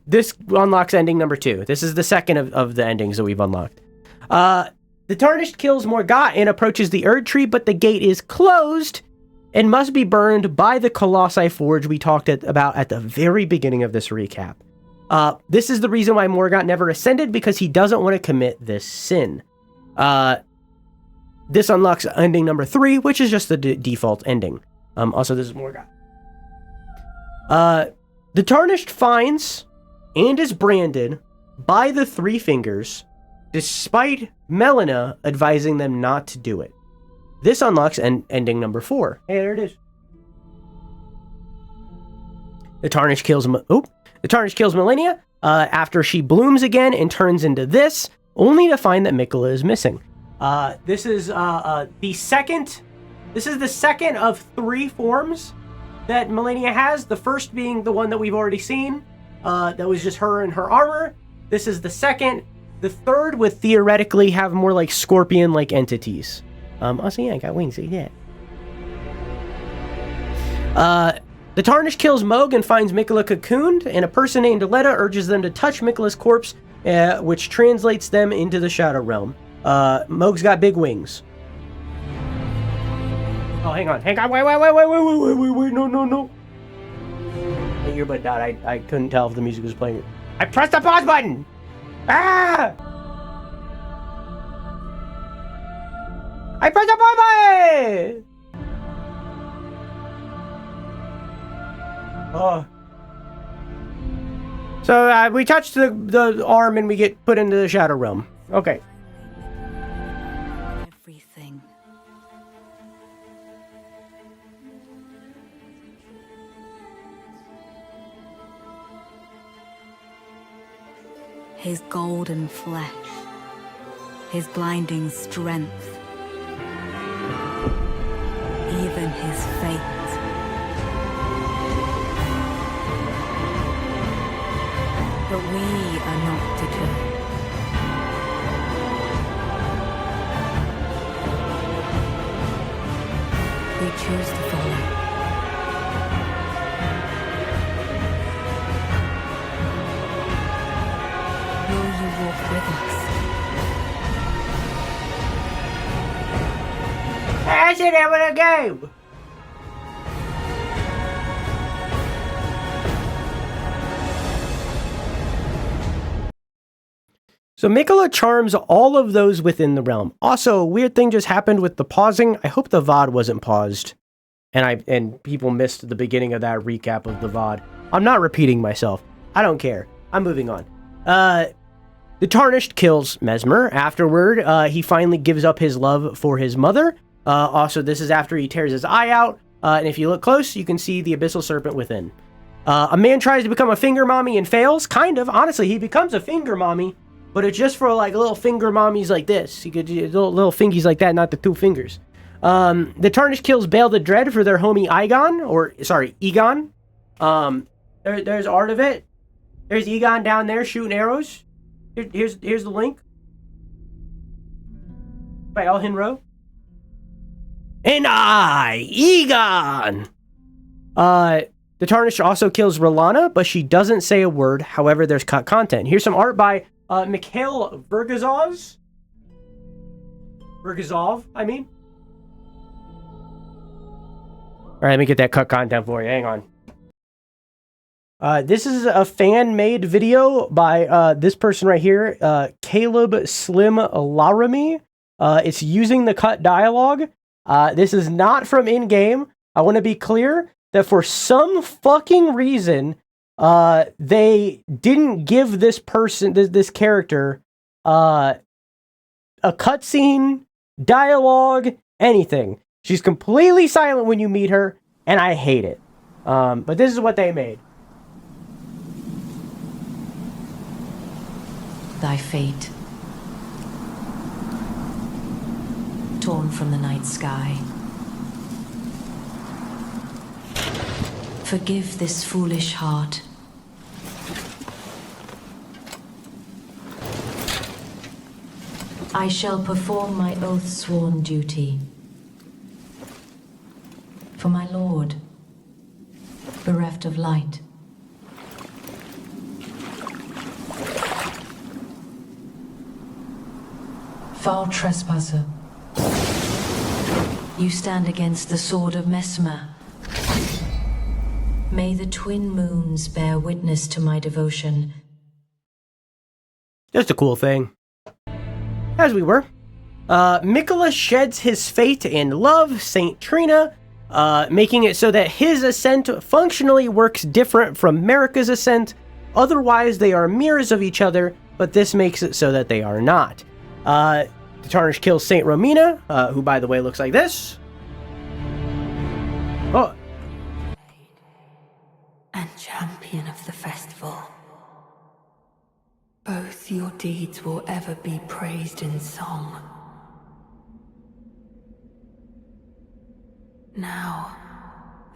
This unlocks ending number 2. This is the second of the endings that we've unlocked. The Tarnished kills Morgott and approaches the Erd Tree, but the gate is closed and must be burned by the Colossi Forge we talked about at the very beginning of this recap. This is the reason why Morgott never ascended, because he doesn't want to commit this sin. This unlocks ending number 3, which is just the default ending. Also, this is Morgott. The Tarnished finds and is branded by the Three Fingers, despite Melina advising them not to do it. This unlocks ending number 4. Hey, there it is. The Tarnished kills Melina after she blooms again and turns into this, only to find that Miquella is missing. This is the second of 3 forms that Melania has. The first being the one that we've already seen. That was just her in her armor. This is the second. The third would theoretically have more like scorpion-like entities. Also, yeah, I got wings. See that? The Tarnished kills Moog and finds Miquella cocooned, and a person named Aletta urges them to touch Miquella's corpse, which translates them into the Shadow Realm. Moog's got big wings. Oh, hang on, wait, no. The earbud died. I couldn't tell if the music was playing. I pressed the pause button! Ah! I pressed the pause button! Oh. So, we touch the arm and we get put into the Shadow Realm. Okay. Everything. His golden flesh, his blinding strength, even his fate. But we are not deterred. We choose to follow. Will you walk with us? I said I want to go! So Miquella charms all of those within the realm. Also, a weird thing just happened with the pausing. I hope the VOD wasn't paused. And people missed the beginning of that recap of the VOD. I'm not repeating myself. I don't care. I'm moving on. The Tarnished kills Mesmer. Afterward, he finally gives up his love for his mother. Also, this is after he tears his eye out. And if you look close, you can see the Abyssal Serpent within. A man tries to become a finger mommy and fails. Kind of. Honestly, he becomes a finger mommy. But it's just for like little finger mommies like this. You could do little fingies like that, not the 2 fingers. The Tarnished kills Bale the Dread for their homie Egon. There's art of it. There's Egon down there shooting arrows. Here's the link. By Elhenro. And Egon! The Tarnished also kills Rolana, but she doesn't say a word. However, there's cut content. Here's some art by Mikhail Vergazov, I mean. All right, let me get that cut content for you. Hang on. This is a fan-made video by this person right here, Caleb Slim Laramie. It's using the cut dialogue. This is not from in-game. I want to be clear that for some fucking reason, they didn't give this person, this character, a cutscene, dialogue, anything. She's completely silent when you meet her, and I hate it. But this is what they made. Thy fate, torn from the night sky. Forgive this foolish heart. I shall perform my oath-sworn duty. For my lord, bereft of light. Foul trespasser, you stand against the sword of Mesmer. May the twin moons bear witness to my devotion. Just a cool thing. As we were. Mikola sheds his fate and love Saint Trina, making it so that his ascent functionally works different from Marika's ascent. Otherwise, they are mirrors of each other, but this makes it so that they are not. The Tarnished kills Saint Romina, who, by the way, looks like this. Oh. And champion of the festival. Both your deeds will ever be praised in song. Now,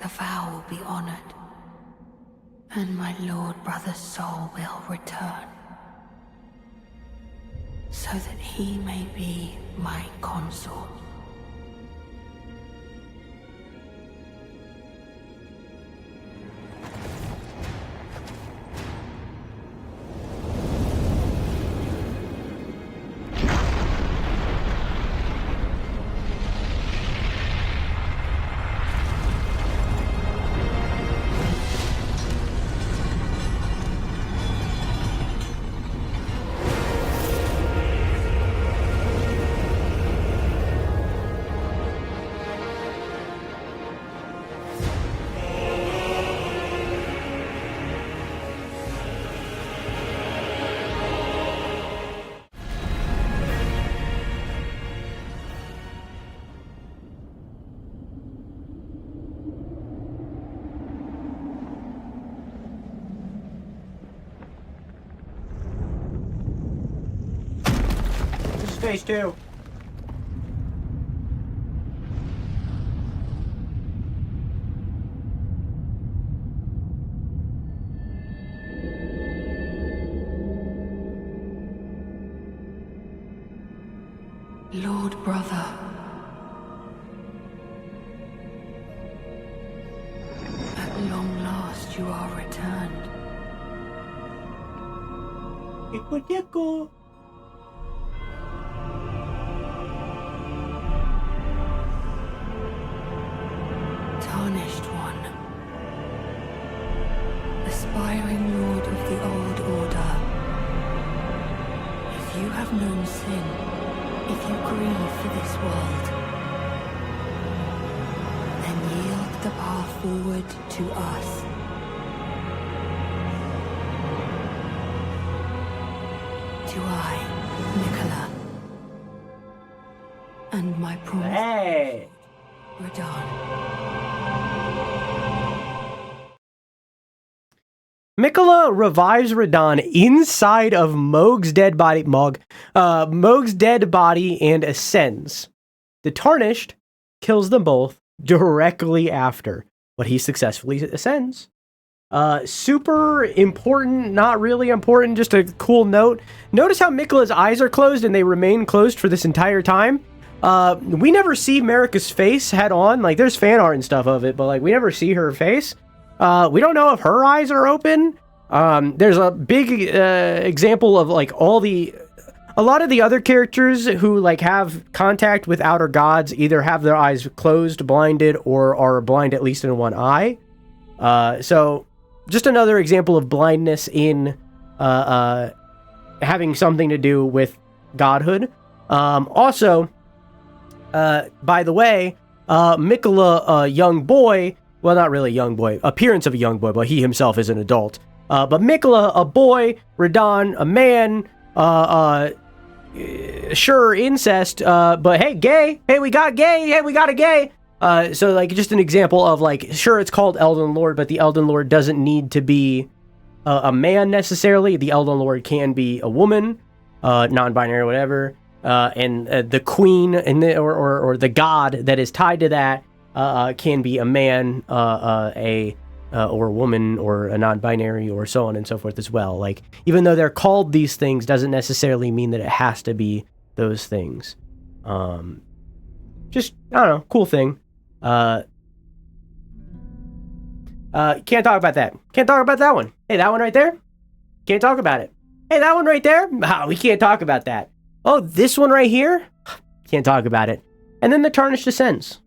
the vow will be honored, and my lord brother's soul will return, so that he may be my consort. Phase 2. Lord brother, at long last you are returned. Eko. Tarnished one, aspiring lord of the old order. If you have known sin, if you grieve for this world, then yield the path forward to us. To I, Mikola, and my promise, Hey! Radahn. Mikola revives Radahn inside of Mohg's dead body, Mohg's dead body, and ascends. The Tarnished kills them both directly after, but he successfully ascends. Super important, not really important, just a cool note. Notice how Mikola's eyes are closed and they remain closed for this entire time. We never see Marika's face head on. Like, there's fan art and stuff of it, but like, we never see her face. We don't know if her eyes are open. There's a big example of like a lot of the other characters who like have contact with outer gods either have their eyes closed, blinded, or are blind at least in one eye. So just another example of blindness in having something to do with godhood. Also, by the way, Mikola, a young boy, well, not really a young boy, appearance of a young boy, but he himself is an adult. But Mikola, a boy, Radon, a man, sure, incest, but hey, gay, hey, we got gay, hey, we got a gay. So, like, just an example of, like, sure, it's called Elden Lord, but the Elden Lord doesn't need to be a man necessarily. The Elden Lord can be a woman, non-binary, whatever. And the queen and or the god that is tied to that can be a man, or a woman, or a non-binary, or so on and so forth as well. Like, even though they're called these things, doesn't necessarily mean that it has to be those things. Just, I don't know, cool thing. Can't talk about that. Can't talk about that one. Hey, that one right there? Can't talk about it. Hey, that one right there? We can't talk about that. Oh, this one right here? Can't talk about it. And then the Tarnished descends.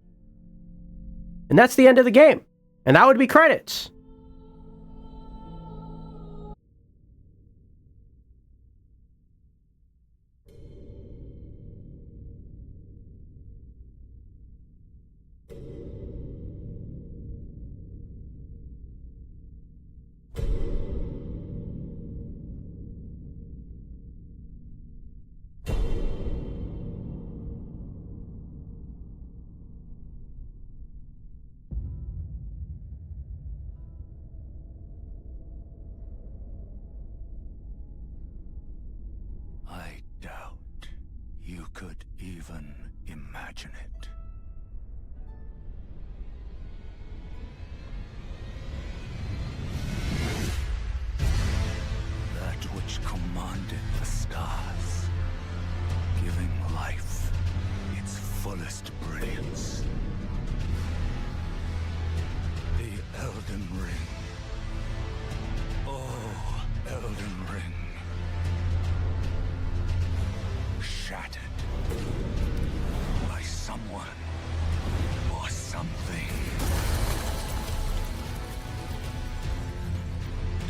And that's the end of the game. And that would be credits. I doubt you could even imagine it. That which commanded the stars, giving life its fullest brilliance. The Elden Ring. Oh, Elden Ring. Shattered by someone or something.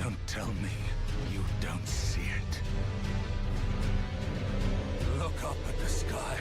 Don't tell me you don't see it. Look up at the sky.